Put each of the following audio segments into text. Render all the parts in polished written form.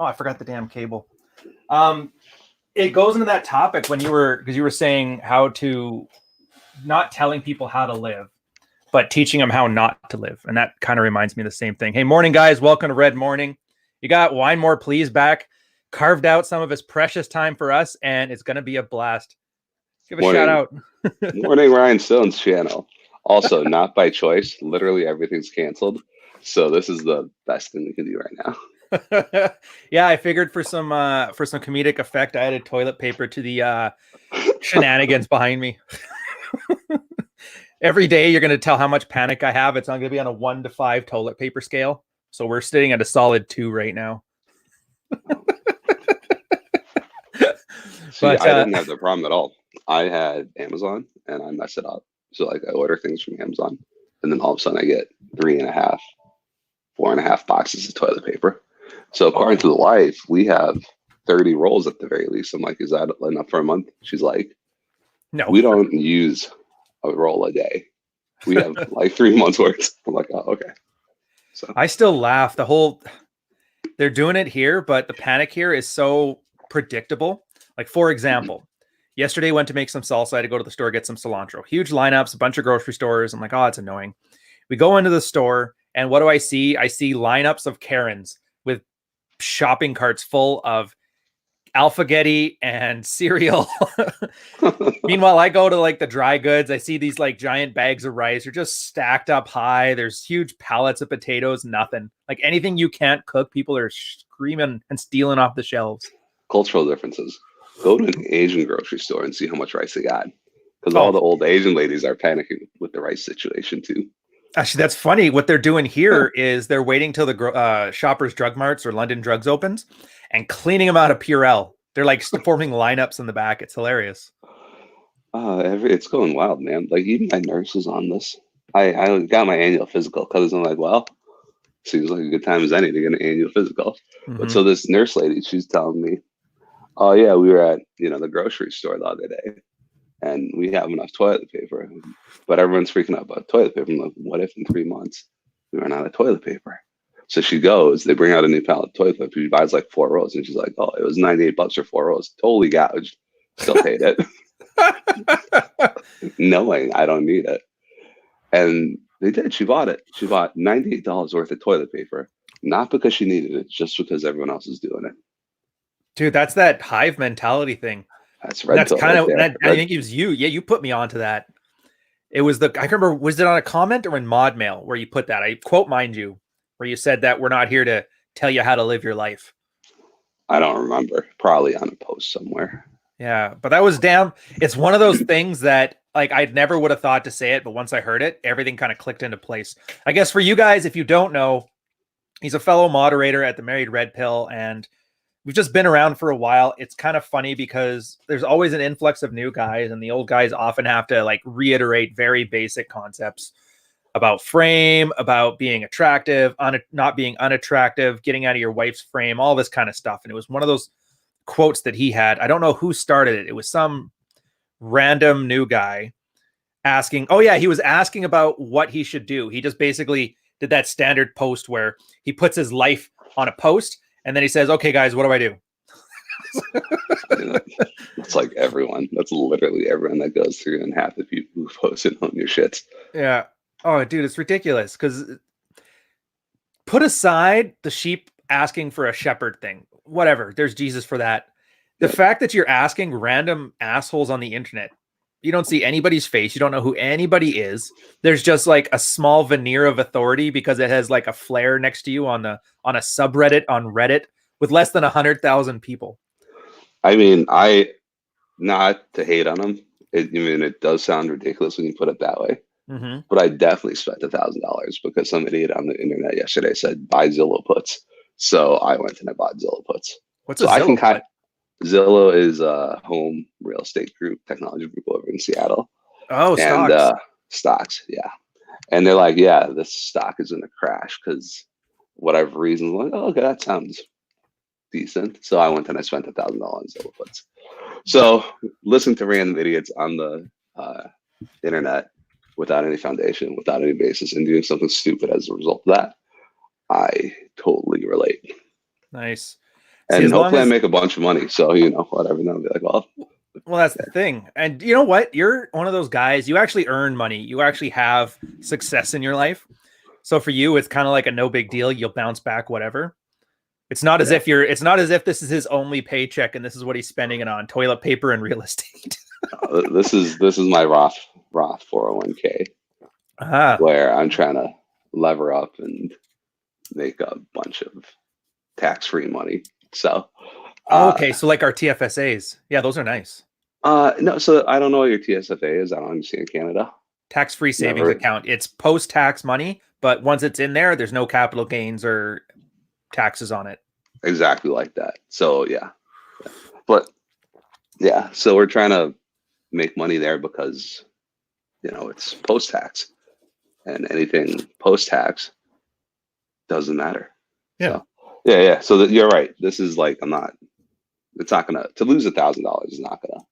Oh, I forgot the damn cable. It goes into that topic when you were saying how to not telling people how to live, but teaching them how not to live. And that kind of reminds me of the same thing. Hey, morning, guys. Welcome to Red Morning. You got Wine More Please back, carved out some of his precious time for us, and it's going to be a blast. Give a shout out. Morning, Ryan Stone's channel. Also, not by choice. Literally everything's canceled. So this is the best thing we can do right now. Yeah, I figured for some comedic effect, I added toilet paper to the shenanigans behind me. Every day you're going to tell how much panic I have. It's not going to be on a 1 to 5 toilet paper scale. So we're sitting at a solid 2 right now. See, I didn't have the problem at all. I had Amazon and I messed it up. So like I order things from Amazon and then all of a sudden I get 3.5, 4.5 boxes of toilet paper. So according to the wife, we have 30 rolls at the very least. I'm like, is that enough for a month? She's like, no, we don't use a roll a day. We have like 3 months worth. I'm like, oh, okay. So I still laugh. They're doing it here, but the panic here is so predictable. Like, for example, yesterday went to make some salsa. I had to go to the store, get some cilantro. Huge lineups, a bunch of grocery stores. I'm like, oh, it's annoying. We go into the store, and what do I see? I see lineups of Karens with shopping carts full of Alphagetti and cereal. Meanwhile, I go to like the dry goods. I see these like giant bags of rice. They're just stacked up high. There's huge pallets of potatoes. Nothing. Like anything you can't cook, people are screaming and stealing off the shelves. Cultural differences. Go to an Asian grocery store and see how much rice they got. Because all the old Asian ladies are panicking with the rice situation too. Actually, that's funny. What they're doing here is they're waiting till the Shoppers Drug Marts or London Drugs opens and cleaning them out of Purell. They're like forming lineups in the back. It's hilarious. It's going wild, man. Like even my nurse is on this. I got my annual physical because I'm like, well, seems like a good time as any to get an annual physical. Mm-hmm. But so this nurse lady, she's telling me, oh yeah, we were at the grocery store the other day, and we have enough toilet paper, but everyone's freaking out about toilet paper. I'm like, what if in 3 months we run out of toilet paper? So she goes, they bring out a new pallet of toilet paper. She buys like 4 rolls, and she's like, oh, it was $98 for 4 rolls. Totally gouged. Still paid it. Knowing I don't need it. And they did. She bought it. She bought $98 worth of toilet paper, not because she needed it, just because everyone else is doing it. Dude, that's that hive mentality thing. That's right. That's kind of, I think it was you. Yeah, you put me onto that. It was I remember, was it on a comment or in Mod Mail where you put that? I quote, mind you, where you said that we're not here to tell you how to live your life. I don't remember. Probably on a post somewhere. Yeah, but that was it's one of those things that like I never would have thought to say it, but once I heard it, everything kind of clicked into place. I guess for you guys, if you don't know, he's a fellow moderator at the Married Red Pill, and we've just been around for a while. It's kind of funny because there's always an influx of new guys, and the old guys often have to like reiterate very basic concepts about frame, about being attractive, not being unattractive, getting out of your wife's frame, all this kind of stuff. And it was one of those quotes that he had. I don't know who started it. It was some random new guy asking. Oh yeah, he was asking about what he should do. He just basically did that standard post where he puts his life on a post and then he says, okay guys, what do I do? It's like everyone. That's literally everyone that goes through, and half the people who post it on your shits. Yeah. Oh dude, it's ridiculous. Because put aside the sheep asking for a shepherd thing, whatever, there's Jesus for that. The fact that you're asking random assholes on the internet, you don't see anybody's face, you don't know who anybody is, there's just like a small veneer of authority because it has like a flare next to you on a subreddit on Reddit with less than 100,000 people. I mean, not to hate on them, it does sound ridiculous when you put it that way. Mm-hmm. But I definitely spent $1,000 because some idiot on the internet yesterday said buy Zillow puts. So I went and I bought Zillow puts. What's a Zillow put? Zillow is a home real estate group, technology group over in Seattle. Oh, and, stocks, yeah. And they're like, yeah, this stock is going to crash because whatever reason. I'm like, oh, okay, that sounds decent. So I went and I spent $1,000 on Zillow puts. So listen to random idiots on the internet without any foundation, without any basis, and doing something stupid as a result of that, I totally relate. Nice. See, And as long hopefully I as make a bunch of money. So, you know, whatever. And I'll be like, well, that's the thing. And you know what? You're one of those guys, you actually earn money. You actually have success in your life. So for you, it's kind of like a no big deal. You'll bounce back, whatever. It's not as yeah. if it's not as if this is his only paycheck and this is what he's spending it on: toilet paper and real estate. This is my Roth 401k Ah, where I'm trying to lever up and make a bunch of tax-free money. So, okay. So like our TFSAs. Yeah, those are nice. no, so I don't know what your TSFA is. I don't understand Canada. Tax-free savings Never account. It's post-tax money, but once it's in there, there's no capital gains or taxes on it. exactly like that. So yeah, but yeah, so we're trying to make money there because you know it's post-tax, and anything post-tax doesn't matter. Yeah. So yeah. So that you're right. This is like it's not gonna to lose $1,000 is not gonna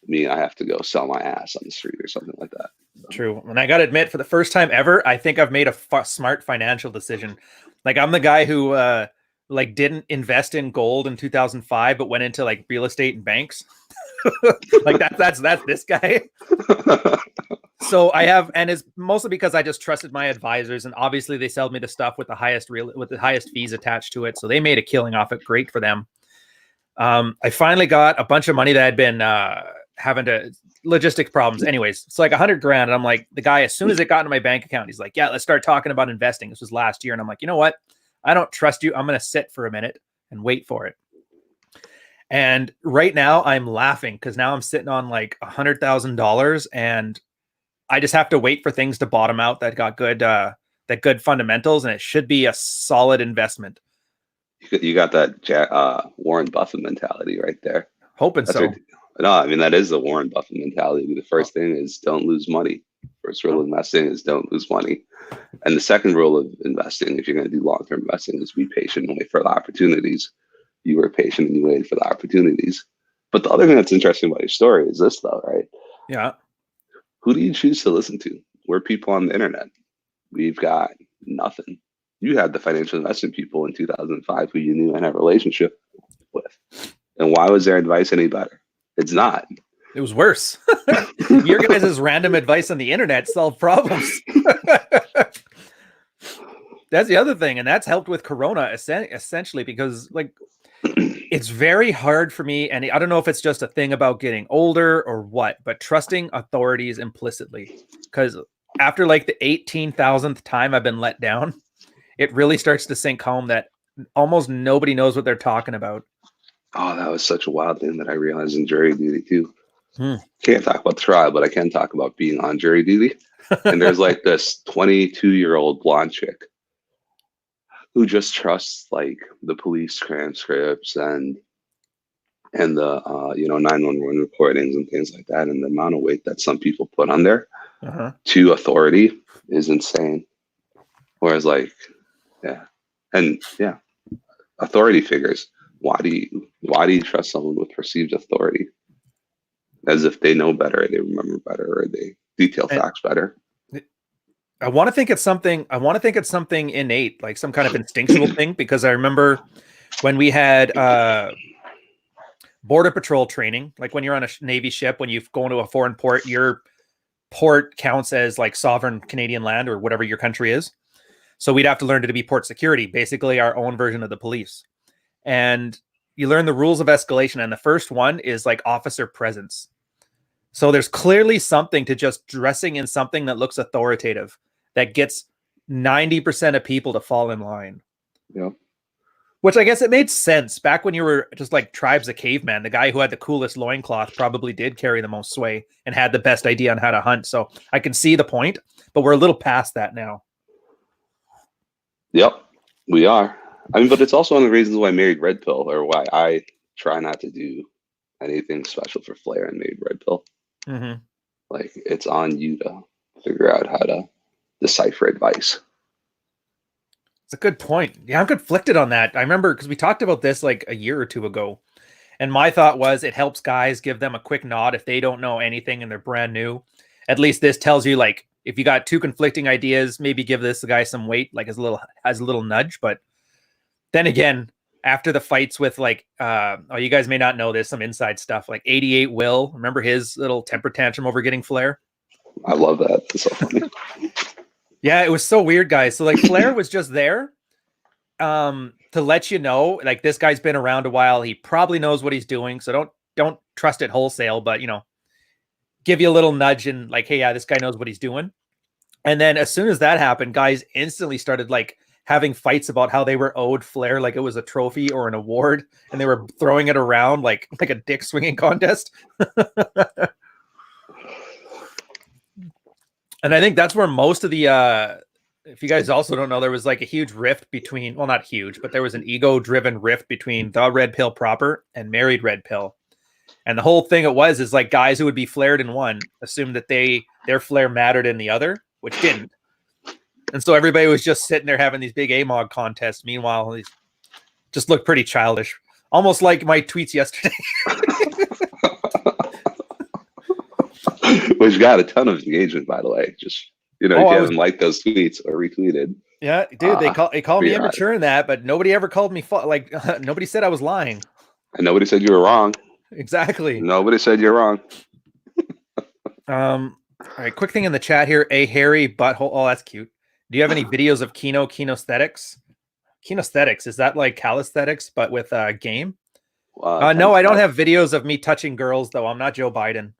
mean I have to go sell my ass on the street or something like that. So. True. And I got to admit, for the first time ever, I think I've made a smart financial decision. Like I'm the guy who like didn't invest in gold in 2005, but went into like real estate and banks. Like that's this guy. So I have, and it's mostly because I just trusted my advisors, and obviously they sold me the stuff with the highest fees attached to it. So they made a killing off it. Great for them. I finally got a bunch of money that had been having to logistics problems. Anyways, it's like 100 grand. And I'm like, the guy, as soon as it got into my bank account, he's like, yeah, let's start talking about investing. This was last year. And I'm like, you know what? I don't trust you. I'm going to sit for a minute and wait for it. And right now I'm laughing because now I'm sitting on like $100,000 and I just have to wait for things to bottom out that got good fundamentals. And it should be a solid investment. You got that Warren Buffett mentality right there. Hoping That's so. right. No, I mean that is the Warren Buffett mentality. The first thing is don't lose money. First rule of investing is don't lose money. And the second rule of investing, if you're going to do long-term investing, is be patient and wait for the opportunities. You were patient and you waited for the opportunities. But the other thing that's interesting about your story is this, though, right? Yeah. Who do you choose to listen to? We're people on the internet. We've got nothing. You had the financial investment people in 2005 who you knew and had a relationship with. And why was their advice any better? It's not. It was worse. Your guys' random advice on the internet solved problems. That's the other thing. And that's helped with Corona essentially because like it's very hard for me. And I don't know if it's just a thing about getting older or what, but trusting authorities implicitly. Because after like the 18,000th time I've been let down, it really starts to sink home that almost nobody knows what they're talking about. Oh, that was such a wild thing that I realized in jury duty too. Can't talk about the trial, but I can talk about being on jury duty. And there's like this 22-year-old blonde chick who just trusts like the police transcripts and the 911 recordings and things like that. And the amount of weight that some people put on there to authority is insane. Whereas like, authority figures. Why do you trust someone with perceived authority? As if they know better, they remember better, or they detail facts better. I want to think it's something innate, like some kind of instinctual thing, because I remember when we had border patrol training, like when you're on a Navy ship, when you go into a foreign port, your port counts as like sovereign Canadian land or whatever your country is. So we'd have to learn to be port security, basically our own version of the police. And you learn the rules of escalation. And the first one is like officer presence. So there's clearly something to just dressing in something that looks authoritative that gets 90% of people to fall in line. Yeah. Which I guess it made sense back when you were just like tribes of cavemen. The guy who had the coolest loincloth probably did carry the most sway and had the best idea on how to hunt. So I can see the point, but we're a little past that now. Yep, we are. I mean, but it's also one of the reasons why I married Red Pill, or why I try not to do anything special for flair and married Red Pill. Mm-hmm. Like, it's on you to figure out how to decipher advice. It's a good point. Yeah, I'm conflicted on that. I remember because we talked about this like a year or two ago. And my thought was it helps guys, give them a quick nod if they don't know anything and they're brand new. At least this tells you, like, if you got two conflicting ideas, maybe give this guy some weight, like as a little nudge. But then again, after the fights with like, oh, you guys may not know this, some inside stuff, like 88 Will. Remember his little temper tantrum over getting Flair? I love that. It's so funny. Yeah, it was so weird, guys. So like Flair was just there to let you know, like this guy's been around a while. He probably knows what he's doing. So don't trust it wholesale, but you know, give you a little nudge and like, hey, yeah, this guy knows what he's doing. And then as soon as that happened, guys instantly started like having fights about how they were owed Flair like it was a trophy or an award, and they were throwing it around like a dick swinging contest. And I think that's where most of the if you guys also don't know, there was like a huge rift between, well, not huge, but there was an ego-driven rift between the Red Pill proper and Married Red Pill. And the whole thing is like guys who would be flared in one assumed that their flare mattered in the other, which didn't. And so everybody was just sitting there having these big AMOG contests. Meanwhile, these just looked pretty childish, almost like my tweets yesterday. Which got a ton of engagement, by the way. Just, you know, if you haven't liked those tweets or retweeted. Yeah, dude, they call me immature in that, but nobody ever called me nobody said I was lying. And nobody said you were wrong. Exactly. Nobody said you're wrong. All right, quick thing in the chat here. A hairy butthole. Oh, that's cute. Do you have any videos of kinesthetics? Kinesthetics, is that like calisthenics but with game? No, I don't have videos of me touching girls though. I'm not Joe Biden.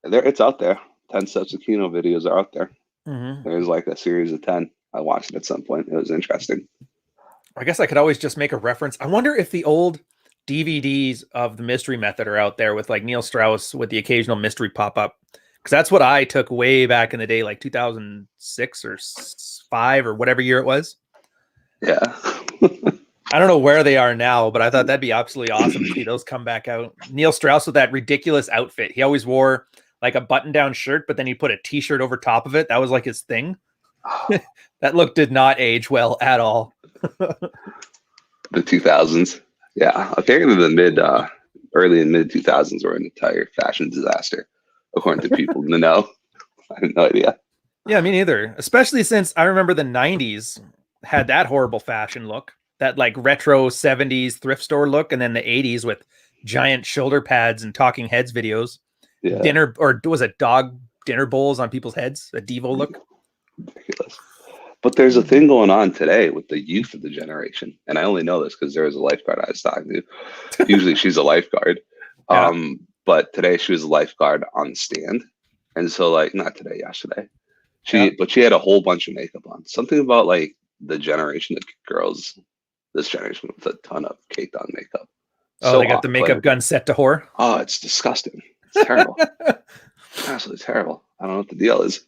It's out there. 10 steps of Kino videos are out there. Mm-hmm. There's like a series of 10. I watched it at some point. It was interesting. I guess I could always just make a reference. I wonder if the old DVDs of the Mystery Method are out there with like Neil Strauss with the occasional mystery pop up. Because that's what I took way back in the day, like 2006 or 5 or whatever year it was. Yeah. I don't know where they are now, but I thought that'd be absolutely awesome to see those come back out. Neil Strauss with that ridiculous outfit. He always wore like a button-down shirt, but then he put a t-shirt over top of it. That was like his thing. That look did not age well at all. The 2000s. Yeah. Apparently the early and mid 2000s were an entire fashion disaster, according to people in the know. I had no idea. Yeah, me neither. Especially since I remember the 90s had that horrible fashion look, that like retro 70s thrift store look, and then the 80s with giant shoulder pads and talking heads videos. Yeah. Dinner, or was it dog dinner bowls on people's heads? A Devo look. Ridiculous. But there's a thing going on today with the youth of the generation. And I only know this because there was a lifeguard I was talking to. Usually she's a lifeguard. Yeah. But today she was a lifeguard on the stand. And so like, not today, yesterday. But she had a whole bunch of makeup on. Something about like the generation of girls, this generation with a ton of caked on makeup. Oh, so they got the makeup gun set to whore? Oh, it's disgusting. It's terrible. Absolutely terrible. I don't know what the deal is.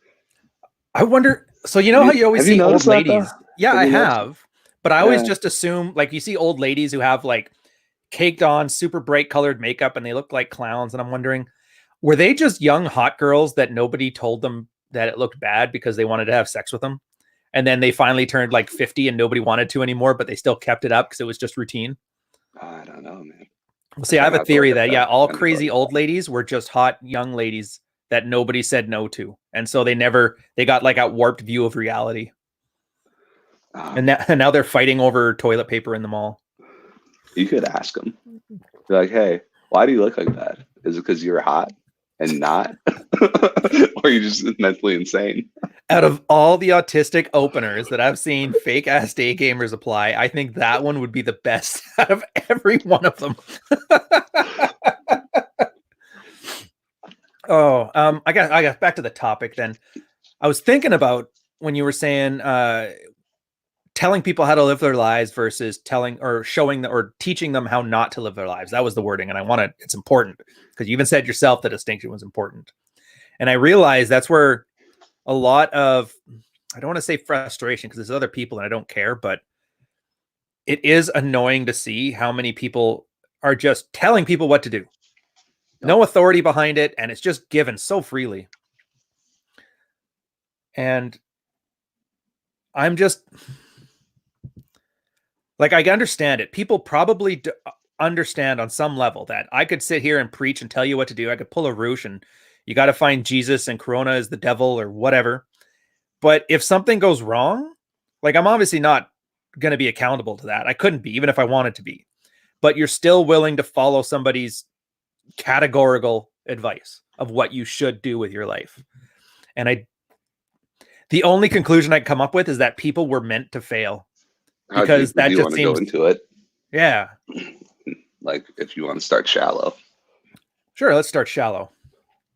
I wonder. So you know how you always see old ladies? Yeah, I have. But I always just assume, like, you see old ladies who have like caked on super bright colored makeup and they look like clowns. And I'm wondering, were they just young hot girls that nobody told them that it looked bad because they wanted to have sex with them? And then they finally turned like 50 and nobody wanted to anymore, but they still kept it up because it was just routine. I don't know, man. Well, see, I have a theory that all crazy old ladies were just hot young ladies that nobody said no to. And so they got like a warped view of reality. And now they're fighting over toilet paper in the mall. You could ask them. Be like, hey, why do you look like that? Is it because you're hot and not? Or are you just mentally insane? Out of all the autistic openers that I've seen fake ass day gamers apply, I think that one would be the best out of every one of them. I got back to the topic then. I was thinking about when you were saying telling people how to live their lives versus telling or showing or teaching them how not to live their lives. That was the wording. And it's important because you even said yourself the distinction was important. And I realized that's where a lot of, I don't want to say frustration because there's other people and I don't care, but it is annoying to see how many people are just telling people what to do. No authority behind it, and it's just given so freely. And I'm just like, I understand it. People probably understand on some level that I could sit here and preach and tell you what to do. I could pull a Roosh and you got to find Jesus and Corona is the devil or whatever. But if something goes wrong, like I'm obviously not going to be accountable to that. I couldn't be, even if I wanted to be. But you're still willing to follow somebody's categorical advice of what you should do with your life. And the only conclusion I come up with is that people were meant to fail, How because deep do that you just want to go seems, into it? yeah. Like, if you want to start shallow, Sure, let's start shallow.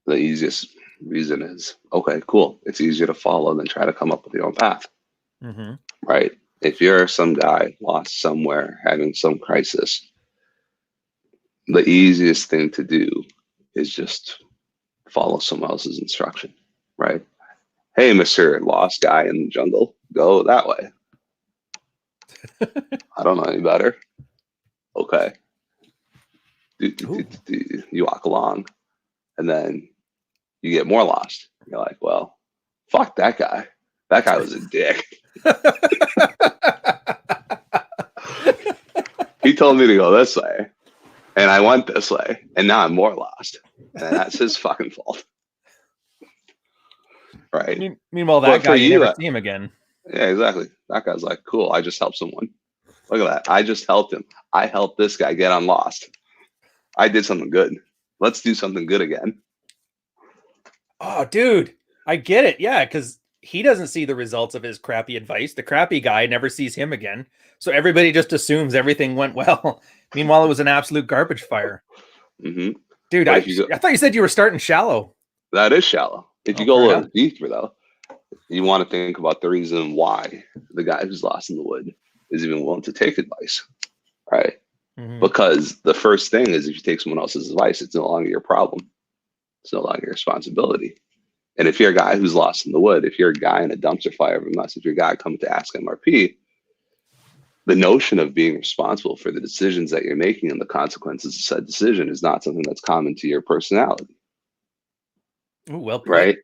the easiest reason is, okay, cool. It's easier to follow than try to come up with your own path, Mm-hmm. right? If you're some guy lost somewhere, having some crisis, the easiest thing to do is just follow someone else's instruction, right? Hey, Mr. Lost Guy in the jungle, go that way. I don't know any better. Okay. You walk along, and then you get more lost. You're like, well, fuck that guy. That guy was a dick. He told me to go this way, and I went this way, and now I'm more lost. And that's his fucking fault. Right? Meanwhile, that But guy, for you you, never see him again. yeah, exactly. That guy's like, cool, I just helped someone. Look at that. I just helped him. I helped this guy get on Lost. I did something good. Let's do something good again. Oh, dude, I get it. Yeah, because he doesn't see the results of his crappy advice. The crappy guy never sees him again. So everybody just assumes everything went well. Meanwhile, it was an absolute garbage fire. Mm-hmm. Dude, But I if you go, thought you said you were starting shallow. that is shallow. If you Oh, go fair a little enough. deeper, though, you want to think about the reason why the guy who's lost in the wood is even willing to take advice, right? Mm-hmm. Because the first thing is, if you take someone else's advice, it's no longer your problem. It's no longer your responsibility. And if you're a guy who's lost in the wood, if you're a guy in a dumpster fire of a mess, if you're a guy coming to ask MRP, the notion of being responsible for the decisions that you're making and the consequences of said decision is not something that's common to your personality, Ooh, well put. right?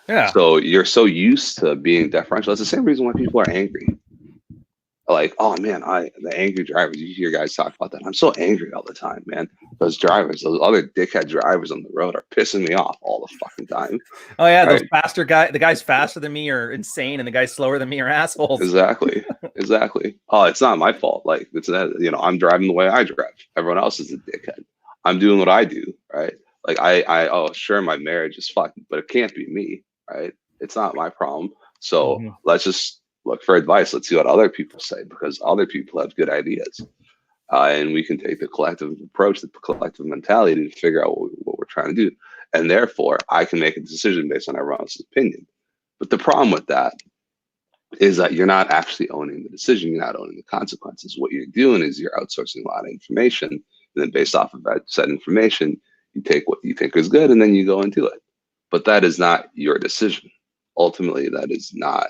Yeah. So you're so used to being deferential. That's the same reason why people are angry. Like, oh man, the angry drivers, you hear guys talk about that. I'm so angry all the time, man. Those drivers, those other dickhead drivers on the road are pissing me off all the fucking time. Oh yeah, Right? those faster the guys faster than me are insane, and the guys slower than me are assholes. Exactly. Oh, it's not my fault. Like, it's that, I'm driving the way I drive. Everyone else is a dickhead. I'm doing what I do, right? Like, oh, sure, my marriage is fucked, but it can't be me, right? It's not my problem. So let's just look for advice. Let's see what other people say, because other people have good ideas. And we can take the collective approach, the collective mentality to figure out what we're trying to do. And therefore, I can make a decision based on everyone else's opinion. But the problem with that is that you're not actually owning the decision. You're not owning the consequences. What you're doing is you're outsourcing a lot of information. And then based off of that said information, you take what you think is good and then you go and do it. But that is not your decision. Ultimately, that is not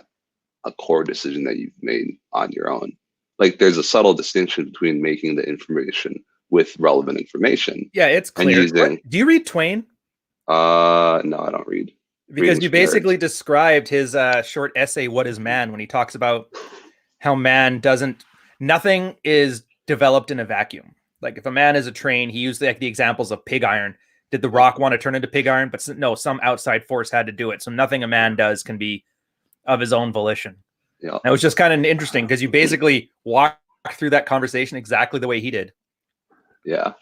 a core decision that you've made on your own. Like, there's a subtle distinction between making the information with relevant information. Yeah, it's clear. Do you read Twain? No, I don't read. Because you basically described his short essay, What is Man, when he talks about how nothing is developed in a vacuum. Like, if a man is a train, he used the examples of pig iron. Did the rock want to turn into pig iron? But no, some outside force had to do it. So nothing a man does can be of his own volition. Yeah. That was just kind of interesting, because you basically walk through that conversation exactly the way he did. Yeah.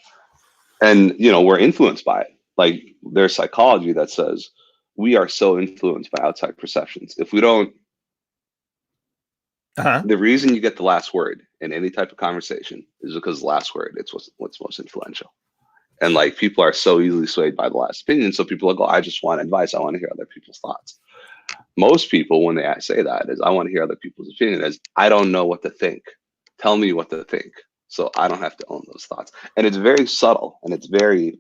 And, we're influenced by it. Like, there's psychology that says we are so influenced by outside perceptions. If we don't, the reason you get the last word in any type of conversation is because the last word, it's what's most influential. And like, people are so easily swayed by the last opinion. So people are like, oh, I just want advice. I want to hear other people's thoughts. Most people, when they say that, is I want to hear other people's opinion, is I don't know what to think. Tell me what to think, so I don't have to own those thoughts. And it's very subtle and it's very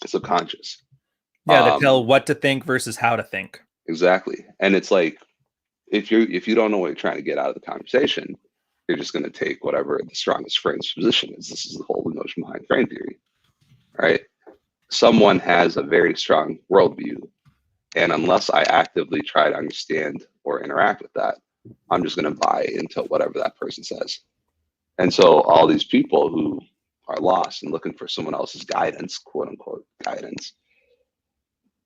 subconscious. Yeah, to tell what to think versus how to think. Exactly. And it's like, if you don't know what you're trying to get out of the conversation, you're just going to take whatever the strongest frame's position is. This is the whole notion behind frame theory, right? Someone has a very strong worldview, and unless I actively try to understand or interact with that, I'm just going to buy into whatever that person says. And so all these people who are lost and looking for someone else's guidance, quote unquote guidance,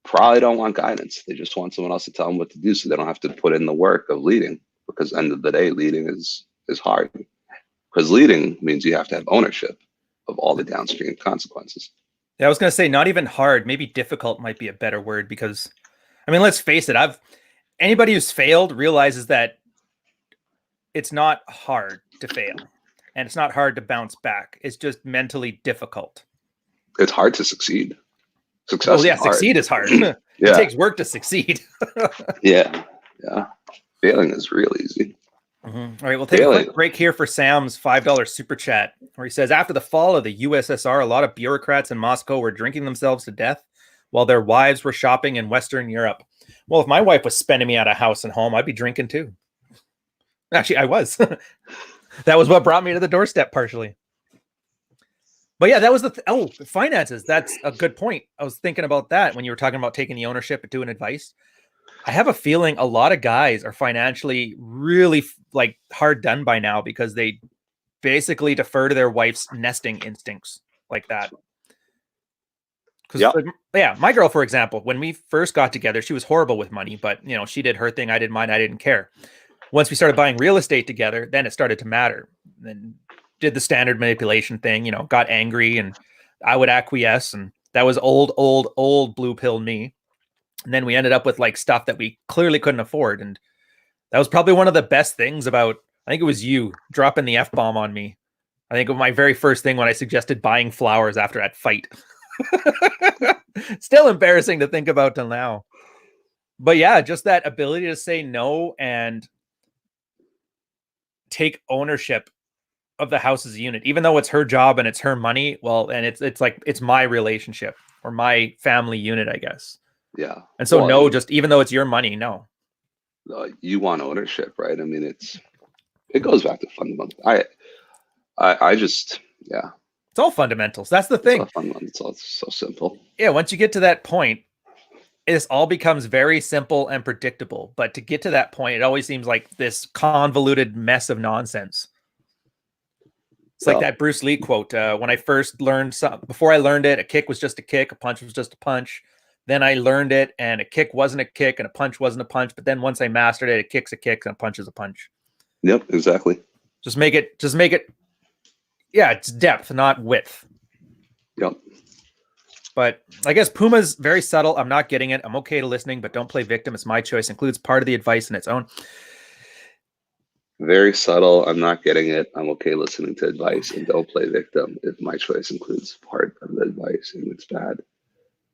probably don't want guidance. They just want someone else to tell them what to do, so they don't have to put in the work of leading. Because at the end of the day, leading is is hard because leading means you have to have ownership of all the downstream consequences. Yeah, I was going to say not even hard, maybe difficult might be a better word because, I mean, let's face it. Anybody who's failed realizes that it's not hard to fail and it's not hard to bounce back. It's just mentally difficult. It's hard to succeed. Success Well, yeah, is hard. succeed is hard. It takes work to succeed. Yeah. Failing is real easy. Mm-hmm. All right, we'll take a quick break here for Sam's $5 super chat, where he says, after the fall of the USSR, a lot of bureaucrats in Moscow were drinking themselves to death while their wives were shopping in Western Europe. Well, if my wife was spending me out of house and home, I'd be drinking too. Actually, I was. That was what brought me to the doorstep partially. But yeah, that was finances. That's a good point. I was thinking about that when you were talking about taking the ownership and doing advice. I have a feeling a lot of guys are financially really like hard done by now because they basically defer to their wife's nesting instincts like that. Because my girl, for example, when we first got together, she was horrible with money, but she did her thing. I did mine. I didn't care. Once we started buying real estate together, then it started to matter. Then did the standard manipulation thing, got angry and I would acquiesce. And that was old blue pill me. And then we ended up with like stuff that we clearly couldn't afford. And that was probably one of the best things about, I think it was you dropping the F-bomb on me. I think it was my very first thing when I suggested buying flowers after that fight. Still embarrassing to think about till now. But yeah, just that ability to say no and take ownership of the house as a unit, even though it's her job and it's her money. Well, and it's like, it's my relationship or my family unit, I guess. Yeah. And so just even though it's your money, no. You want ownership, right? I mean, it goes back to fundamentals. I just, yeah. It's all fundamentals. That's the thing. It's all so simple. Yeah. Once you get to that point, this all becomes very simple and predictable. But to get to that point, it always seems like this convoluted mess of nonsense. It's like that Bruce Lee quote. When I first learned before I learned it, a kick was just a kick, a punch was just a punch. Then I learned it, and a kick wasn't a kick, and a punch wasn't a punch. But then once I mastered it, a kick's a kick, and a punch is a punch. Yep, exactly. Just make it. Yeah, it's depth, not width. Yep. But I guess Puma's very subtle. I'm not getting it. I'm okay to listening, but don't play victim. It's my choice. Includes part of the advice in its own. Very subtle. I'm not getting it. I'm okay listening to advice and don't play victim. If my choice includes part of the advice and it's bad,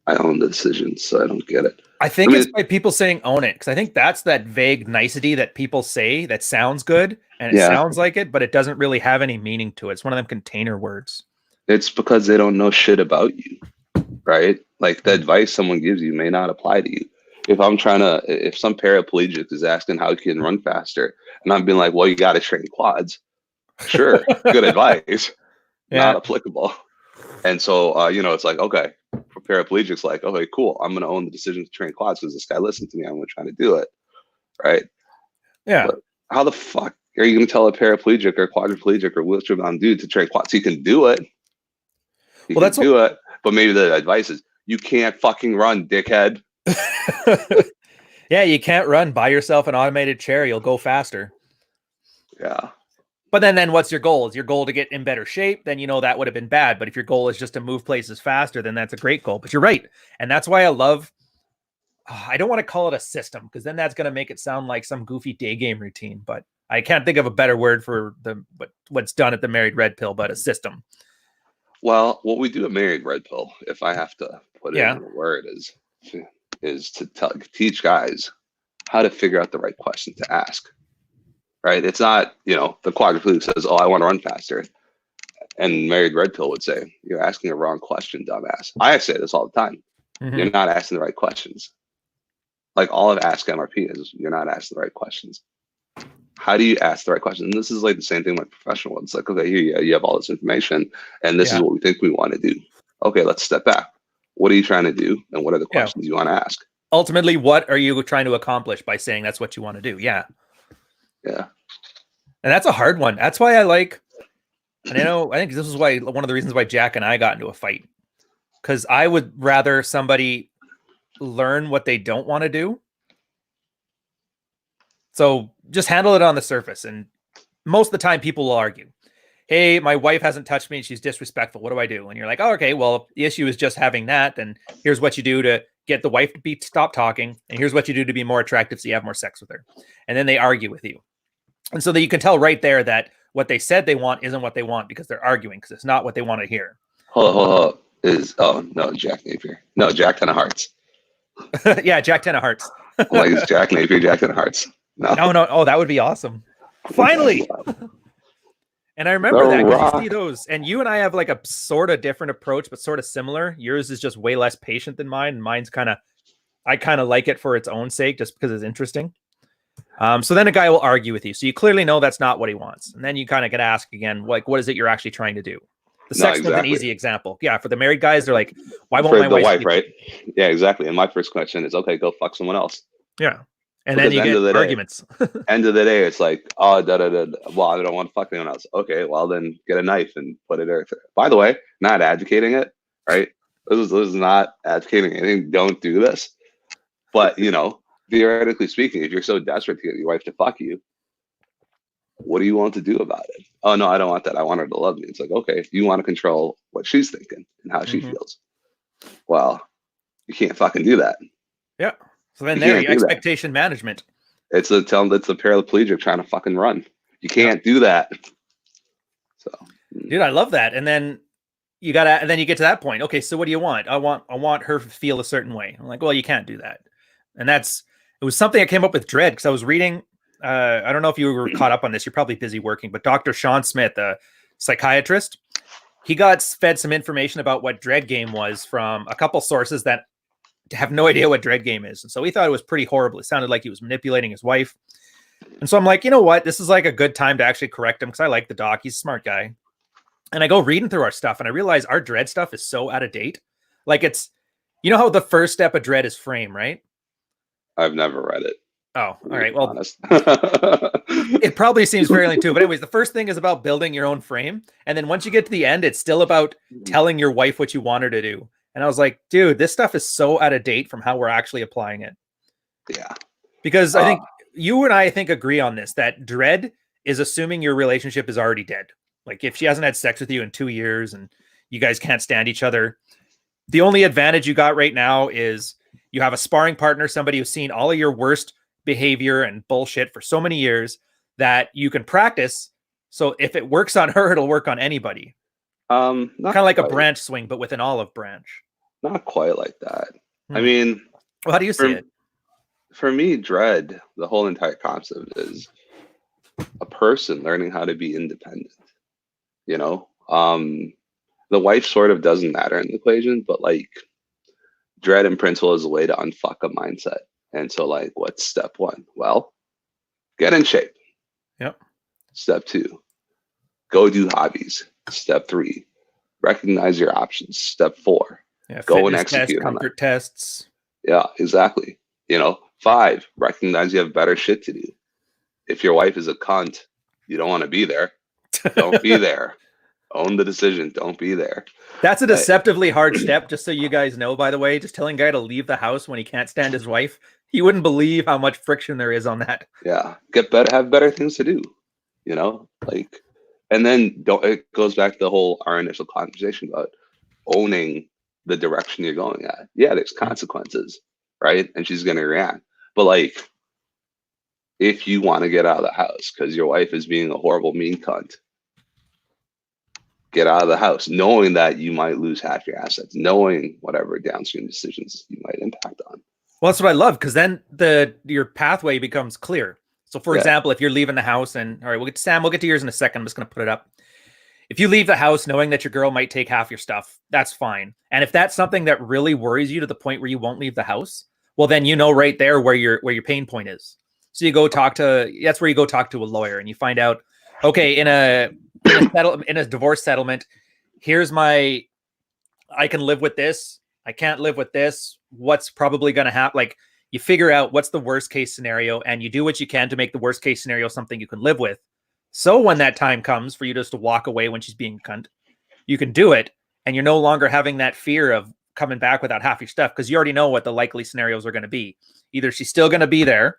I own the decision, so I don't get it. I think it's by people saying own it, because I think that's that vague nicety that people say that sounds good and it sounds like it, but it doesn't really have any meaning to it. It's one of them container words. It's because they don't know shit about you, right? Like the advice someone gives you may not apply to you. If some paraplegic is asking how you can run faster, and I'm being like, well, you got to train quads. Sure, good advice, not applicable. And so, it's like, okay, for paraplegics, like, okay, cool. I'm going to own the decision to train quads because this guy listened to me. I'm going to try to do it. Right. Yeah. But how the fuck are you going to tell a paraplegic or quadriplegic or wheelchair bound dude to train quads? He can do it. He can do it. But maybe the advice is you can't fucking run, dickhead. Yeah. You can't run. Buy yourself an automated chair. You'll go faster. Yeah. But then what's your goal? Is your goal to get in better shape? Then, that would have been bad. But if your goal is just to move places faster, then that's a great goal. But you're right. And that's why I don't want to call it a system, because then that's going to make it sound like some goofy day game routine. But I can't think of a better word for what's done at the Married Red Pill, but a system. Well, what we do at Married Red Pill, if I have to put it in a word, is to teach guys how to figure out the right question to ask. Right. It's not, the quadriplegic says, oh, I want to run faster. And Married Red Pill would say, you're asking a wrong question, dumbass. I say this all the time. Mm-hmm. You're not asking the right questions. Like all of Ask MRP is, you're not asking the right questions. How do you ask the right questions? And this is like the same thing with professional ones. Like, okay, here you have all this information and this is what we think we want to do. Okay, let's step back. What are you trying to do? And what are the questions you want to ask? Ultimately, what are you trying to accomplish by saying that's what you want to do? Yeah. Yeah. And that's a hard one. That's why I think this is why one of the reasons why Jack and I got into a fight, because I would rather somebody learn what they don't want to do. So just handle it on the surface and most of the time people will argue, hey, my wife hasn't touched me and she's disrespectful. What do I do? And you're like, oh, okay, well, the issue is just having that. Then here's what you do to get the wife to stop talking. And here's what you do to be more attractive so you have more sex with her. And then they argue with you. And so that you can tell right there that what they said they want isn't what they want because they're arguing because it's not what they want to hear. Hold. Oh, no, Jack Napier. No, Jack Ten of Hearts. Yeah, Jack Ten of Hearts. I'm like, it's Jack Napier, Jack Ten of Hearts. No. Oh, that would be awesome. Finally. And I remember that because you see those, and you and I have like a sort of different approach, but sort of similar. Yours is just way less patient than mine. And mine's I kind of like it for its own sake, just because it's interesting. So then a guy will argue with you. So you clearly know that's not what he wants. And then you kind of get asked again, like, what is it you're actually trying to do? The sex one's an easy example. Yeah. For the married guys, they're like, why won't my wife, right? Yeah, exactly. And my first question is, okay, go fuck someone else. Yeah. And then you get arguments. End of the day, it's like, oh, well, I don't want to fuck anyone else. Okay, well, then get a knife and put it there. By the way, not advocating it, right? This is not advocating anything. Don't do this. But, theoretically speaking, if you're so desperate to get your wife to fuck you, what do you want to do about it? Oh, no, I don't want that. I want her to love me. It's like, okay, you want to control what she's thinking and how she feels. Well, you can't fucking do that. Yeah. So then there, expectation management. It's a paraplegic trying to fucking run. You can't do that. So, dude, I love that. And then you get to that point. Okay, so what do you want? I want her to feel a certain way. I'm like, well, you can't do that. And it was something I came up with Dread because I was reading. I don't know if you were caught up on this. You're probably busy working, but Dr. Sean Smith, a psychiatrist, he got fed some information about what Dread game was from a couple sources that have no idea what Dread game is. And so he thought it was pretty horrible. It sounded like he was manipulating his wife. And so I'm like, you know what? This is like a good time to actually correct him because I like the doc. He's a smart guy. And I go reading through our stuff and I realize our Dread stuff is so out of date. Like how the first step of Dread is frame, right? I've never read it. Oh, all right. Well, it probably seems fairly too. But anyways, the first thing is about building your own frame. And then once you get to the end, it's still about telling your wife what you want her to do. And I was like, dude, this stuff is so out of date from how we're actually applying it. Yeah. Because I think you and I agree on this, that Dread is assuming your relationship is already dead. Like if she hasn't had sex with you in 2 years and you guys can't stand each other, the only advantage you got right now is you have a sparring partner, somebody who's seen all of your worst behavior and bullshit for so many years that you can practice. So if it works on her, it'll work on anybody. Kind of like a branch swing, but with an olive branch. Not quite like that. I mean, well, how do you see it? For me, Dread, the whole entire concept is a person learning how to be independent. The wife sort of doesn't matter in the equation, but like Dread in principle is a way to unfuck a mindset. And so like, what's step one? Well, get in shape. Yep. Step 2, go do hobbies. Step 3, recognize your options. Step 4, go and execute on comfort tests. Yeah, exactly. 5, recognize you have better shit to do. If your wife is a cunt, you don't want to be there. Don't be there. Own the decision. Don't be there. That's a deceptively hard step, just so you guys know, by the way. Just telling a guy to leave the house when he can't stand his wife. He wouldn't believe how much friction there is on that. Yeah. Have better things to do. And then it goes back to our initial conversation about owning the direction you're going at. Yeah, there's consequences, right? And she's going to react. But if you want to get out of the house because your wife is being a horrible, mean cunt, get out of the house, knowing that you might lose half your assets, knowing whatever downstream decisions you might impact on. Well, that's what I love, because then your pathway becomes clear. So, for example, if you're leaving the house, and all right, we'll get to yours in a second. I'm just going to put it up. If you leave the house knowing that your girl might take half your stuff, that's fine. And if that's something that really worries you to the point where you won't leave the house, well, then you know right there where your pain point is. So that's where you go talk to a lawyer and you find out, okay, in a divorce settlement, I can live with this. I can't live with this. What's probably going to happen? Like, you figure out what's the worst case scenario and you do what you can to make the worst case scenario something you can live with. So when that time comes for you just to walk away when she's being cunt, you can do it. And you're no longer having that fear of coming back without half your stuff, because you already know what the likely scenarios are going to be. Either she's still going to be there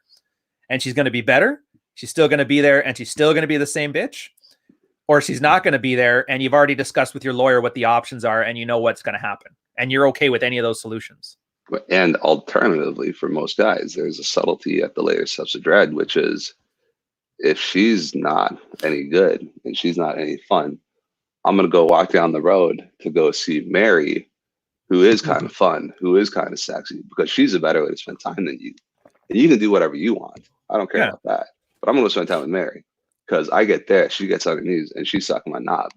and she's going to be better, she's still going to be there and she's still going to be the same bitch, or she's not going to be there and you've already discussed with your lawyer what the options are and you know what's going to happen and you're okay with any of those solutions. And alternatively, for most guys, there's a subtlety at the later steps of dread, which is if she's not any good and she's not any fun, I'm going to go walk down the road to go see Mary, who is kind of fun, who is kind of sexy, because she's a better way to spend time than you. And you can do whatever you want. I don't care about that. But I'm going to spend time with Mary because I get there, she gets on her knees, and she's sucking my knob.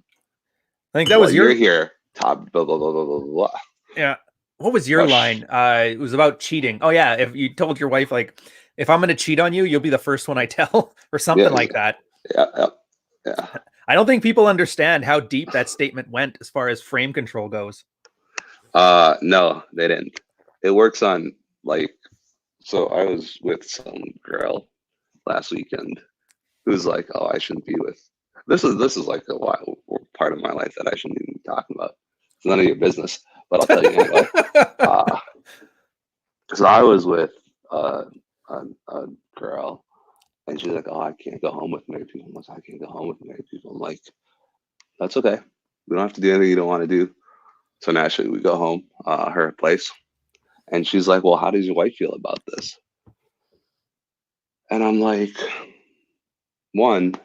I think that was you're here, top, blah, blah, blah, blah, blah, blah. Yeah. What was your line? It was about cheating. Oh, yeah. If you told your wife, like, if I'm going to cheat on you, you'll be the first one I tell, or something like that. Yeah. I don't think people understand how deep that statement went as far as frame control goes. No, they didn't. It works on, like, so I was with some girl last weekend who's like, oh, I shouldn't be with, this is like a part of my life that I shouldn't even be talking about. It's none of your business, but I'll tell you anyway. So I was with a girl, and she's like, oh, I can't go home with married people. I'm like, I can't go home with married people. I'm like, that's okay. We don't have to do anything you don't want to do. So naturally, we go home, her place. And she's like, well, how does your wife feel about this? And I'm like, one,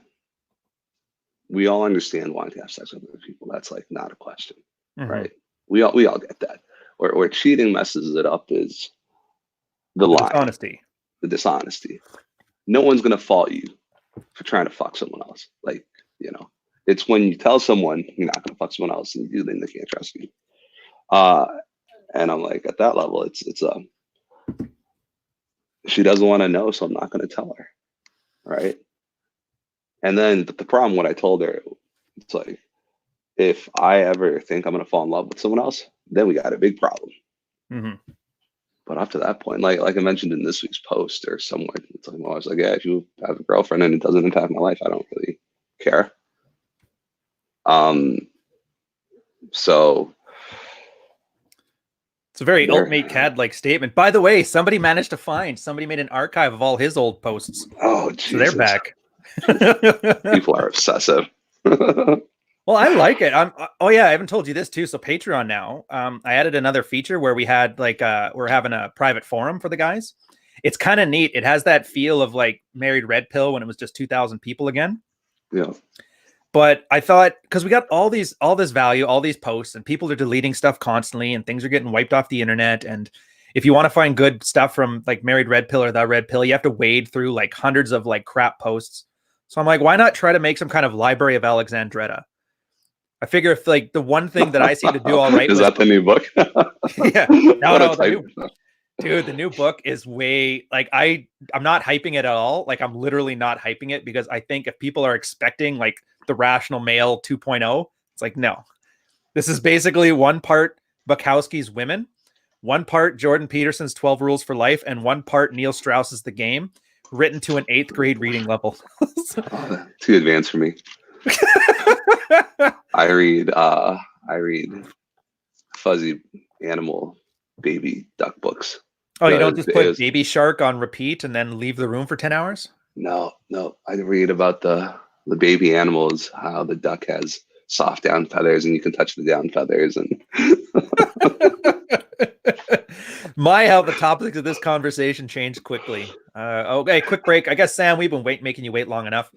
we all understand wanting to have sex with other people. That's like not a question, right? We all get that. Where cheating messes it up is the lie, the dishonesty. No one's gonna fault you for trying to fuck someone else. Like, it's when you tell someone you're not gonna fuck someone else and you do, then they can't trust you. And I'm like, at that level, it's she doesn't want to know, so I'm not going to tell her, right? And then the problem, what I told her, it's like, if I ever think I'm going to fall in love with someone else, then we got a big problem. But up to that point, like I mentioned in this week's post or somewhere, it's like, well, I was like, yeah, if you have a girlfriend and it doesn't impact my life, I don't really care. So it's a very ultimate CAD-like statement. By the way, somebody made an archive of all his old posts. Oh, Jesus. So they're back. People are obsessive. Well, I like it. Oh yeah, I haven't told you this too. So Patreon now, I added another feature where we had we're having a private forum for the guys. It's kind of neat. It has that feel of like Married Red Pill when it was just 2,000 people again. Yeah. But I thought, because we got all this value, all these posts, and people are deleting stuff constantly, and things are getting wiped off the internet. And if you want to find good stuff from like Married Red Pill or The Red Pill, you have to wade through like hundreds of like crap posts. So I'm like, why not try to make some kind of Library of Alexandretta? I figure if like the one thing that I seem to do all right is that the new book? Yeah, no, the new book is way like I'm not hyping it at all. Like I'm literally not hyping it because I think if people are expecting like the Rational Male 2.0, it's like, no, this is basically one part Bukowski's Women, one part Jordan Peterson's 12 Rules for Life, and one part Neil Strauss's The Game, written to an 8th grade reading level. Too advanced for me. I read fuzzy animal baby duck books. Oh, you don't just put Baby Shark on repeat and then leave the room for 10 hours? No. I read about the baby animals, how the duck has soft down feathers and you can touch the down feathers. And how the topics of this conversation changed quickly. Okay, quick break. I guess, Sam, we've been making you wait long enough.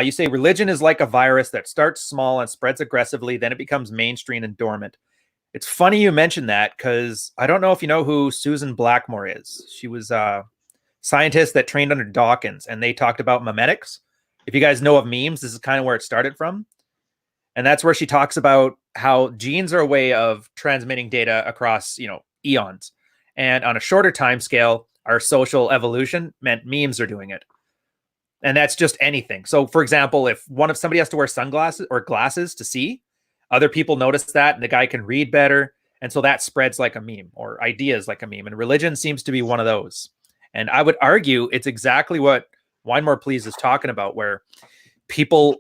You say religion is like a virus that starts small and spreads aggressively, then it becomes mainstream and dormant. It's funny you mentioned that because I don't know if you know who Susan Blackmore is. She was a scientist that trained under Dawkins, and they talked about memetics. If you guys know of memes, this is kind of where it started from. And that's where she talks about how genes are a way of transmitting data across, eons. And on a shorter time scale, our social evolution meant memes are doing it. And that's just anything. So, for example, if somebody has to wear sunglasses or glasses to see, other people notice that and the guy can read better. And so that spreads like a meme, or ideas like a meme. And religion seems to be one of those. And I would argue it's exactly what Wine More Please is talking about, where people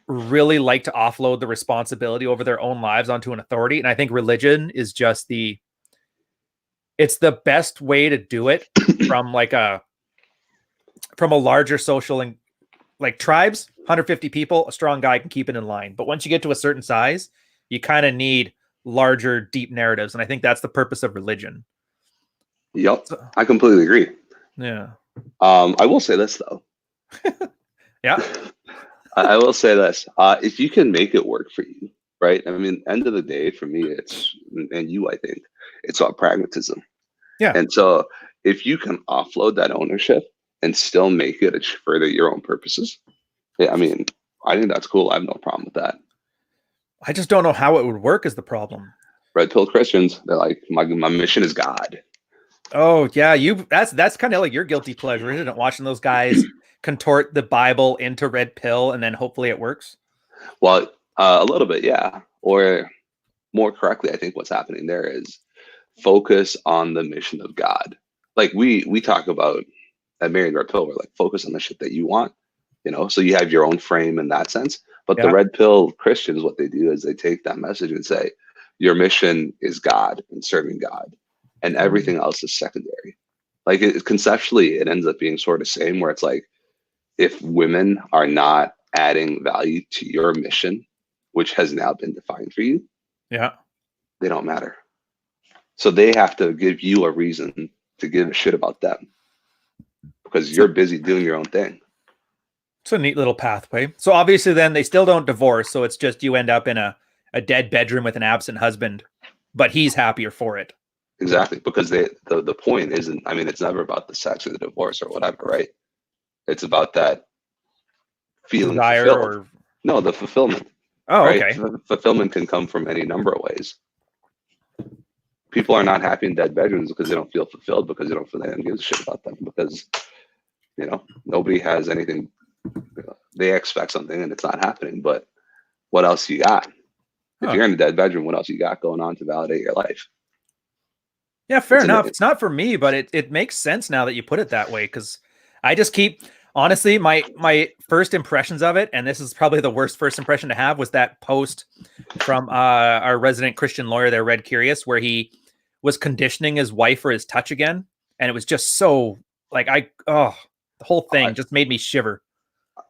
really like to offload the responsibility over their own lives onto an authority. And I think religion is just it's the best way to do it from like a from a larger social and like tribes, 150 people, a strong guy can keep it in line. But once you get to a certain size, you kind of need larger, deep narratives. And I think that's the purpose of religion. Yep, So, I completely agree. yeah. I will say this though. Yeah. I will say this. If you can make it work for you, right? I mean, end of the day, for me, it's, and you, I think, it's all pragmatism. Yeah. And so if you can offload that ownership and still make it further your own purposes, yeah, I mean, I think that's cool. I have no problem with that. I just don't know how it would work is the problem. Red pill Christians, they're like, my mission is God. Oh yeah, that's kind of like your guilty pleasure, isn't it? Watching those guys contort the Bible into red pill and then hopefully it works. Well, a little bit, yeah. Or more correctly, I think what's happening there is focus on the mission of God. Like we talk about at Married Red Pill, we're like, focus on the shit that you want, so you have your own frame in that sense. But the Yeah. red pill Christians, what they do is they take that message and say, your mission is God and serving God, and everything else is secondary. Like conceptually, it ends up being sort of same, where it's like, if women are not adding value to your mission, which has now been defined for you, Yeah. they don't matter. So they have to give you a reason to give a shit about them, because you're busy doing your own thing. It's a neat little pathway. So obviously then they still don't divorce. So it's just you end up in a dead bedroom with an absent husband, but he's happier for it. Exactly. Because the point isn't, I mean, it's never about the sex or the divorce or whatever, right? It's about that feeling Desire fulfilled. or No, the fulfillment. oh, right? okay. Fulfillment can come from any number of ways. People are not happy in dead bedrooms because they don't feel fulfilled, because they don't feel anyone gives a shit about them, because nobody has anything. They expect something and it's not happening. But what else you got? If you're in a dead bedroom, what else you got going on to validate your life? Yeah, fair enough. It's not for me, but it makes sense now that you put it that way, because I just keep honestly my first impressions of it, and this is probably the worst first impression to have, was that post from our resident Christian lawyer there, Red Curious, where he was conditioning his wife for his touch again, and it was just so like the whole thing just made me shiver.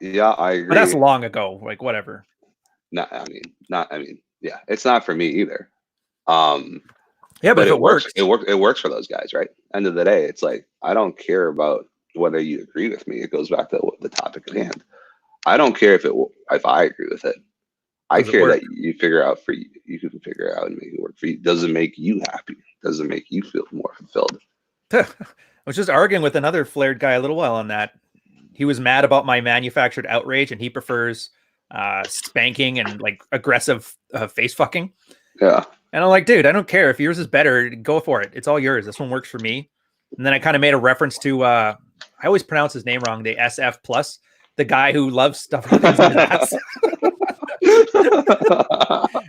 Yeah, I agree. But that's long ago. Like whatever. Yeah, it's not for me either. Yeah, but if it works, it works for those guys, right? End of the day, it's like, I don't care about whether you agree with me. It goes back to the topic at hand. I don't care if I agree with it. I care that you figure out for you. You can figure it out and make it work for you. Does it make you happy? Does it make you feel more fulfilled? I was just arguing with another flared guy a little while on that. He was mad about my manufactured outrage, and he prefers spanking and like aggressive face fucking. Yeah. And I'm like, dude, I don't care if yours is better. Go for it. It's all yours. This one works for me. And then I kind of made a reference to I always pronounce his name wrong. The SF plus, the guy who loves stuff things in his ass.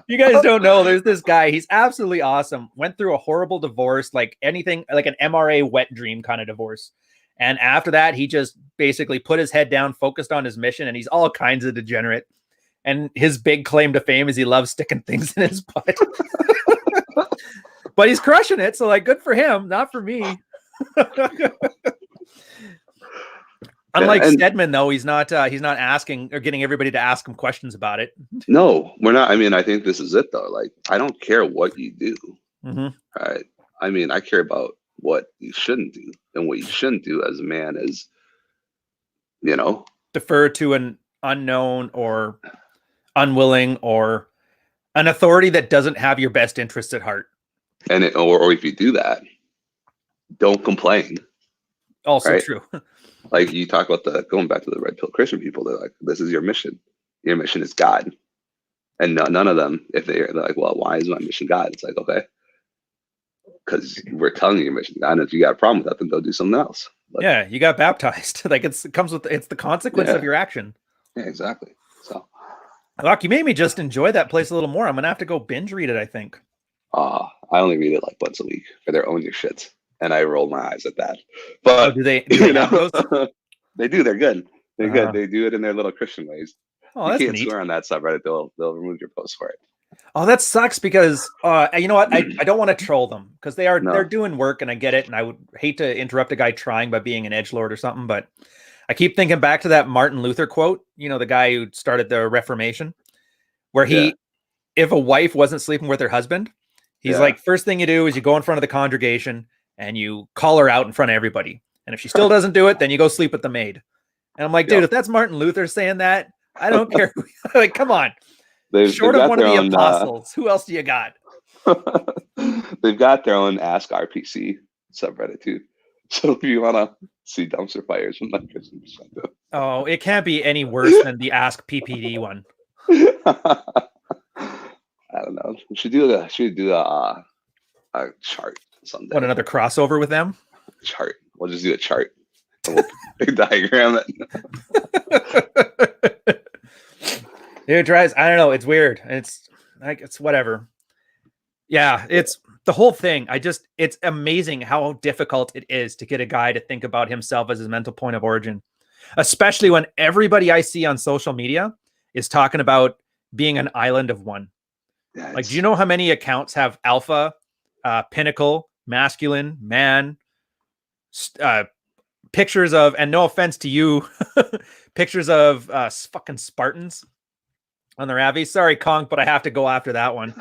You guys don't know. There's this guy. He's absolutely awesome. Went through a horrible divorce, like anything, like an MRA wet dream kind of divorce. And after that, he just basically put his head down, focused on his mission, and he's all kinds of degenerate. And his big claim to fame is he loves sticking things in his butt. But he's crushing it. So like, good for him, not for me. Unlike Stedman, though, he's not asking or getting everybody to ask him questions about it. No, we're not. I mean, I think this is it though. Like, I don't care what you do. Mm-hmm. Right. I mean, I care about what you shouldn't do, and what you shouldn't do as a man is, defer to an unknown or unwilling or an authority that doesn't have your best interests at heart. And or if you do that, don't complain. Also true. Like you talk about going back to the red pill Christian people, they're like, this is your mission. Your mission is God. And none of them, if they're like, well, why is my mission God? It's like, okay, because we're telling you your mission God. And if you got a problem with that, then go do something else. But, yeah, you got baptized. Like it's the consequence of your action. Yeah, exactly. So, Look, you made me just enjoy that place a little more. I'm gonna have to go binge read it, I think. I only read it like once a week for their own your shits, and I roll my eyes at that. But do they have those? They do. They're good. They're good. They do it in their little Christian ways. Oh, you that's can't neat. swear on that subreddit. They'll remove your post for it. Oh, that sucks because you know what? I don't want to troll them because they're doing work and I get it. And I would hate to interrupt a guy trying by being an edgelord or something, but I keep thinking back to that Martin Luther quote, you know, the guy who started the Reformation, where Yeah. if a wife wasn't sleeping with her husband, he's Yeah. like, first thing you do is you go in front of the congregation and you call her out in front of everybody. And if she still doesn't do it, then you go sleep with the maid. And I'm like, dude, Yep. if that's Martin Luther saying that, I don't care. Like, come on. They've Short of got one of their the own. apostles, who else do you got? They've got their own Ask RPC subreddit too. So if you want to see dumpster fires from that person's perspective. Oh, it can't be any worse than the Ask PPD one. I don't know. We should do a chart someday. What, another crossover with them? Chart. We'll just do a chart. And we'll diagram it. It drives. I don't know. It's weird. It's like, it's whatever. Yeah, it's the whole thing. It's amazing how difficult it is to get a guy to think about himself as his mental point of origin, especially when everybody I see on social media is talking about being an island of one. Yeah, like, do you know how many accounts have alpha, pinnacle, masculine, man, pictures of, and no offense to you, pictures of fucking Spartans on their Avi? Sorry, Kong, but I have to go after that one.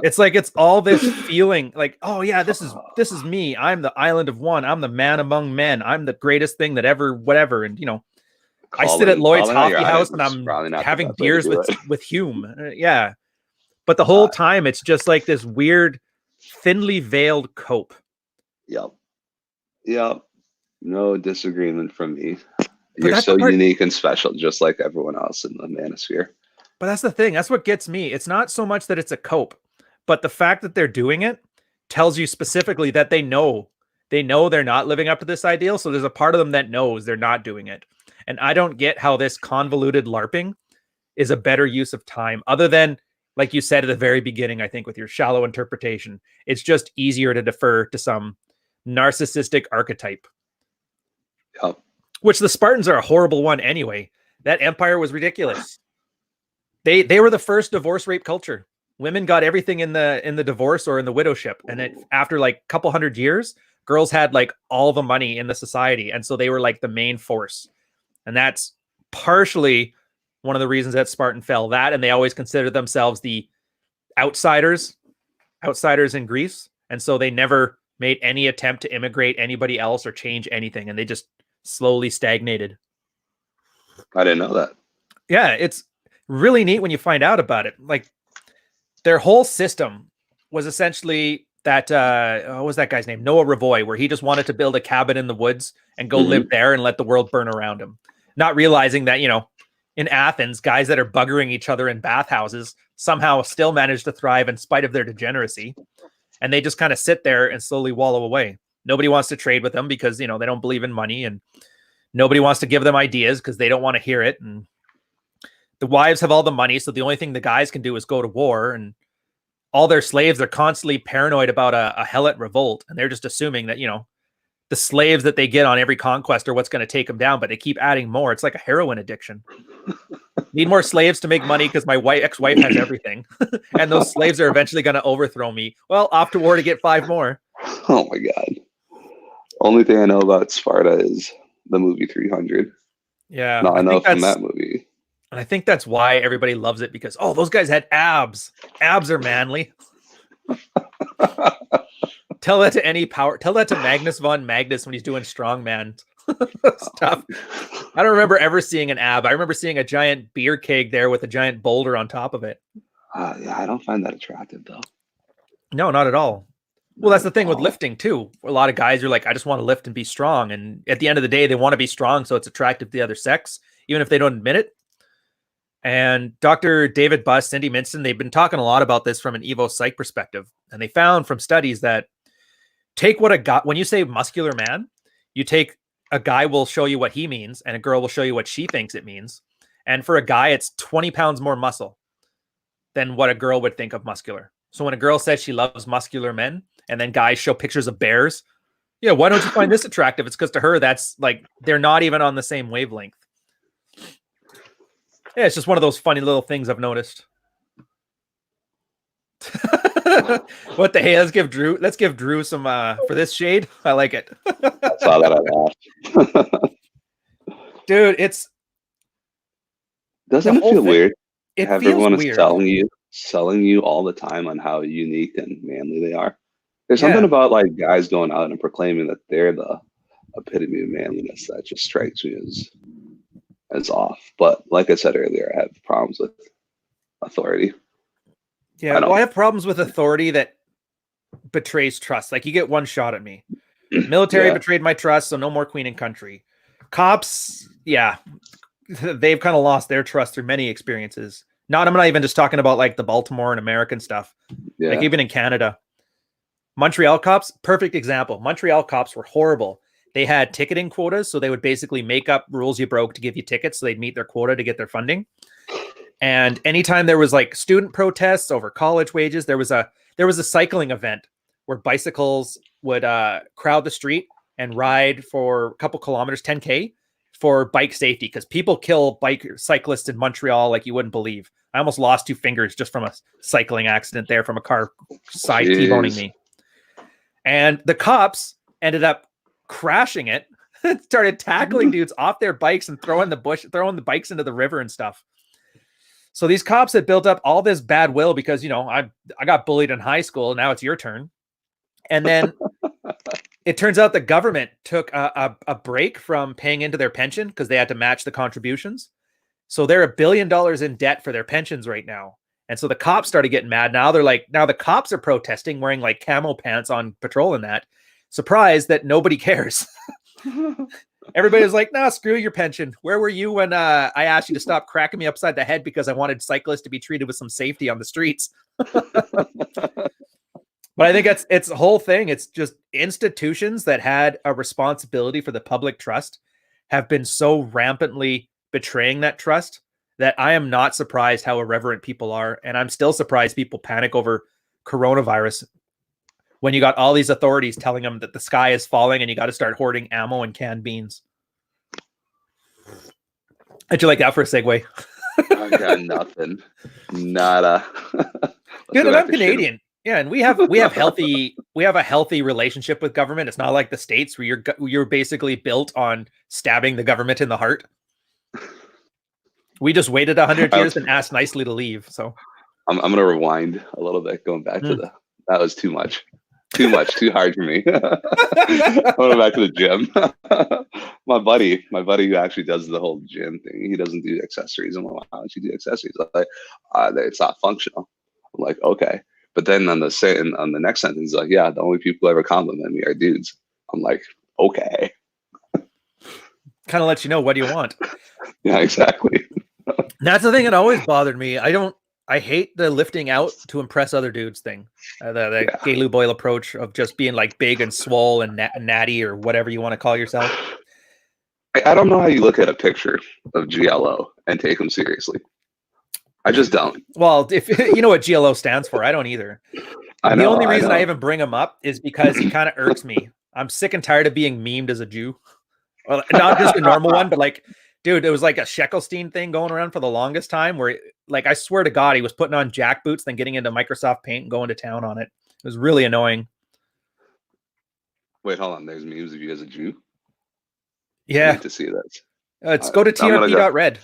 It's like, it's all this feeling like, oh yeah, this is me. I'm the island of one. I'm the man among men. I'm the greatest thing that ever, whatever. And you know, I sit at Lloyd's Coffee House and I'm having beers with Hume. Yeah. But the whole time it's just like this weird, thinly veiled cope. Yep. No disagreement from me. You're so unique and special, just like everyone else in the manosphere. But that's the thing. That's what gets me. It's not so much that it's a cope, but the fact that they're doing it tells you specifically that they know they're not living up to this ideal. So there's a part of them that knows they're not doing it. And I don't get how this convoluted LARPing is a better use of time, other than, like you said at the very beginning, I think with your shallow interpretation, it's just easier to defer to some narcissistic archetype. Yep. Which the Spartans are a horrible one anyway. That empire was ridiculous. They were the first divorce rape culture. Women got everything in the divorce or in the widowship. And after like a couple hundred years, girls had like all the money in the society. And so they were like the main force. And that's partially one of the reasons that Spartan fell. That, and they always considered themselves the outsiders in Greece. And so they never made any attempt to immigrate anybody else or change anything. And they just slowly stagnated. I didn't know that. Yeah, it's really neat when you find out about it. Like, their whole system was essentially that, what was that guy's name? Noah Ravoy, where he just wanted to build a cabin in the woods and go live there and let the world burn around him. Not realizing that, you know, in Athens, guys that are buggering each other in bathhouses somehow still manage to thrive in spite of their degeneracy. And they just kind of sit there and slowly wallow away. Nobody wants to trade with them because, you know, they don't believe in money, and nobody wants to give them ideas because they don't want to hear it. And the wives have all the money, so the only thing the guys can do is go to war, and all their slaves are constantly paranoid about a helot revolt, and they're just assuming that, you know, the slaves that they get on every conquest are what's going to take them down, but they keep adding more. It's like a heroin addiction. Need more slaves to make money because my ex-wife has everything. And those slaves are eventually going to overthrow me. Well, off to war to get 5 more. Oh my God. Only thing I know about Sparta is the movie 300. Yeah. Not enough from that movie. And I think that's why everybody loves it, because, oh, those guys had abs. Abs are manly. Tell that to any power. Tell that to Magnus von Magnus when he's doing strongman stuff. I don't remember ever seeing an ab. I remember seeing a giant beer keg there with a giant boulder on top of it. Yeah, I don't find that attractive, though. No, not at all. Well, that's the thing with lifting, too. A lot of guys are like, I just want to lift and be strong. And at the end of the day, they want to be strong, so it's attractive to the other sex, even if they don't admit it. And Dr. David Buss, Cindy Minson, they've been talking a lot about this from an Evo Psych perspective. And they found from studies that take what a guy, when you say muscular man, you take a guy will show you what he means, and a girl will show you what she thinks it means. And for a guy, it's 20 pounds more muscle than what a girl would think of muscular. So when a girl says she loves muscular men, and then guys show pictures of bears, yeah, why don't you find this attractive? It's because to her, that's like, they're not even on the same wavelength. Yeah, it's just one of those funny little things I've noticed. What the hey? Let's give Drew some for this shade. I like it. I saw that. I laughed. Dude, it's the Doesn't it whole feel thing. weird to It have feels everyone is weird. selling you all the time on how unique and manly they are? There's something Yeah. about like guys going out and proclaiming that they're the epitome of manliness that just strikes me as off. But like I said earlier, I have problems with authority. Yeah. I Well, I don't. have problems with authority that betrays trust. Like you get one shot at me. Military Yeah, betrayed my trust, so no more queen and country. Cops, yeah, they've kind of lost their trust through many experiences. I'm not even just talking about like the Baltimore and American stuff. Like yeah. even in Canada, Montreal cops, perfect example. Montreal cops were horrible. They had ticketing quotas, so they would basically make up rules you broke to give you tickets, so they'd meet their quota to get their funding. And anytime there was like student protests over college wages, there was a cycling event where bicycles would crowd the street and ride for a couple kilometers, 10K, for bike safety, because people kill bike cyclists in Montreal like you wouldn't believe. I almost lost 2 fingers just from a cycling accident there from a car side T-boning Jeez. me. And the cops ended up crashing it, started tackling dudes off their bikes and throwing the bikes into the river and stuff. So these cops had built up all this bad will because, I got bullied in high school. Now it's your turn. And then it turns out the government took a break from paying into their pension because they had to match the contributions. So they're $1 billion in debt for their pensions right now. And so the cops started getting mad. Now now the cops are protesting wearing like camo pants on patrol and that. Surprised that nobody cares. Everybody was like, nah, screw your pension. Where were you when I asked you to stop cracking me upside the head because I wanted cyclists to be treated with some safety on the streets? But I think it's the whole thing. It's just institutions that had a responsibility for the public trust have been so rampantly betraying that trust that I am not surprised how irreverent people are. And I'm still surprised people panic over coronavirus when you got all these authorities telling them that the sky is falling and you got to start hoarding ammo and canned beans. How'd you like that for a segue? I got nothing. Nada. Dude, and I'm Canadian. Yeah, and we have a healthy relationship with government. It's not like the States where you're basically built on stabbing the government in the heart. We just waited 100 years and asked nicely to leave. So I'm gonna rewind a little bit, going back to that was too much. Too hard for me. I went back to the gym. my buddy who actually does the whole gym thing, he doesn't do accessories. I'm like, why don't you do accessories? I'm like, it's not functional. I'm like, okay. But then on the next sentence, like, yeah, the only people who ever compliment me are dudes. I'm like, okay. Kind of lets you know what do you want. Yeah, exactly. That's the thing that always bothered me. I hate the lifting out to impress other dudes thing. The Gay Lou Boyle approach of just being like big and swole and natty or whatever you want to call yourself. I don't know how you look at a picture of GLO and take them seriously. I just don't. Well, if you know what GLO stands for, I don't either. The only reason I even bring him up is because he kind of irks me. I'm sick and tired of being memed as a Jew. Well, not just a normal one, but like, dude, it was like a Sheckelstein thing going around for the longest time where, like, I swear to God, he was putting on jack boots, then getting into Microsoft Paint and going to town on it. It was really annoying. Wait, hold on. There's memes of you as a Jew? Yeah. I need to see that. Let's go to trp.red.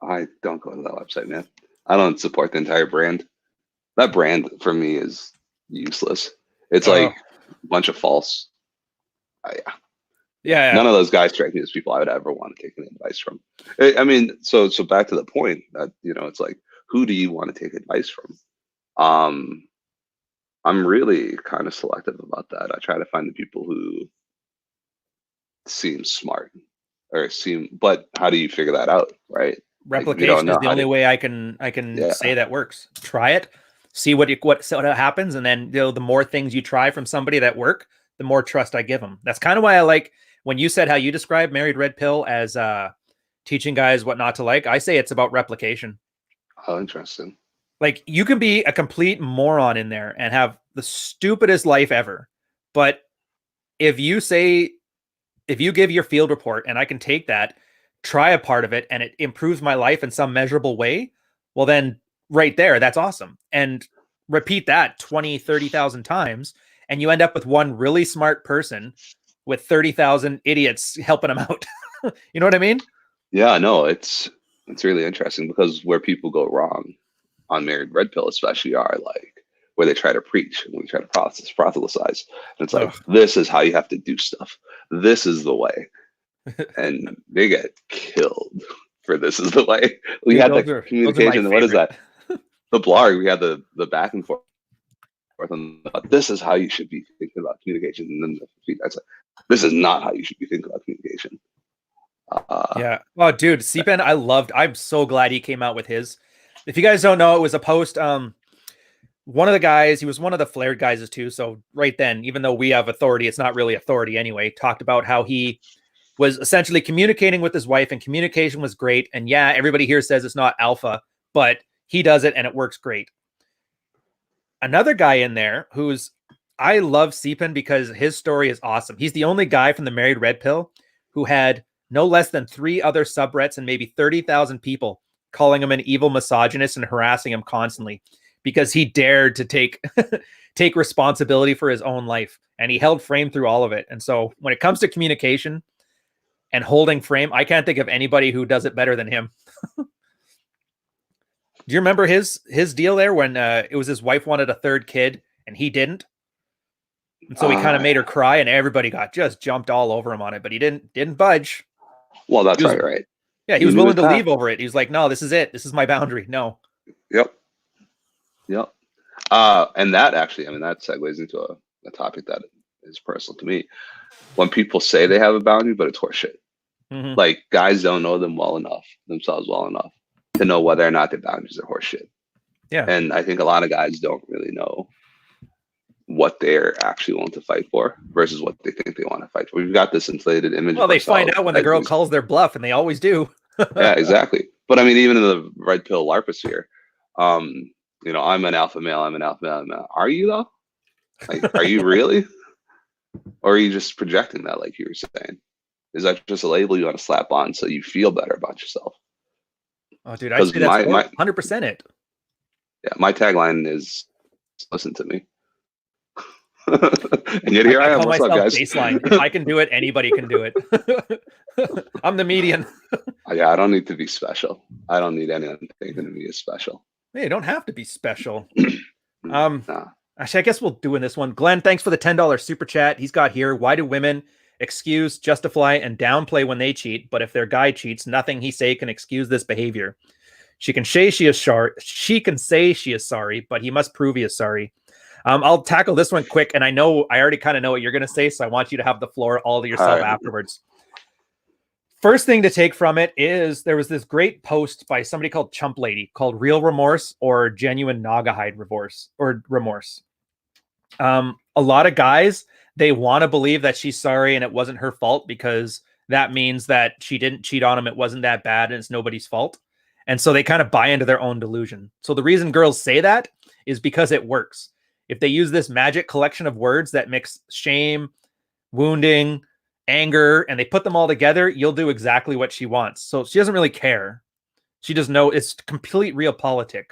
I don't go to that website, man. I don't support the entire brand. That brand for me is useless. It's like a bunch of false. Yeah. None of those guys strike me as people I would ever want to take any advice from. I mean, so back to the point that, it's like, who do you want to take advice from? I'm really kind of selective about that. I try to find the people who seem smart but how do you figure that out, right? Replication is the only way I can say that works. Try it, see what happens, and then the more things you try from somebody that work, the more trust I give them. That's kind of why I like when you said how you describe Married Red Pill as teaching guys what not to like. I say it's about replication. Oh, interesting. Like, you can be a complete moron in there and have the stupidest life ever, but if you give your field report and I can take that, try a part of it, and it improves my life in some measurable way, well, then right there, that's awesome. And repeat that 20, 30,000 times, and you end up with one really smart person with 30,000 idiots helping them out. You know what I mean? Yeah, no, it's really interesting because where people go wrong on Married Red Pill, especially, are like where they try to preach and we try to proselytize. And it's like, Ugh. this is how you have to do stuff. This is the way. And they get killed for this is the way. We Dude, had the those are my communication. What is favorite. that? The blog. We had the back and forth on this is how you should be thinking about communication. And then the feedback's like, this is not how you should be thinking about communication. Yeah. Oh, dude, CPen, I'm so glad he came out with his. If you guys don't know, it was a post. One of the guys, he was one of the flared guys too. So right then, even though we have authority, it's not really authority anyway. Talked about how he was essentially communicating with his wife, and communication was great. And yeah, everybody here says it's not alpha, but he does it and it works great. Another guy in there I love CPen because his story is awesome. He's the only guy from the Married Red Pill who had no less than 3 other subrets and maybe 30,000 people calling him an evil misogynist and harassing him constantly because he dared to take take responsibility for his own life, and he held frame through all of it. And so when it comes to communication and holding frame, I can't think of anybody who does it better than him. Do you remember his deal there when it was his wife wanted a third kid and he didn't? And so he kind of made her cry, and everybody got just jumped all over him on it, but he didn't budge. Well, that's right. Yeah, he was willing to leave over it. He was like, "No, this is it. This is my boundary." No. Yep. And that actually, I mean, that segues into a topic that is personal to me. When people say they have a boundary, but it's horseshit. Mm-hmm. Like, guys don't know themselves well enough to know whether or not their boundaries are horseshit. Yeah. And I think a lot of guys don't really know what they're actually willing to fight for versus what they think they want to fight for. We've got this inflated image. Well, they find out when the girl calls their bluff, and they always do. Yeah, exactly. But I mean, even in the red pill LARPosphere, I'm an alpha male. I'm an alpha male. Are you though? Like, are you really? Or are you just projecting that, like you were saying? Is that just a label you want to slap on so you feel better about yourself? Oh, dude, I'd say that's 100% it. Yeah, my tagline is, listen to me. And yet here I am. What's up, guys? Baseline. If I can do it, anybody can do it. I'm the median. Yeah, I don't need to be special. I don't need anyone thinking of me as special. Hey, you don't have to be special. Actually, I guess we'll do in this one. Glenn, thanks for the $10 super chat. He's got here. Why do women excuse, justify, and downplay when they cheat? But if their guy cheats, nothing he say can excuse this behavior. She can say she is sorry. She can say she is sorry, but he must prove he is sorry. I'll tackle this one quick, and I already kind of know what you're going to say, so I want you to have the floor all to yourself afterwards. First thing to take from it is there was this great post by somebody called Chump Lady called Real Remorse or Genuine Nagahide Remorse. A lot of guys, they want to believe that she's sorry and it wasn't her fault because that means that she didn't cheat on him. It wasn't that bad and it's nobody's fault. And so they kind of buy into their own delusion. So the reason girls say that is because it works. If they use this magic collection of words that mix shame, wounding, anger, and they put them all together, you'll do exactly what she wants. So she doesn't really care. She just know it's complete realpolitik.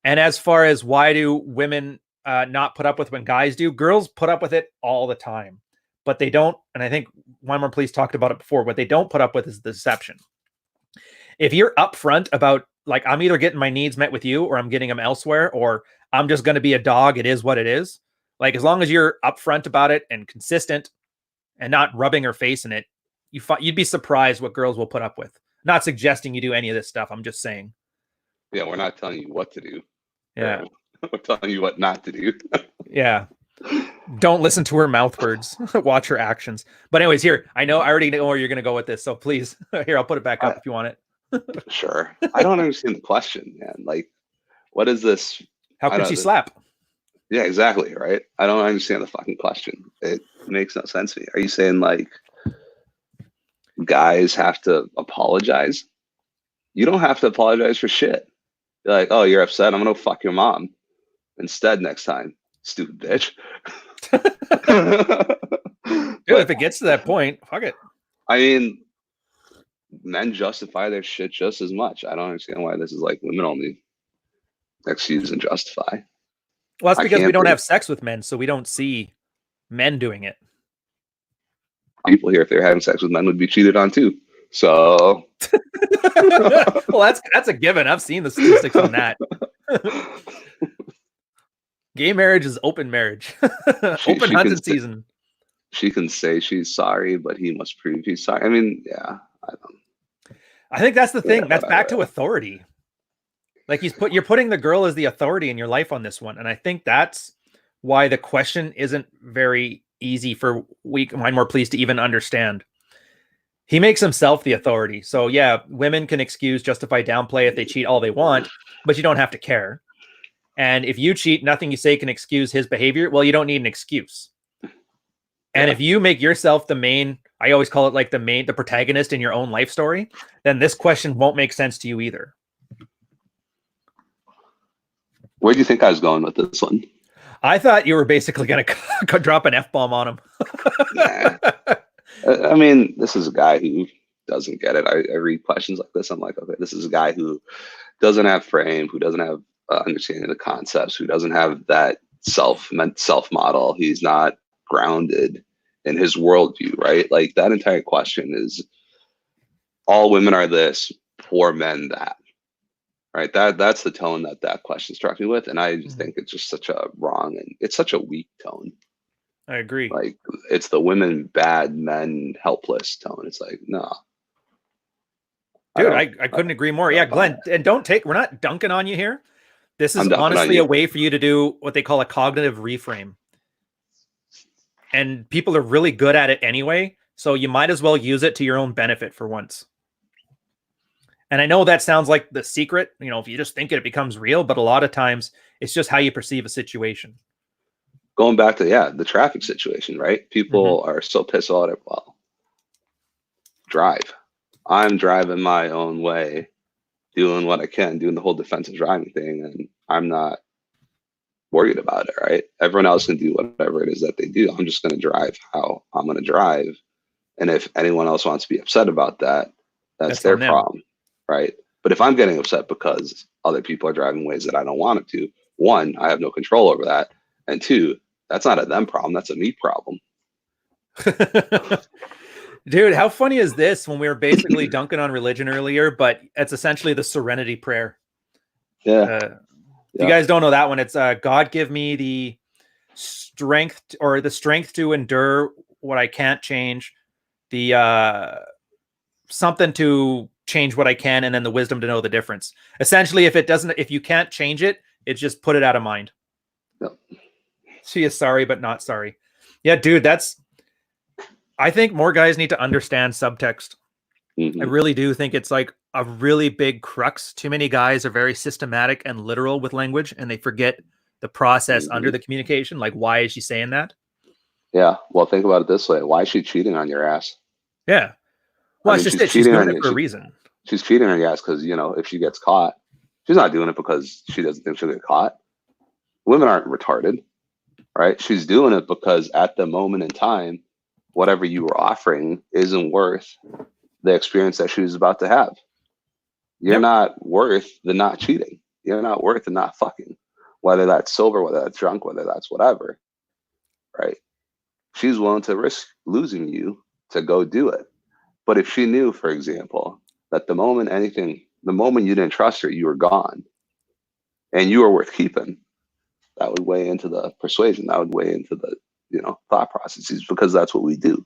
And as far as why do women not put up with when guys do, girls put up with it all the time, but they don't. And I think Weimar Police talked about it before. What they don't put up with is the deception. If you're upfront about, like, I'm either getting my needs met with you or I'm getting them elsewhere, or I'm just going to be a dog. It is what it is. Like, as long as you're upfront about it and consistent and not rubbing her face in it, you'd be surprised what girls will put up with. Not suggesting you do any of this stuff. I'm just saying. Yeah, we're not telling you what to do. Yeah. We're telling you what not to do. Yeah. Don't listen to her mouth words. Watch her actions. But anyways, here, I already know where you're going to go with this. So please, here, I'll put it back up if you want it. Sure. I don't understand the question, man. Like, what is this? How can she slap? Yeah, exactly. Right. I don't understand the fucking question. It makes no sense to me. Are you saying like guys have to apologize? You don't have to apologize for shit. You're like, oh, you're upset. I'm going to fuck your mom instead next time. Stupid bitch. Dude, if it gets to that point, fuck it. I mean, men justify their shit just as much. I don't understand why this is like women only excuse and justify. Well, that's because we don't have sex with men, so we don't see men doing it. People here, if they're having sex with men, would be cheated on too. So well, that's a given. I've seen the statistics on that. Gay marriage is open marriage. Open she can hunting say, season. she can say she's sorry, but he must prove he's sorry. I mean, yeah, I don't. I think that's the Yeah, thing. That's back to whatever. authority. Like you're putting the girl as the authority in your life on this one, and I think that's why the question isn't very easy for weak mind more pleased to even understand. He makes himself the authority. So yeah, women can excuse, justify, downplay if they cheat all they want, but you don't have to care. And if you cheat, nothing you say can excuse his behavior. Well, you don't need an excuse. And Yeah. if you make yourself the main, I always call it like the protagonist in your own life story, then this question won't make sense to you either. Where do you think I was going with this one? I thought you were basically going to drop an F-bomb on him. Nah. I mean, this is a guy who doesn't get it. I read questions like this. I'm like, okay, this is a guy who doesn't have frame, who doesn't have understanding of the concepts, who doesn't have that self model. He's not grounded in his worldview, right? Like that entire question is all women are this, poor men that, right? That's the tone that question struck me with, and I just think it's just such a wrong and it's such a weak tone. I agree. Like it's the women bad, men helpless tone. It's like, no. Dude, I couldn't agree more. Yeah, Glenn, and we're not dunking on you here. This is honestly a way for you to do what they call a cognitive reframe. And people are really good at it anyway, so you might as well use it to your own benefit for once. And I know that sounds like the secret, if you just think it becomes real, but a lot of times it's just how you perceive a situation. Going back to the traffic situation, right? People are so pissed about it. Well, drive. I'm driving my own way, doing what I can, doing the whole defensive driving thing, and I'm not worried about it, right? Everyone else can do whatever it is that they do. I'm just going to drive how I'm going to drive. And if anyone else wants to be upset about that, that's their problem, right? But if I'm getting upset because other people are driving ways that I don't want them to, one, I have no control over that. And two, that's not a them problem. That's a me problem. Dude, how funny is this when we were basically dunking on religion earlier, but it's essentially the serenity prayer. Yeah. If you guys don't know that one, it's God give me the strength to endure what I can't change, the something to change what I can, and then the wisdom to know the difference. Essentially, if you can't change it, it's just put it out of mind. Yep. She is sorry, but not sorry. Yeah, dude, I think more guys need to understand subtext. I really do think it's like a really big crux. Too many guys are very systematic and literal with language, and they forget the process under the communication. Like, why is she saying that? Yeah. Well, think about it this way. Why is she cheating on your ass? Yeah. Well, it's just she's doing it for a reason. She's cheating on your ass because, if she gets caught, she's not doing it because she doesn't think she'll get caught. Women aren't retarded, right? She's doing it because at the moment in time, whatever you were offering isn't worth the experience that she was about to have. You're not worth the not cheating. You're not worth the not fucking, whether that's sober, whether that's drunk, whether that's whatever, right? She's willing to risk losing you to go do it. But if she knew, for example, that the moment you didn't trust her, you were gone and you were worth keeping, that would weigh into the persuasion. That would weigh into the, thought processes, because that's what we do.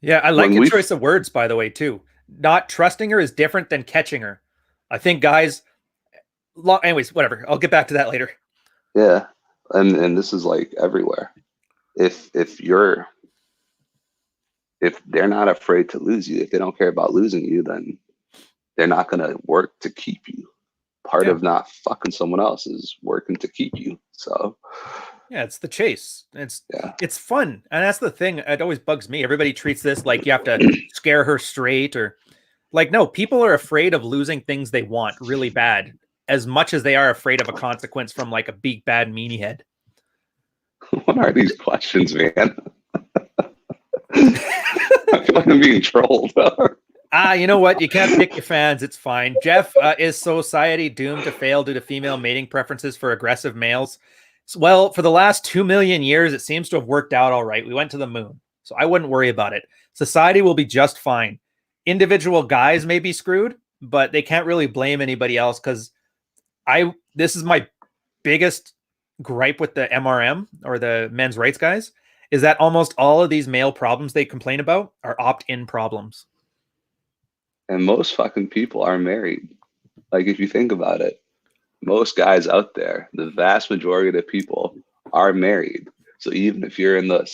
Yeah, I like your choice of words, by the way, too. Not trusting her is different than catching her. I think guys, anyways, whatever. I'll get back to that later. Yeah, and this is like everywhere. If they're not afraid to lose you, if they don't care about losing you, then they're not going to work to keep you. Part of not fucking someone else is working to keep you. So yeah, it's the chase. It's fun. And that's the thing. It always bugs me. Everybody treats this like you have to scare her straight, or like, no, people are afraid of losing things they want really bad as much as they are afraid of a consequence from like a big bad meanie head. What are these questions, man? I feel like I'm being trolled. You know what? You can't pick your fans. It's fine. Jeff, is society doomed to fail due to female mating preferences for aggressive males? Well, for the last 2 million years, it seems to have worked out all right. We went to the moon, so I wouldn't worry about it. Society will be just fine. individual guys may be screwed, but they can't really blame anybody else because this is my biggest gripe with the MRM or the men's rights guys is that almost all of these male problems they complain about are opt-in problems. And most fucking people are married. Like, if you think about it, most guys out there, the vast majority of the people are married. So even if you're in the,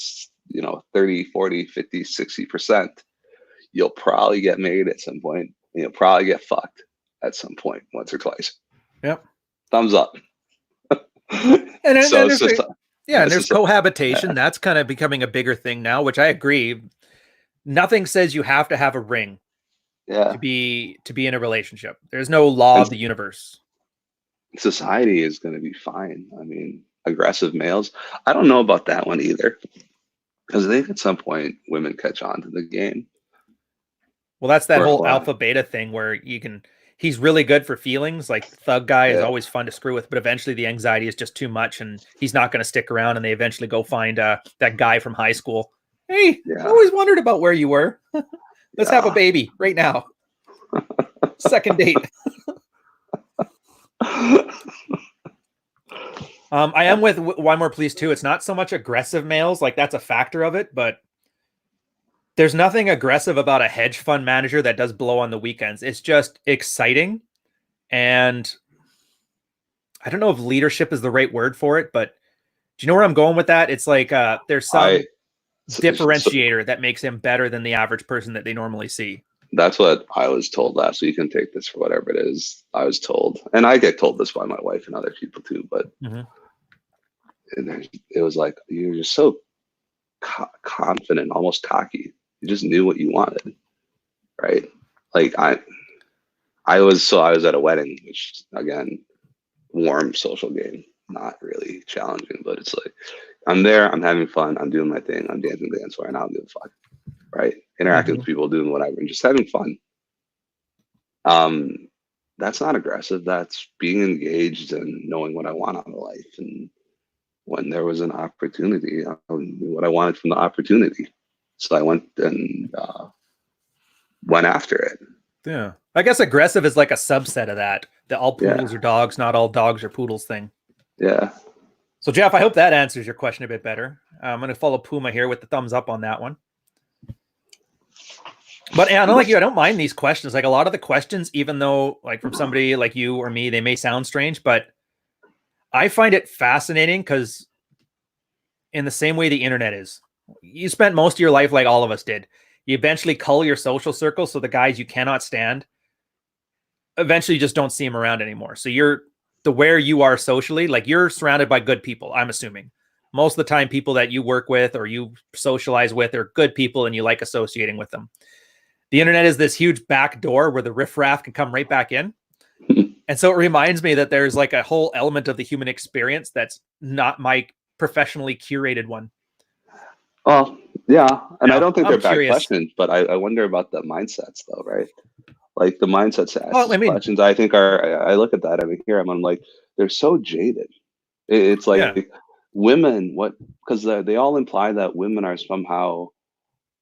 30, 40, 50, 60%, you'll probably get married at some point. And you'll probably get fucked at some point, once or twice. Yep. Thumbs up. And so there's, and there's cohabitation. Yeah. That's kind of becoming a bigger thing now, which I agree. Nothing says you have to have a ring to be in a relationship. There's no law of the universe. Society is going to be fine. I mean, aggressive males. I don't know about that one either, because I think at some point women catch on to the game. Well, that's that whole alpha beta thing where he's really good for feelings. Like thug guy is always fun to screw with, but eventually the anxiety is just too much and he's not going to stick around, and they eventually go find that guy from high school. Hey, I always wondered about where you were. Let's have a baby right now. Second date. I am with One More Please too. It's not so much aggressive males, like that's a factor of it, but there's nothing aggressive about a hedge fund manager that does blow on the weekends. It's just exciting. And I don't know if leadership is the right word for it, but do you know where I'm going with that? It's like there's some differentiator that makes him better than the average person that they normally see. That's what I was told last week. You can take this for whatever it is. I was told, and I get told this by my wife and other people too, but it was like, you're just so confident, almost cocky. You just knew what you wanted, right? Like I was at a wedding, which again, warm social game, not really challenging, but it's like, I'm there, I'm having fun, I'm doing my thing, I'm dancing the dance floor, and I don't give a fuck, right? Interacting with people, doing whatever, and just having fun. That's not aggressive. That's being engaged and knowing what I want out of life. And when there was an opportunity, I knew what I wanted from the opportunity. So I went and went after it. Yeah. I guess aggressive is like a subset of that. The all poodles are dogs, not all dogs are poodles thing. Yeah. So Jeff, I hope that answers your question a bit better. I'm going to follow Puma here with the thumbs up on that one. But I don't like you. I don't mind these questions. Like a lot of the questions, even though like from somebody like you or me, they may sound strange, but I find it fascinating because in the same way the internet is, you spent most of your life like all of us did. You eventually cull your social circle. So the guys you cannot stand, eventually you just don't see them around anymore. So where you are socially, like you're surrounded by good people, I'm assuming. Most of the time, people that you work with or you socialize with are good people and you like associating with them. The internet is this huge back door where the riffraff can come right back in. And so it reminds me that there's like a whole element of the human experience that's not my professionally curated one. Well, yeah. And I don't think they're bad questions, but I wonder about the mindsets though, right? Like the mindsets questions, I think I look at that, I'm like, they're so jaded. It's like women, because they all imply that women are somehow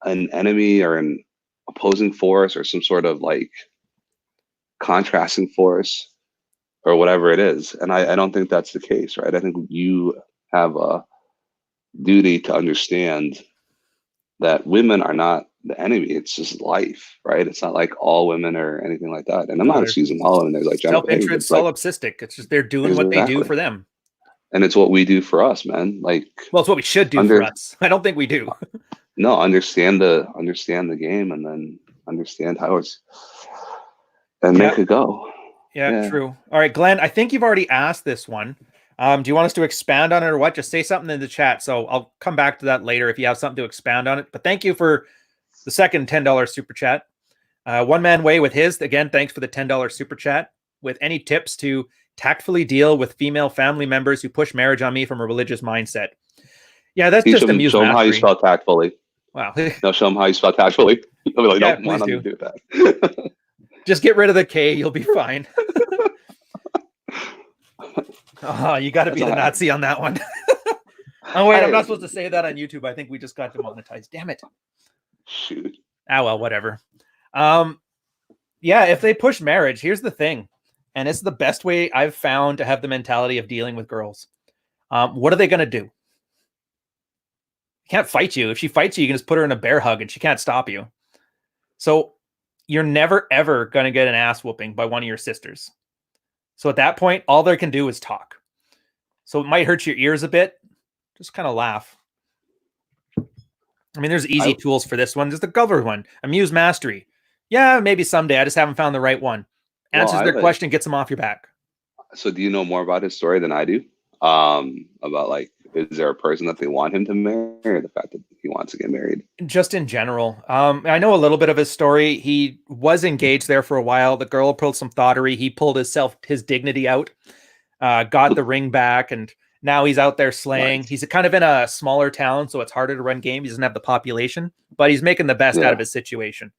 an enemy or an opposing force or some sort of like contrasting force or whatever it is. And I don't think that's the case, right? I think you have a duty to understand that women are not the enemy. It's just life, right? It's not like all women or anything like that. And I'm not excusing all women. There's like self-interest, solipsistic. It's just they're doing what they do for them. And it's what we do for us, man. Like, well, it's what we should do for us. I don't think we do. No, understand the game and then understand how it's and make it go. Yeah, true. All right, Glenn, I think you've already asked this one. Do you want us to expand on it or what? Just say something in the chat. So I'll come back to that later if you have something to expand on it. But thank you for the second $10 super chat. One Man Way with his, again, thanks for the $10 super chat. With any tips to tactfully deal with female family members who push marriage on me from a religious mindset. Yeah, that's just amusement. Show them how you spell tactfully. Wow. No, show them how you spell tactfully. I'll be like, yeah, don't want to do that. Just get rid of the K. You'll be fine. Oh, you got to be the Nazi on that one. Oh, wait, I'm not supposed to say that on YouTube. I think we just got demonetized. Damn it. Shoot. Ah, well, whatever. Um, yeah, if they push marriage, here's the thing, and it's the best way I've found to have the mentality of dealing with girls. What are they going to do? Can't fight you. If she fights you, you can just put her in a bear hug and she can't stop you. So you're never, ever going to get an ass whooping by one of your sisters. So at that point, all they can do is talk. So it might hurt your ears a bit. Just kind of laugh. I mean, there's easy tools for this one. There's the Glover one, Amuse Mastery. Yeah, maybe someday. I just haven't found the right one. Answers their question, gets them off your back. So do you know more about his story than I do? About like, is there a person that they want him to marry, or the fact that he wants to get married? Just in general. I know a little bit of his story. He was engaged there for a while. The girl pulled some thottery. He pulled his dignity out, got the ring back, and now he's out there slaying. Nice. He's kind of in a smaller town, so it's harder to run game. He doesn't have the population, but he's making the best out of his situation.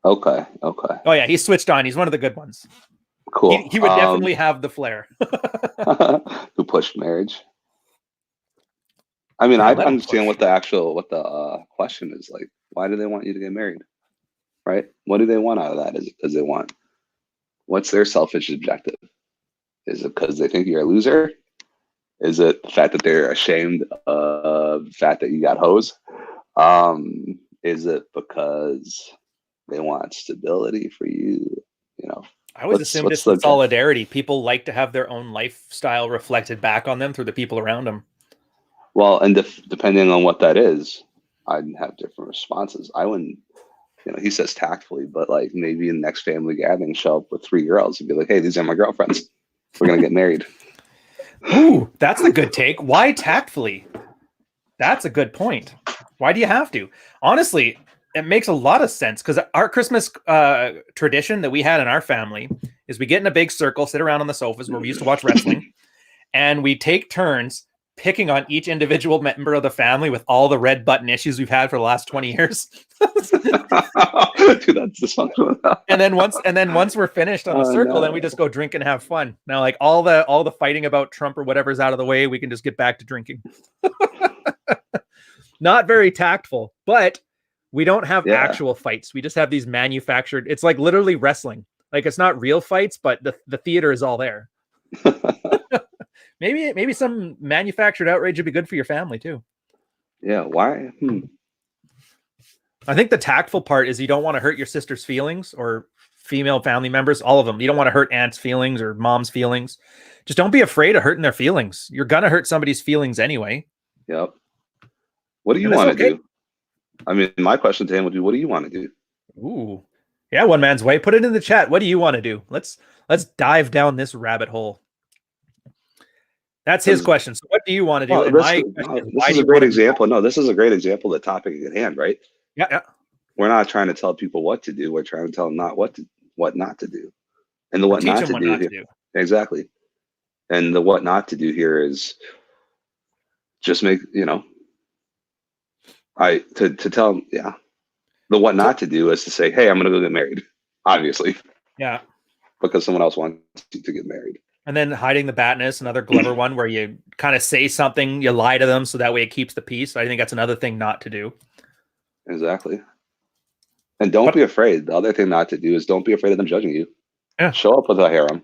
Okay. Oh yeah, he's switched on. He's one of the good ones. Cool. He would definitely have the flair. Who pushed marriage? I mean, I understand what the question is. Like, why do they want you to get married? Right? What do they want out of that? Is it because they want? What's their selfish objective? Is it because they think you're a loser? Is it the fact that they're ashamed of the fact that you got hosed? Is it because they want stability for you? You know, I always assumed it's solidarity. People like to have their own lifestyle reflected back on them through the people around them. Well, and depending on what that is, I'd have different responses. I wouldn't, he says tactfully, but like maybe in the next family gathering, show up with 3 girls and be like, hey, these are my girlfriends. We're going to get married. Ooh, that's a good take. Why tactfully? That's a good point. Why do you have to? Honestly, it makes a lot of sense because our Christmas tradition that we had in our family is we get in a big circle, sit around on the sofas where we used to watch wrestling, and we take turns picking on each individual member of the family with all the red button issues we've had for the last 20 years. Dude, that's dysfunctional. and then once we're finished on the circle, then we just go drink and have fun. Now, like all the fighting about Trump or whatever's out of the way, we can just get back to drinking. Not very tactful, but we don't have actual fights. We just have these manufactured. It's like literally wrestling. Like it's not real fights, but the theater is all there. Maybe some manufactured outrage would be good for your family too. Yeah. Why? I think the tactful part is you don't want to hurt your sister's feelings or female family members, all of them. You don't want to hurt aunt's feelings or mom's feelings. Just don't be afraid of hurting their feelings. You're going to hurt somebody's feelings anyway. Yep. What do you want to do? I mean, my question to him would be, what do you want to do? Ooh. Yeah, one man's way. Put it in the chat. What do you want to do? Let's dive down this rabbit hole. That's his question. So what do you want to do? Well, this is a great example. No, this is a great example of the topic at hand, right? Yeah. We're not trying to tell people what to do. We're trying to tell them what not to do. And the what not to do here. Exactly. And the what not to do here is just make, to tell them, the what not to do is to say, hey, I'm going to go get married, obviously. Yeah. Because someone else wants you to get married. And then hiding the batness, another Glover one where you kind of say something, you lie to them so that way it keeps the peace. I think that's another thing not to do. Exactly. And don't be afraid. The other thing not to do is don't be afraid of them judging you. Yeah. Show up with a harem.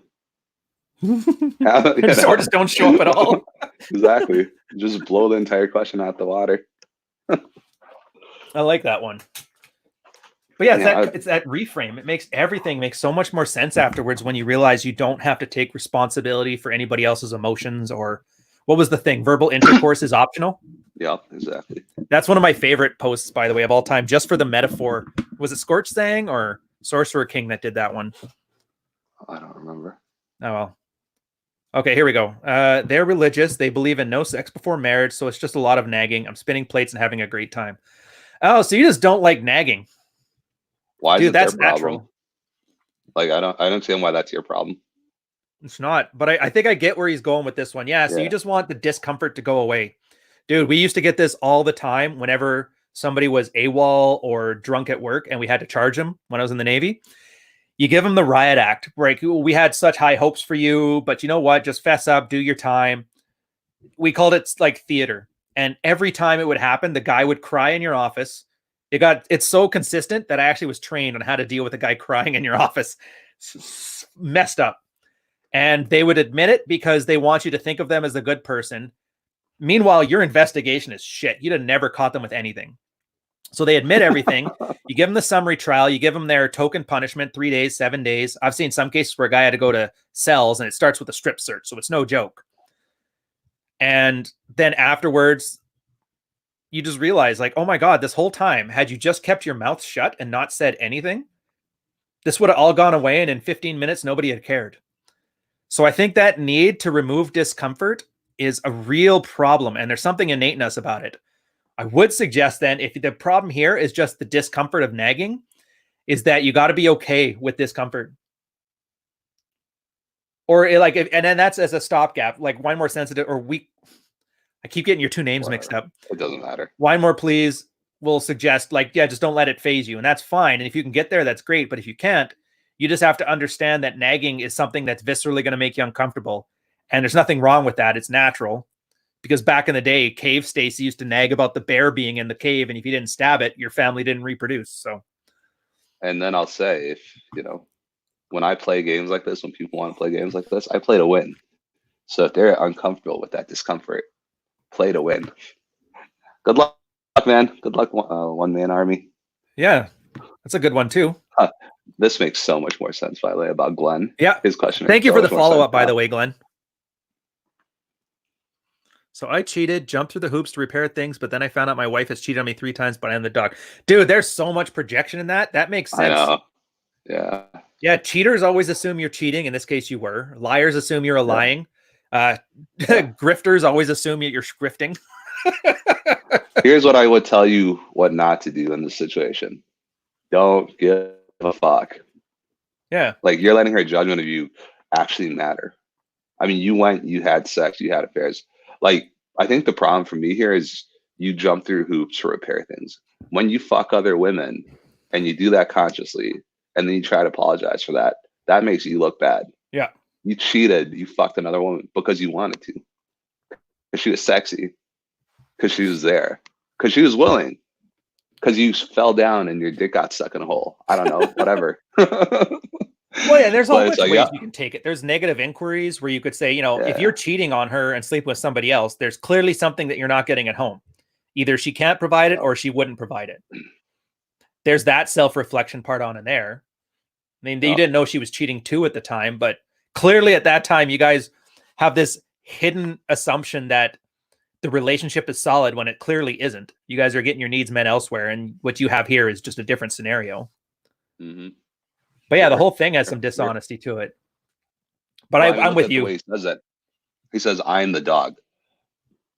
Or just don't show up at all. Exactly. Just blow the entire question out the water. I like that one. But yeah, it's that reframe. It makes everything make so much more sense afterwards when you realize you don't have to take responsibility for anybody else's emotions or what was the thing? Verbal intercourse is optional. Yeah, exactly. That's one of my favorite posts, by the way, of all time, just for the metaphor. Was it Scorch Sang or Sorcerer King that did that one? I don't remember. Oh, well. Okay, here we go. They're religious. They believe in no sex before marriage, so it's just a lot of nagging. I'm spinning plates and having a great time. Oh, so you just don't like nagging. Why is Dude, that's natural. Like, I don't understand why that's your problem. It's not, but I think I get where he's going with this one. Yeah, so you just want the discomfort to go away. Dude, we used to get this all the time whenever somebody was AWOL or drunk at work and we had to charge them when I was in the Navy. You give them the riot act. Like, we had such high hopes for you, but you know what? Just fess up, do your time. We called it like theater. And every time it would happen, the guy would cry in your office. It's so consistent that I actually was trained on how to deal with a guy crying in your office. Messed up. And they would admit it because they want you to think of them as a good person. Meanwhile, your investigation is shit. You'd have never caught them with anything. So they admit everything. You give them the summary trial. You give them their token punishment, 3 days, 7 days. I've seen some cases where a guy had to go to cells and it starts with a strip search. So it's no joke. And then afterwards, you just realize like, oh my God, this whole time, had you just kept your mouth shut and not said anything, this would have all gone away. And in 15 minutes, nobody had cared. So I think that need to remove discomfort is a real problem. And there's something innate in us about it. I would suggest then, if the problem here is just the discomfort of nagging, is that you got to be okay with discomfort. Or and then that's as a stopgap, like wine more sensitive or weak. I keep getting your two names mixed up. It doesn't matter. Wine more, please. Will suggest just don't let it phase you. And that's fine. And if you can get there, that's great. But if you can't, you just have to understand that nagging is something that's viscerally going to make you uncomfortable. And there's nothing wrong with that. It's natural. Because back in the day, Cave Stacy used to nag about the bear being in the cave. And if you didn't stab it, your family didn't reproduce. So. And then I'll say, if, when I play games like this, when people want to play games like this, I play to win. So if they're uncomfortable with that discomfort, play to win. Good luck, man. Good luck, one man army. Yeah, that's a good one too. This makes so much more sense, by the way, about Glenn. Yeah. His question. Thank you for the follow-up, by the way, Glenn. So I cheated, jumped through the hoops to repair things, but then I found out my wife has cheated on me 3 times, but I'm the dog. Dude, there's so much projection in that. That makes sense. I know. Yeah. Yeah, cheaters always assume you're cheating. In this case, you were. Liars assume you're lying. Grifters always assume you're grifting. Here's what I would tell you what not to do in this situation. Don't give a fuck. Yeah. Like, you're letting her judgment of you actually matter. I mean, you had sex, you had affairs. Like, I think the problem for me here is you jump through hoops to repair things. When you fuck other women and you do that consciously, and then you try to apologize for that, that makes you look bad. Yeah. You cheated, you fucked another woman because you wanted to. Because she was sexy. Because she was there. Because she was willing. Because you fell down and your dick got stuck in a hole. I don't know, whatever. Well, yeah, there's all ways you can take it. There's negative inquiries where you could say, if you're cheating on her and sleep with somebody else, there's clearly something that you're not getting at home. Either she can't provide it or she wouldn't provide it. There's that self-reflection part on in there. I mean, you didn't know she was cheating too at the time, but clearly at that time, you guys have this hidden assumption that the relationship is solid when it clearly isn't. You guys are getting your needs met elsewhere, and what you have here is just a different scenario. Mm-hmm. But yeah, the whole thing has some dishonesty to it. But I'm with you. He says that. He says, "I'm the dog."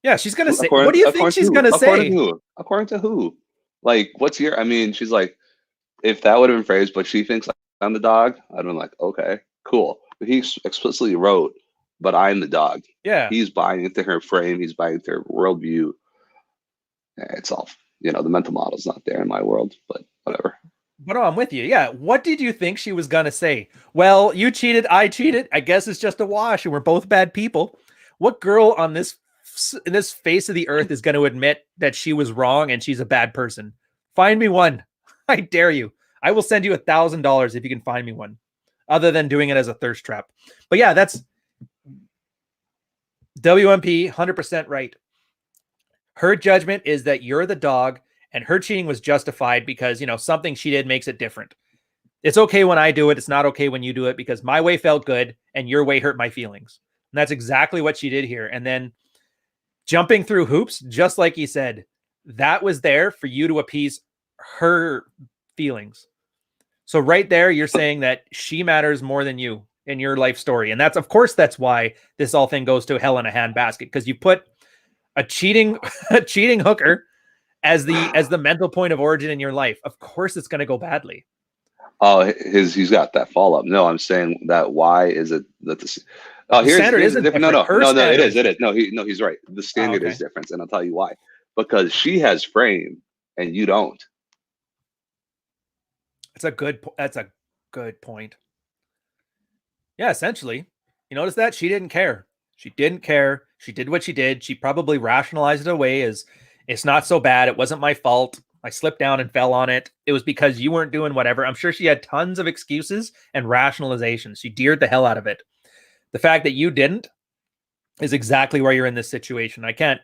Yeah, she's gonna say. What do you think she's gonna say? According to who? Like, what's your? I mean, she's like, if that would have been phrased, but she thinks I'm the dog. I'd have been like, okay, cool. But he explicitly wrote, "But I'm the dog." Yeah, he's buying into her frame. He's buying into her worldview. It's all, the mental model's not there in my world, but whatever. But I'm with you. Yeah. What did you think she was going to say? Well, you cheated. I cheated. I guess it's just a wash and we're both bad people. What girl in this face of the earth is going to admit that she was wrong and she's a bad person? Find me one. I dare you. I will send you $1,000 if you can find me one, other than doing it as a thirst trap. But yeah, that's WMP 100% right. Her judgment is that you're the dog. And her cheating was justified because, something she did makes it different. It's okay when I do it. It's not okay when you do it because my way felt good and your way hurt my feelings. And that's exactly what she did here. And then jumping through hoops, just like he said, that was there for you to appease her feelings. So right there, you're saying that she matters more than you in your life story. And that's, of course, that's why this all thing goes to hell in a handbasket, because you put a cheating hooker as the mental point of origin in your life. Of course it's going to go badly. Oh, he's got that follow up. No, I'm saying that why is it that the standard isn't different. No, it is. No, he's right. The standard is different, and I'll tell you why. Because she has frame and you don't. That's a good point. Yeah, essentially. You notice that? She didn't care. She didn't care. She did what she did. She probably rationalized it away as, it's not so bad. It wasn't my fault. I slipped down and fell on it. It was because you weren't doing whatever. I'm sure she had tons of excuses and rationalizations. She deered the hell out of it. The fact that you didn't is exactly why you're in this situation. I can't.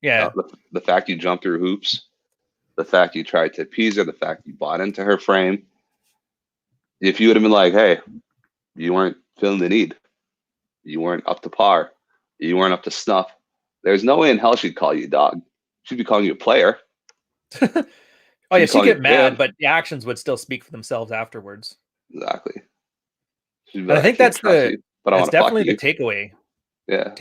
Yeah. The fact you jumped through hoops, the fact you tried to appease her, the fact you bought into her frame. If you would have been like, hey, you weren't feeling the need, you weren't up to par, you weren't up to snuff, there's no way in hell she'd call you a dog. She'd be calling you a player. Oh, yeah, she'd get mad, but the actions would still speak for themselves afterwards. Exactly. And I think that's definitely the takeaway. Yeah.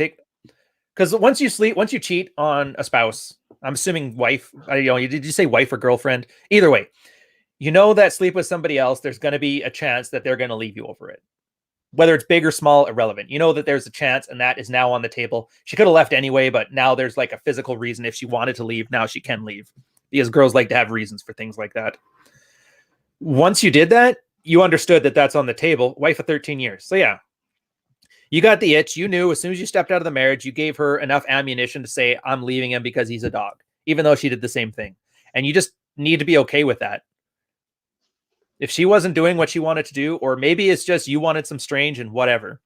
Because once you cheat on a spouse, I'm assuming wife, did you say wife or girlfriend? Either way, you know that sleep with somebody else, there's going to be a chance that they're going to leave you over it. Whether it's big or small, irrelevant. You know that there's a chance, and that is now on the table. She could have left anyway, but now there's like a physical reason. If she wanted to leave, now she can leave. Because girls like to have reasons for things like that. Once you did that, you understood that that's on the table. Wife of 13 years. So yeah, you got the itch. You knew as soon as you stepped out of the marriage, you gave her enough ammunition to say, I'm leaving him because he's a dog, even though she did the same thing. And you just need to be okay with that. If she wasn't doing what she wanted to do, or maybe it's just you wanted some strange and whatever,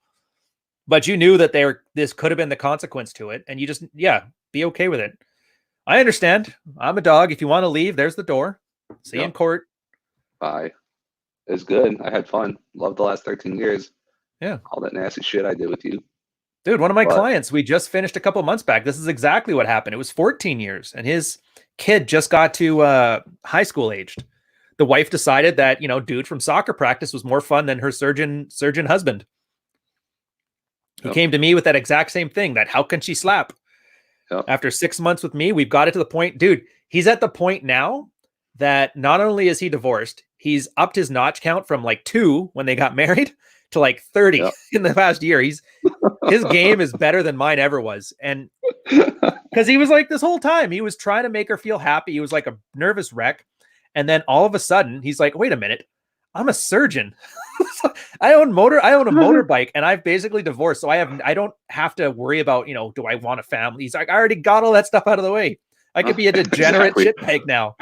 but you knew that this could have been the consequence to it. And you just, be okay with it. I understand. I'm a dog. If you want to leave, there's the door. See you in court. Bye. It's good. I had fun. Loved the last 13 years. Yeah. All that nasty shit I did with you. Dude, one of my clients, we just finished a couple months back. This is exactly what happened. It was 14 years, and his kid just got to high school aged. The wife decided that, dude from soccer practice was more fun than her surgeon husband. He came to me with that exact same thing, that how can she slap? After 6 months with me, we've got it to the point, dude, he's at the point now that not only is he divorced, he's upped his notch count from like 2 when they got married to like 30 in the past year. His game is better than mine ever was. And because he was like this whole time, he was trying to make her feel happy. He was like a nervous wreck. And then all of a sudden he's like, wait a minute, I'm a surgeon. I own a motorbike, and I've basically divorced. So I don't have to worry about, do I want a family? He's like, I already got all that stuff out of the way. I could be a degenerate shitbag now.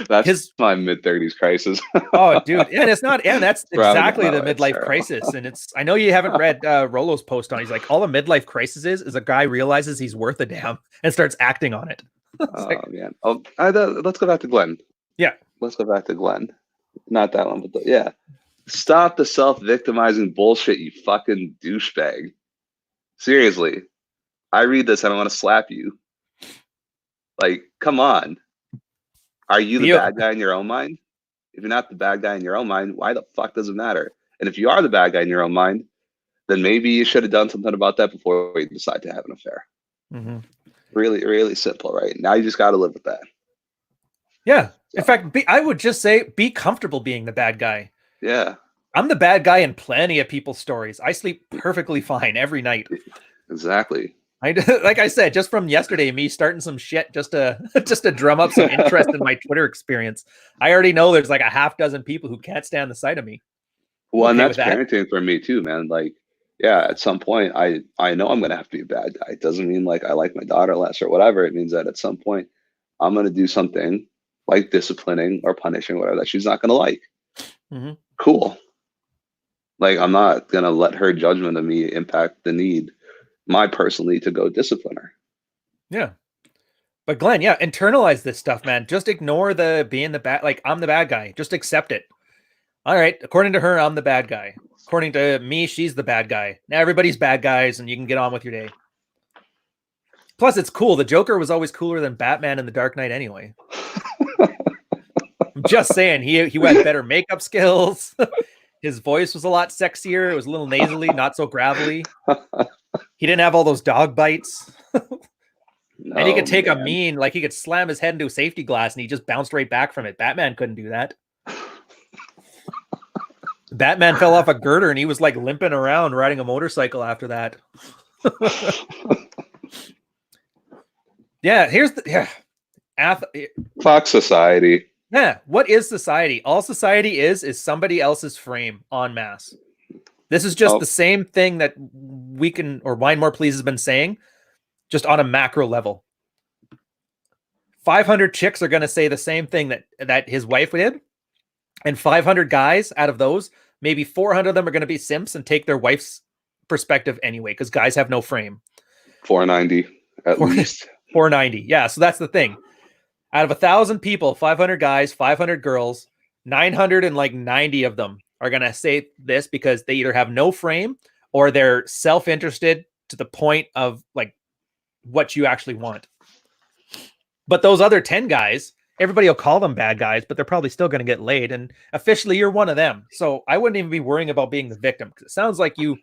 That's my mid-30s crisis. Oh, dude. And it's not, and that's exactly the midlife crisis. And I know you haven't read Rolo's post on it. He's like, all a midlife crisis is a guy realizes he's worth a damn and starts acting on it. Man. Let's go back to Glenn. Yeah. Let's go back to Glenn. Not that one, but stop the self-victimizing bullshit, you fucking douchebag. Seriously. I read this and I want to slap you. Like, come on. Are you the bad guy in your own mind? If you're not the bad guy in your own mind, why the fuck does it matter? And if you are the bad guy in your own mind, then maybe you should have done something about that before you decide to have an affair. Mm-hmm. Really, really simple, right? Now you just got to live with that. Yeah. In fact, I would just say be comfortable being the bad guy. Yeah. I'm the bad guy in plenty of people's stories. I sleep perfectly fine every night. Exactly. Like I said, just from yesterday, me starting some shit just to drum up some interest in my Twitter experience. I already know there's like a half dozen people who can't stand the sight of me. Well, and that's parenting for me too, man. Like, at some point, I know I'm gonna have to be a bad guy. It doesn't mean like I like my daughter less or whatever. It means that at some point, I'm gonna do something like disciplining or punishing, whatever, that she's not gonna like. Mm-hmm. Cool. Like, I'm not gonna let her judgment of me impact the need, my personal need, to go discipline her. Yeah. But Glenn, internalize this stuff, man. Just ignore being the bad, like I'm the bad guy. Just accept it. All right. According to her, I'm the bad guy. According to me, she's the bad guy. Now everybody's bad guys, and you can get on with your day. Plus, it's cool. The Joker was always cooler than Batman in The Dark Knight anyway. I'm just saying, he had better makeup skills. His voice was a lot sexier. It was a little nasally, not so gravelly. He didn't have all those dog bites. No, and he could take a mean, like he could slam his head into a safety glass and he just bounced right back from it. Batman couldn't do that. Batman fell off a girder and he was like limping around riding a motorcycle after that. Fuck society. Yeah. What is society? All society is somebody else's frame en masse. This is just the same thing that Wine More Please has been saying, just on a macro level. 500 chicks are going to say the same thing that his wife did. And 500 guys out of those, maybe 400 of them are going to be simps and take their wife's perspective anyway, because guys have no frame. 490 at least. 490. Yeah. So that's the thing. Out of 1,000 people, 500 guys, 500 girls, 990 of them are going to say this because they either have no frame or they're self-interested to the point of like what you actually want. But those other 10 guys, everybody will call them bad guys, but they're probably still going to get laid. And officially you're one of them. So I wouldn't even be worrying about being the victim, because it sounds like you're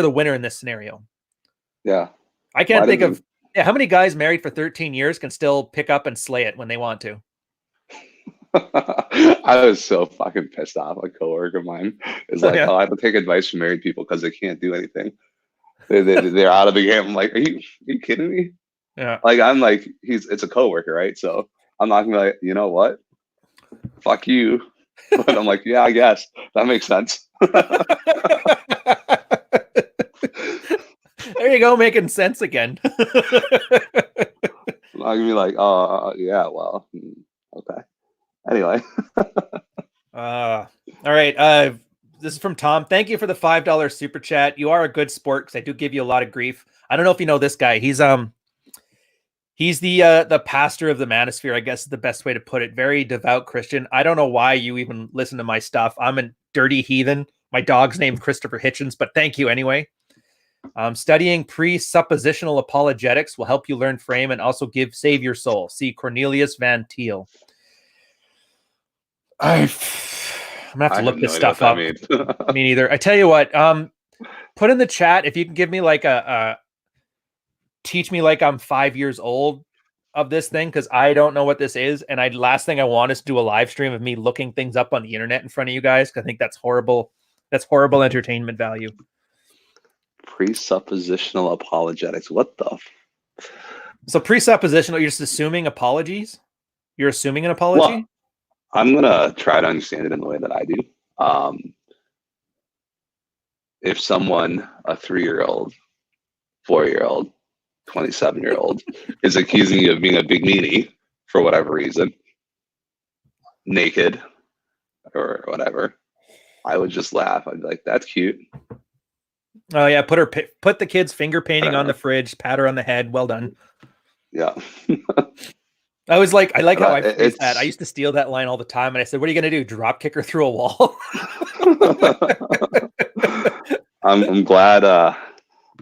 the winner in this scenario. Yeah. I can't think of how many guys married for 13 years can still pick up and slay it when they want to. I was so fucking pissed off. A coworker of mine is like, "Oh, I don't take advice from married people because they can't do anything. They're out of the game." I'm like, are you kidding me? Yeah. Like, I'm like, it's a coworker, right? So I'm not gonna be like, you know what? Fuck you. But I'm like, yeah, I guess that makes sense. There you go, making sense again. I'm not gonna be like, oh, yeah, well, okay. Anyway. All right. This is from Tom. Thank you for the $5 super chat. You are a good sport, because I do give you a lot of grief. I don't know if you know this guy. He's the pastor of the Manosphere, I guess is the best way to put it. Very devout Christian. I don't know why you even listen to my stuff. I'm a dirty heathen. My dog's named Christopher Hitchens, but thank you anyway. Studying presuppositional apologetics will help you learn frame and also save your soul. See Cornelius Van Til. I'm gonna have to look this stuff up. Me neither. I tell you what, put in the chat if you can give me like teach me like I'm 5 years old of this thing, because I don't know what this is, and last thing I want is to do a live stream of me looking things up on the internet in front of you guys, because I think that's horrible. That's horrible entertainment value. Presuppositional apologetics. What the? So presuppositional, you're just assuming apologies? You're assuming an apology? Well, I'm going to try to understand it in the way that I do. If someone, a 3-year-old, 4-year-old, 27-year-old, is accusing you of being a big meanie for whatever reason, naked or whatever, I would just laugh. I'd be like, that's cute. Oh yeah, put the kid's finger painting on the fridge, pat her on the head. Well done. Yeah. I like how I phrased that. I used to steal that line all the time, and I said, "What are you gonna do? Drop kick her through a wall?" I'm glad.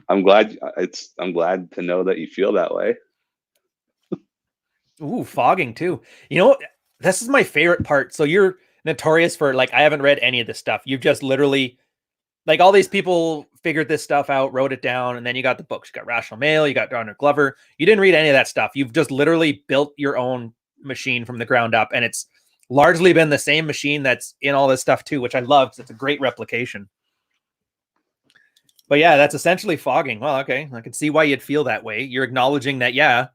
I'm glad to know that you feel that way. Ooh, fogging too. You know, this is my favorite part. So you're notorious for I haven't read any of this stuff. You've just literally. Like all these people figured this stuff out, wrote it down, and then you got the books. You got Rational Mail, you got Donald Glover. You didn't read any of that stuff. You've just literally built your own machine from the ground up, and it's largely been the same machine that's in all this stuff too, which I love because it's a great replication. But yeah, that's essentially fogging. Well, okay, I can see why you'd feel that way. You're acknowledging that, yeah,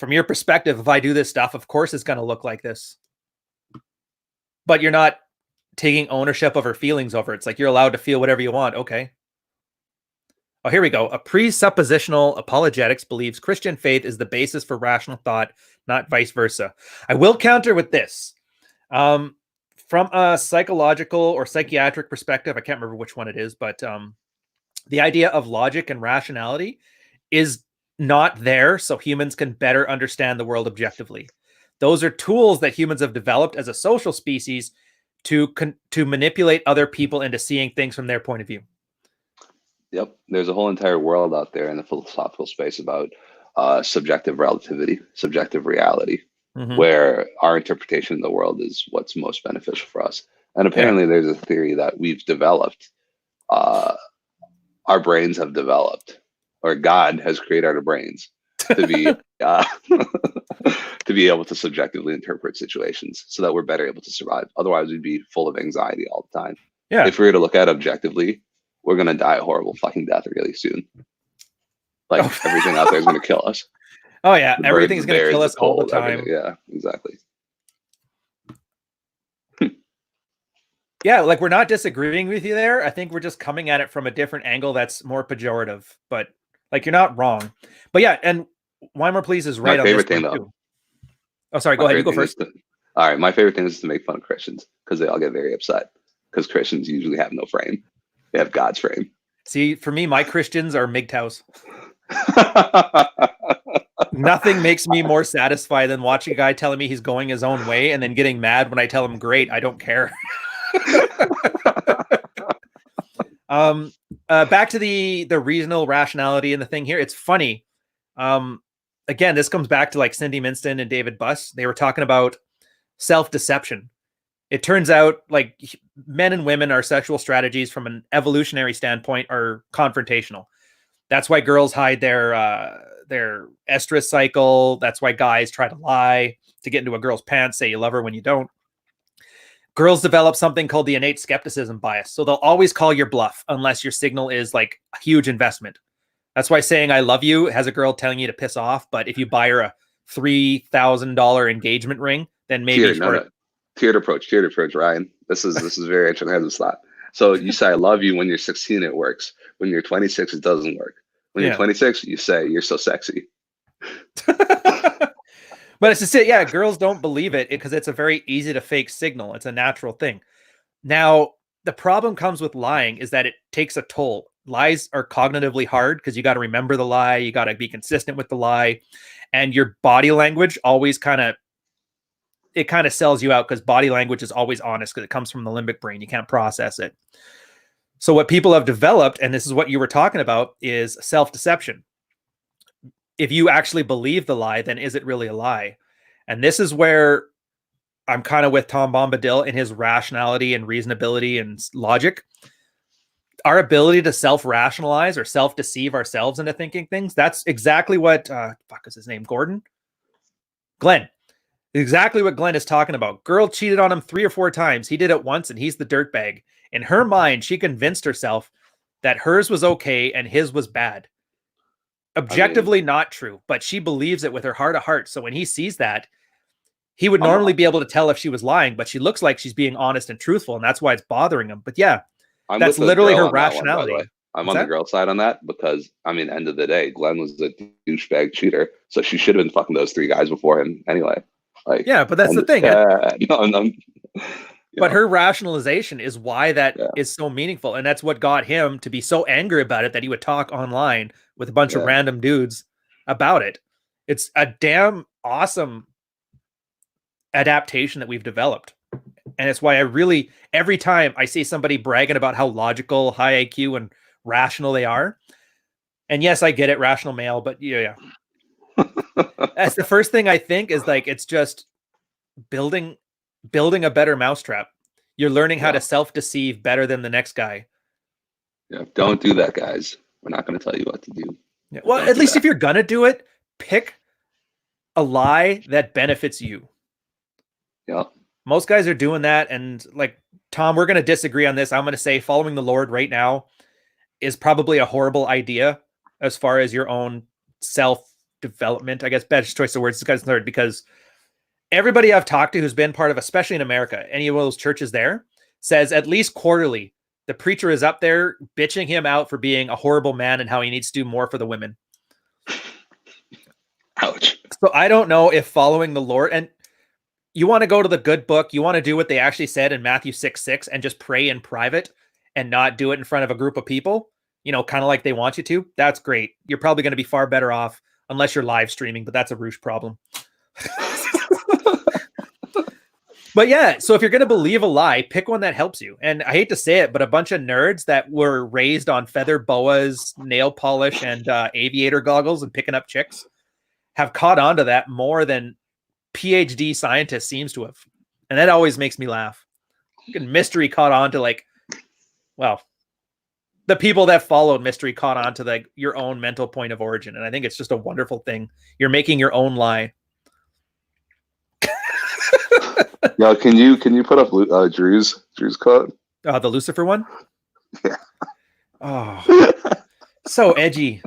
from your perspective, if I do this stuff, of course it's going to look like this. But you're not taking ownership of her feelings over it. It's like you're allowed to feel whatever you want. Okay. Oh, here we go. A presuppositional apologetics believes Christian faith is the basis for rational thought, not vice versa. I will counter with this. From a psychological or psychiatric perspective, I can't remember which one it is, but the idea of logic and rationality is not there so humans can better understand the world objectively. Those are tools that humans have developed as a social species to manipulate other people into seeing things from their point of view. Yep. There's a whole entire world out there in the philosophical space about subjective relativity, subjective reality, where our interpretation of the world is what's most beneficial for us. And apparently there's a theory that we've developed, our brains have developed, or God has created our brains to be to be able to subjectively interpret situations so that we're better able to survive. Otherwise, we'd be full of anxiety all the time. Yeah. If we were to look at it objectively, we're going to die a horrible fucking death really soon. Like everything out there is going to kill us. Oh yeah. Everything's going to kill us all the time. Yeah, exactly. Yeah. Like we're not disagreeing with you there. I think we're just coming at it from a different angle that's more pejorative, but like you're not wrong. But yeah. And Weimer Please is right. My favorite thing though. Too. Oh, sorry. My Go ahead. You favorite go thing is first. to, all right, my favorite thing is to make fun of Christians because they all get very upset because Christians usually have no frame. They have God's frame. See, for me, my Christians are MGTOWs. Nothing makes me more satisfied than watching a guy telling me he's going his own way and then getting mad when I tell him, great, I don't care. Back to the reasonable rationality and the thing here. It's funny. Again, this comes back to like Cindy Minston and David Buss. They were talking about self-deception. It turns out like men and women, our sexual strategies from an evolutionary standpoint are confrontational. That's why girls hide their estrus cycle. That's why guys try to lie to get into a girl's pants, say you love her when you don't. Girls develop something called the innate skepticism bias. So they'll always call your bluff unless your signal is like a huge investment. That's why saying I love you has a girl telling you to piss off. But if you buy her a $3,000 engagement ring, then maybe tiered approach, Ryan. This is very interesting. I have this thought. So you say I love you when you're 16, it works. When you're 26, it doesn't work. When you're 26, you say you're so sexy. But it's just it. Yeah, girls don't believe it because it's a very easy to fake signal. It's a natural thing. Now, the problem comes with lying is that it takes a toll. Lies are cognitively hard because you got to remember the lie. You got to be consistent with the lie. And your body language always kind of sells you out because body language is always honest because it comes from the limbic brain. You can't process it. So what people have developed, and this is what you were talking about, is self-deception. If you actually believe the lie, then is it really a lie? And this is where I'm kind of with Tom Bombadil in his rationality and reasonability and logic. Our ability to self-rationalize or self-deceive ourselves into thinking things, that's exactly what, fuck is his name, Glenn. Exactly what Glenn is talking about. Girl cheated on him 3 or 4 times. He did it once and he's the dirtbag. In her mind, she convinced herself that hers was okay and his was bad. Objectively not true, but she believes it with her heart of hearts. So when he sees that, he would normally be able to tell if she was lying, but she looks like she's being honest and truthful, and that's why it's bothering him. But yeah, that's literally her rationality. I'm on the girl side on that because, end of the day, Glenn was a douchebag cheater, so she should have been fucking those 3 guys before him anyway. Like, yeah, but that's the thing. But her rationalization is why that is so meaningful. And that's what got him to be so angry about it that he would talk online with a bunch of random dudes about it. It's a damn awesome adaptation that we've developed. And it's why every time I see somebody bragging about how logical, high IQ, and rational they are, and yes, I get it, rational male, but yeah. That's the first thing I think is like, it's just building a better mousetrap. You're learning how to self-deceive better than the next guy. Yeah, don't do that, guys. We're not going to tell you what to do. Yeah. Well, at least if you're going to do it, pick a lie that benefits you. Yeah. Most guys are doing that. And like, Tom, we're going to disagree on this. I'm going to say following the Lord right now is probably a horrible idea as far as your own self-development. I guess best choice of words. This guy's nerd because everybody I've talked to who's been part of, especially in America, any of those churches there, says at least quarterly, the preacher is up there bitching him out for being a horrible man and how he needs to do more for the women. Ouch. So I don't know if following the Lord, and you want to go to the good book, you want to do what they actually said in Matthew 6:6 and just pray in private and not do it in front of a group of people, kind of like they want you to. That's great. You're probably going to be far better off unless you're live streaming, but that's a Roosh problem. But yeah, so if you're going to believe a lie, pick one that helps you. And I hate to say it, but a bunch of nerds that were raised on feather boas, nail polish, and aviator goggles and picking up chicks have caught on to that more than PhD scientists seems to have. And that always makes me laugh. Mystery caught on to the people that followed Mystery caught on to your own mental point of origin. And I think it's just a wonderful thing. You're making your own lie. Yeah, can you put up Drew's quote? The Lucifer one? Yeah. Oh, so edgy.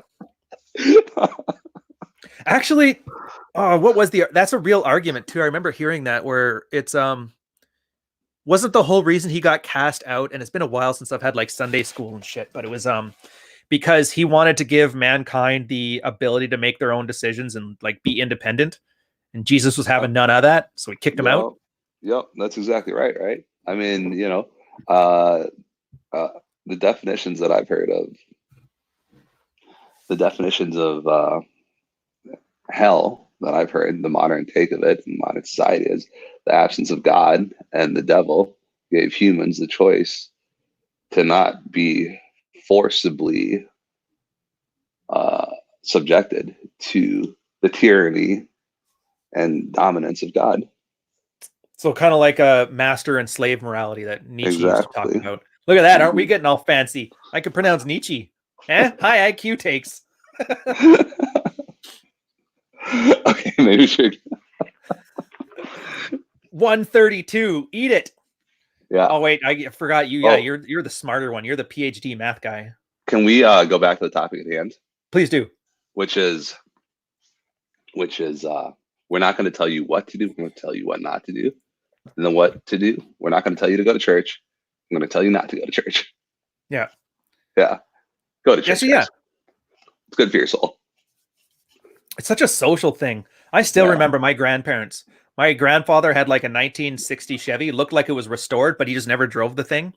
Actually, what was that's a real argument too. I remember hearing that where it's wasn't the whole reason he got cast out, and it's been a while since I've had like Sunday school and shit, but it was because he wanted to give mankind the ability to make their own decisions and like be independent. and Jesus was having none of that, so he kicked him Yep. out. Yep. That's exactly right. Right. I mean, uh, uh, the definitions that I've heard of, the definitions of hell that I've heard, the modern take of it in modern society is the absence of God, and the devil gave humans the choice to not be forcibly uh, subjected to the tyranny and dominance of God. So kind of like a master and slave morality that Nietzsche used to talk Exactly. about. Look at that. Aren't we Mhm. getting all fancy? I can pronounce Nietzsche. High IQ takes. Okay, maybe we should. 132. Eat it. Yeah. Oh wait, I forgot you. Yeah, Oh, you're the smarter one. You're the PhD math guy. can we go back to the topic at hand, Please do. which is we're not going to tell you what to do. We're going to tell you what not to do. And then what to do. We're not going to tell you to go to church. I'm going to tell you not to go to church. Yeah. Yeah. Go to Yes, church, yeah. guys. It's good for your soul. It's such a social thing. I still remember my grandparents. My grandfather had like a 1960 Chevy. It looked like it was restored, but he just never drove the thing.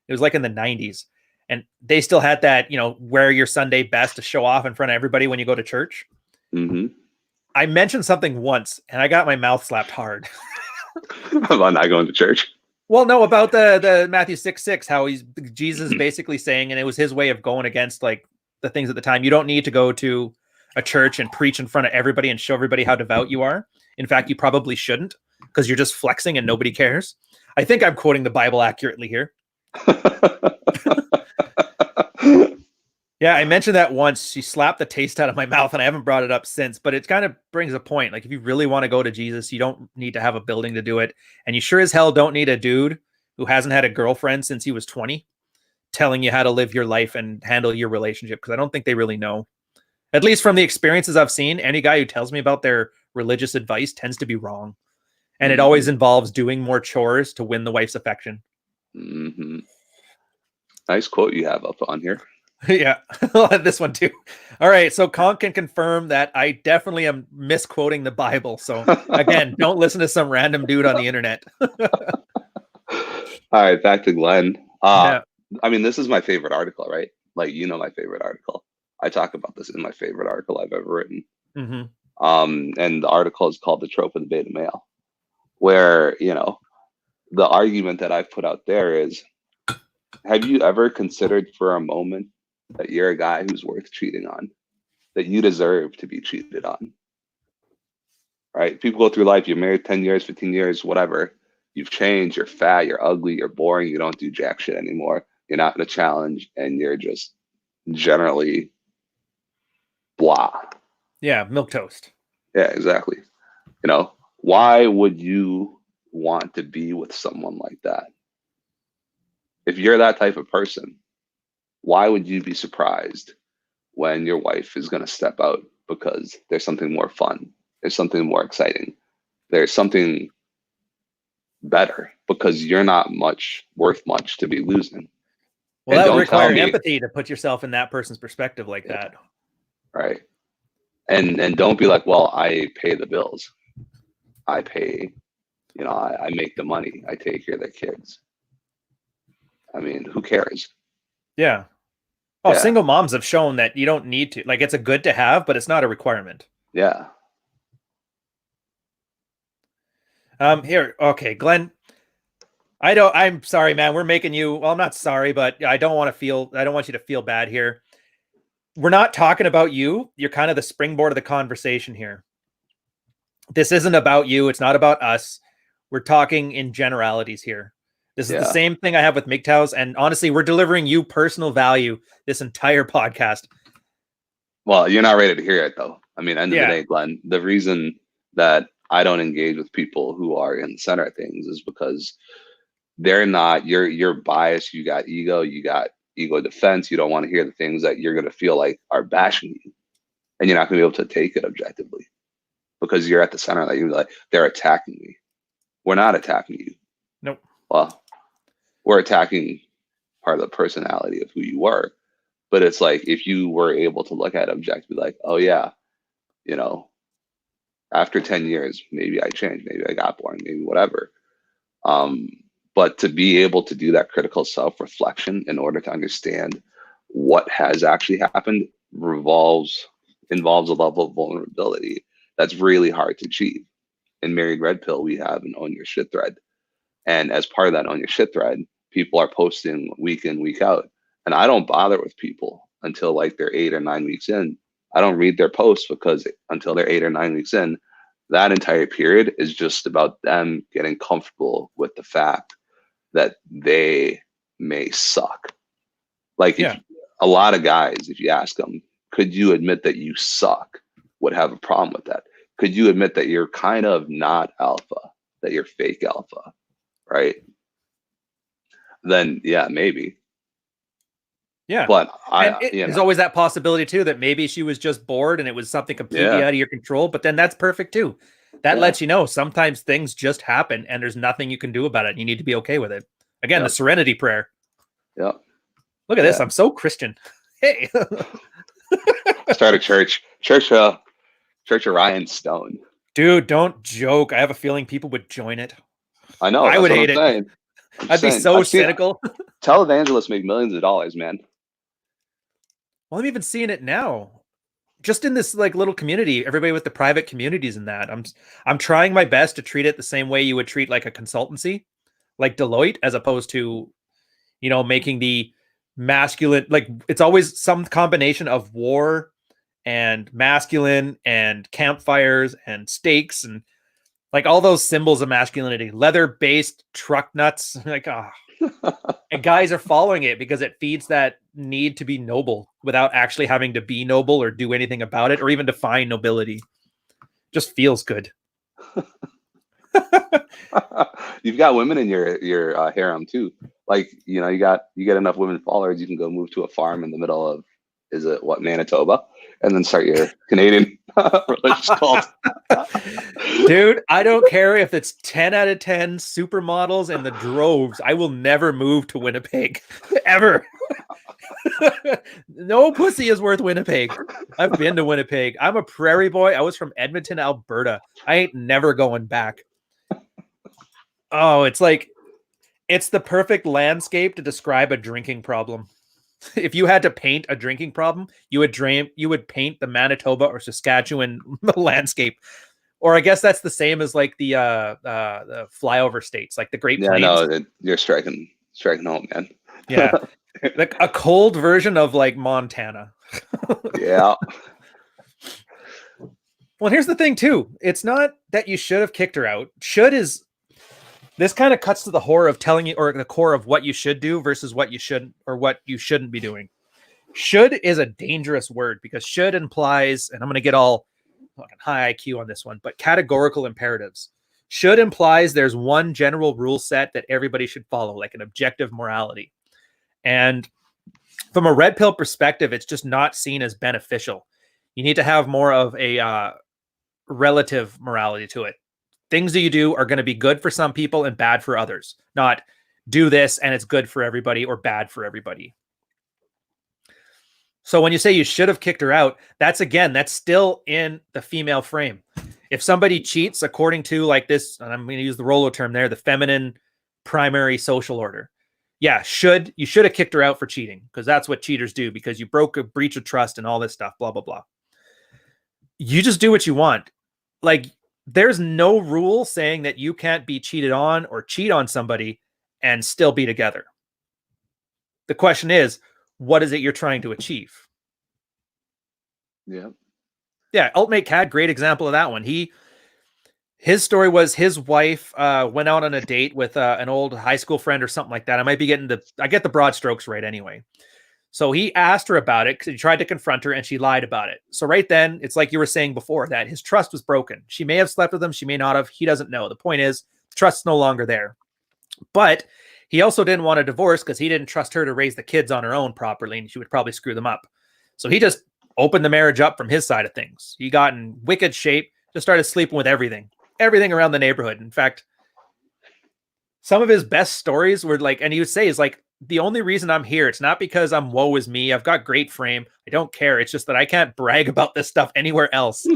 It was like in the 90s. And they still had that, wear your Sunday best to show off in front of everybody when you go to church. Mm-hmm. I mentioned something once and I got my mouth slapped hard. About not going to church. Well, no, about the Matthew 6:6, how Jesus basically saying, and it was his way of going against like the things at the time. You don't need to go to a church and preach in front of everybody and show everybody how devout you are. In fact, you probably shouldn't, because you're just flexing and nobody cares. I think I'm quoting the Bible accurately here. Yeah, I mentioned that once. She slapped the taste out of my mouth, and I haven't brought it up since. But it kind of brings a point. Like, if you really want to go to Jesus, you don't need to have a building to do it. And you sure as hell don't need a dude who hasn't had a girlfriend since he was 20 telling you how to live your life and handle your relationship, because I don't think they really know. At least from the experiences I've seen, any guy who tells me about their religious advice tends to be wrong. And it always involves doing more chores to win the wife's affection. Mm-hmm. Nice quote you have up on here. Yeah, I'll have this one too. All right, so Conk can confirm that I definitely am misquoting the Bible. So again, don't listen to some random dude on the internet. All right, back to Glenn. Yeah. I mean, this is my favorite article, right? Like, my favorite article. I talk about this in my favorite article I've ever written. Mm-hmm. And the article is called "The Trope of the Beta Male," where the argument that I've put out there is: have you ever considered for a moment that you're a guy who's worth cheating on, that you deserve to be cheated on? Right? People go through life, you're married 10 years, 15 years, whatever. You've changed, you're fat, you're ugly, you're boring, you don't do jack shit anymore. You're not in a challenge, and you're just generally blah. Yeah, milquetoast. Yeah, exactly. Why would you want to be with someone like that? If you're that type of person, why would you be surprised when your wife is going to step out because there's something more fun, there's something more exciting, there's something better, because you're not worth much to be losing? Well, that would require empathy to put yourself in that person's perspective like that. Right. And don't be like, well, I pay the bills. I pay, I make the money. I take care of the kids. I mean, who cares? Yeah. Oh, yeah. Single moms have shown that you don't need to. Like, it's a good to have, but it's not a requirement. Yeah. Here. Okay, Glenn. I'm sorry, man. We're making you, well, I'm not sorry, but I don't want you to feel bad here. We're not talking about you. You're kind of the springboard of the conversation here. This isn't about you. It's not about us. We're talking in generalities here. This is the same thing I have with MGTOWs. And honestly, we're delivering you personal value this entire podcast. Well, you're not ready to hear it, though. I mean, end of the day, Glenn, the reason that I don't engage with people who are in the center of things is because they're not, you're biased. You got ego defense. You don't want to hear the things that you're going to feel like are bashing you. And you're not going to be able to take it objectively because you're at the center. Like, you're like, they're attacking me. We're not attacking you. Nope. Well, we're attacking part of the personality of who you were. But it's like, if you were able to look at it objectively, like, oh yeah, After 10 years, maybe I changed, maybe I got boring, maybe whatever. Um, but to be able to do that critical self-reflection in order to understand what has actually happened involves a level of vulnerability that's really hard to achieve. In Married Red Pill, we have an own your shit thread. And as part of that own your shit thread, people are posting week in, week out. And I don't bother with people until like they're 8 or 9 weeks in. I don't read their posts because until they're 8 or 9 weeks in, that entire period is just about them getting comfortable with the fact that they may suck. Like if a lot of guys, if you ask them, could you admit that you suck, would have a problem with that. Could you admit that you're kind of not alpha, that you're fake alpha, right? Then yeah, maybe. Yeah. But there's always that possibility too, that maybe she was just bored and it was something completely out of your control, but then that's perfect too. That lets you know sometimes things just happen and there's nothing you can do about it. And you need to be okay with it. Again, the serenity prayer. Yeah. Look at this. I'm so Christian. Hey. Start a church of Ryan Stone. Dude, don't joke. I have a feeling people would join it. I know. I would hate it. I'd be so cynical. Televangelists make millions of dollars, man. Well, I'm even seeing it now. Just in this like little community, everybody with the private communities and that. I'm trying my best to treat it the same way you would treat like a consultancy, like Deloitte, as opposed to, you know, making the masculine, like it's always some combination of war and masculine and campfires and stakes and like all those symbols of masculinity, leather-based truck nuts. Like, and guys are following it because it feeds that need to be noble without actually having to be noble or do anything about it or even define nobility. Just feels good. You've got women in your harem too. Like, you know, you get enough women followers, you can go move to a farm in the middle of, is it what, Manitoba, and then start your Canadian religious cult. Dude, I don't care if it's 10 out of 10 supermodels and the droves. I will never move to Winnipeg ever. No pussy is worth Winnipeg. I've been to Winnipeg. I'm a prairie boy. I was from Edmonton, Alberta. I ain't never going back. Oh, it's like, it's the perfect landscape to describe a drinking problem. If you had to paint a drinking problem, you would paint the Manitoba or Saskatchewan landscape. Or I guess that's the same as like the flyover states, like the Great Plains. No, you're striking home, man. Yeah, like a cold version of like Montana. Yeah. Well, here's the thing too. It's not that you should have kicked her out. This kind of cuts to the horror of telling you, or the core of what you should do versus what you shouldn't, or what you shouldn't be doing. Should is a dangerous word because should implies, and I'm going to get all fucking high IQ on this one, but categorical imperatives. Should implies there's one general rule set that everybody should follow, like an objective morality. And from a red pill perspective, it's just not seen as beneficial. You need to have more of a relative morality to it. Things that you do are going to be good for some people and bad for others, not do this and it's good for everybody or bad for everybody. So when you say you should have kicked her out, that's still in the female frame. If somebody cheats according to like this, and I'm going to use the Rollo term there, the feminine primary social order. Yeah, you should have kicked her out for cheating because that's what cheaters do because you broke a breach of trust and all this stuff, blah, blah, blah. You just do what you want. Like, there's no rule saying that you can't be cheated on or cheat on somebody and still be together. The question is, what is it you're trying to achieve? Yeah. Yeah. Ultimate Cad, great example of that one. His story was his wife went out on a date with an old high school friend or something like that. I get the broad strokes right anyway. So he asked her about it because he tried to confront her and she lied about it. So right then, it's like you were saying before that his trust was broken. She may have slept with him. She may not have. He doesn't know. The point is, trust's no longer there. But he also didn't want a divorce because he didn't trust her to raise the kids on her own properly and she would probably screw them up. So he just opened the marriage up from his side of things. He got in wicked shape, just started sleeping with everything around the neighborhood. In fact, some of his best stories were like, and he would say is like, the only reason I'm here, it's not because I'm woe is me. I've got great frame. I don't care. It's just that I can't brag about this stuff anywhere else.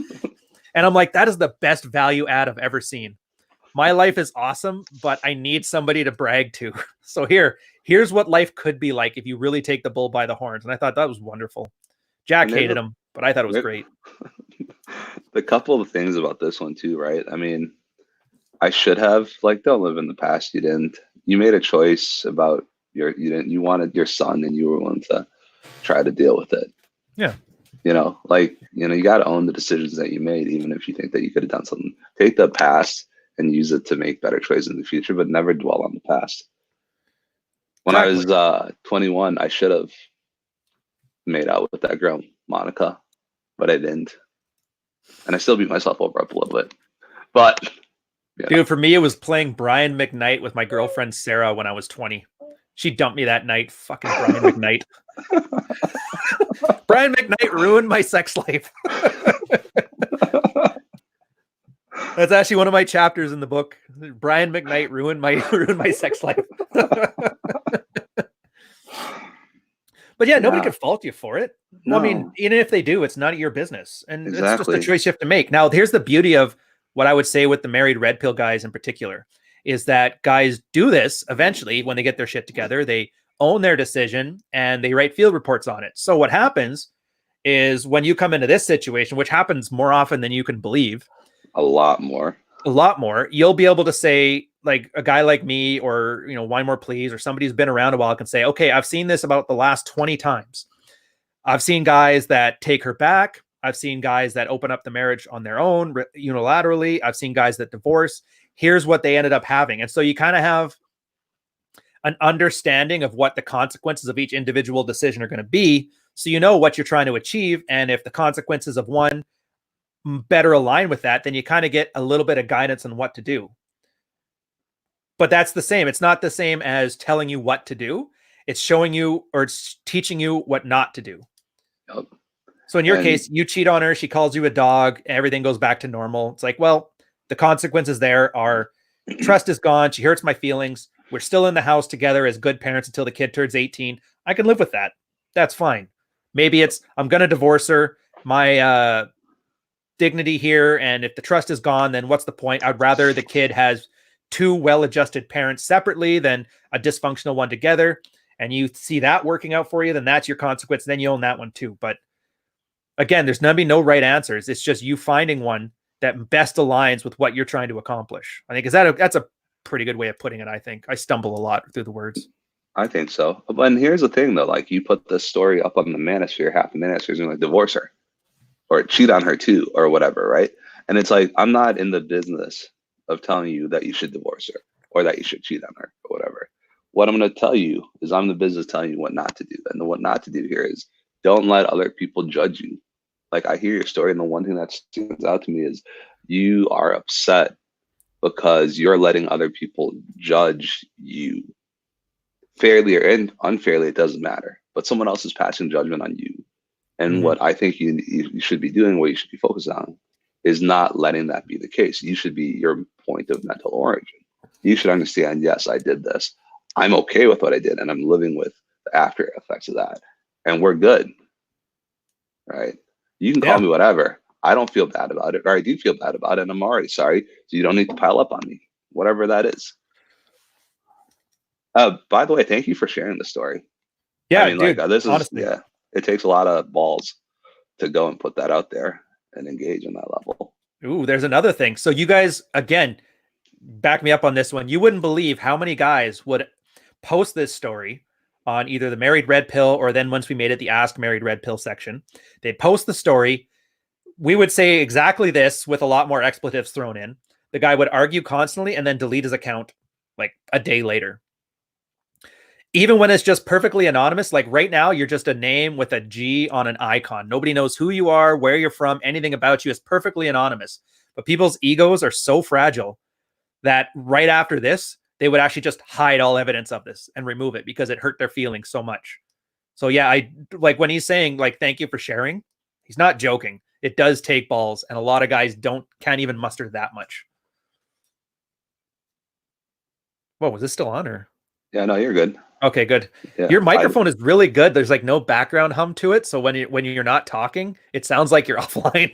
And I'm like, that is the best value add I've ever seen. My life is awesome, but I need somebody to brag to. So here's what life could be like if you really take the bull by the horns. And I thought that was wonderful. Jack hated him, but I thought it was great. The couple of things about this one too, right? I mean, I should have, like, don't live in the past. You didn't. You made a choice about you wanted your son, and you were willing to try to deal with it. Yeah. You got to own the decisions that you made, even if you think that you could have done something. Take the past and use it to make better choices in the future, but never dwell on the past. When I was 21, I should have made out with that girl, Monica, but I didn't. And I still beat myself up a little bit. But yeah. Dude, for me, it was playing Brian McKnight with my girlfriend Sarah when I was 20. She dumped me that night. Fucking Brian McKnight. Brian McKnight ruined my sex life. That's actually one of my chapters in the book. Brian McKnight ruined my sex life. But yeah, nobody could fault you for it. No. Well, I mean, even if they do, it's none of your business. And It's just a choice you have to make. Now, here's the beauty of what I would say with the married red pill guys in particular, is that guys do this eventually when they get their shit together. They own their decision and they write field reports on it. So what happens is when you come into this situation, which happens more often than you can believe, a lot more, you'll be able to say, like, a guy like me, or, Wine More Please, or somebody who's been around a while can say, okay, I've seen this about the last 20 times. I've seen guys that take her back. I've seen guys that open up the marriage on their own unilaterally. I've seen guys that divorce. Here's what they ended up having. And so you kind of have an understanding of what the consequences of each individual decision are going to be. So you know what you're trying to achieve. And if the consequences of one better align with that, then you kind of get a little bit of guidance on what to do. But that's the same. It's not the same as telling you what to do. It's showing you, or it's teaching you what not to do. Yep. So in your case, you cheat on her. She calls you a dog. Everything goes back to normal. It's like, well, the consequences there are trust is gone. She hurts my feelings. We're still in the house together as good parents until the kid turns 18. I can live with that. That's fine. Maybe it's, I'm going to divorce her. My dignity here. And if the trust is gone, then what's the point? I'd rather the kid has two well-adjusted parents separately than a dysfunctional one together. And you see that working out for you, then that's your consequence. Then you own that one too. But again, there's going to be no right answers. It's just you finding one that best aligns with what you're trying to accomplish. I think that's a pretty good way of putting it. I think I stumble a lot through the words. I think so. And here's the thing though, like, you put this story up on the manosphere, half the manosphere is going to divorce her or cheat on her too, or whatever. Right. And it's like, I'm not in the business of telling you that you should divorce her or that you should cheat on her or whatever. What I'm going to tell you is I'm in the business telling you what not to do. And the what not to do here is don't let other people judge you. Like, I hear your story, and the one thing that stands out to me is you are upset because you're letting other people judge you fairly or unfairly. It doesn't matter, but someone else is passing judgment on you. And what I think you should be doing, what you should be focused on, is not letting that be the case. You should be your point of mental origin. You should understand, yes, I did this. I'm okay with what I did, and I'm living with the after effects of that. And we're good, right? You can call me whatever. I don't feel bad about it, or I do feel bad about it, and I'm already sorry. So you don't need to pile up on me, whatever that is. By the way, thank you for sharing the story. Yeah, I mean, dude, like, this is, honestly, it takes a lot of balls to go and put that out there and engage on that level. Ooh, there's another thing. So you guys, again, back me up on this one. You wouldn't believe how many guys would post this story on either the Married Red Pill, or then once we made it the Ask Married Red Pill section. They'd post the story. We would say exactly this with a lot more expletives thrown in. The guy would argue constantly and then delete his account like a day later. Even when it's just perfectly anonymous, like right now, you're just a name with a G on an icon. Nobody knows who you are, where you're from, anything about you is perfectly anonymous. But people's egos are so fragile that right after this, they would actually just hide all evidence of this and remove it because it hurt their feelings so much. So yeah, I like when he's saying, like, thank you for sharing, he's not joking. It does take balls, and a lot of guys can't even muster that much. Whoa, was this still on, or? Yeah, no, you're good. Okay, good. Yeah, Your microphone is really good. There's like no background hum to it, so when you're not talking, it sounds like you're offline.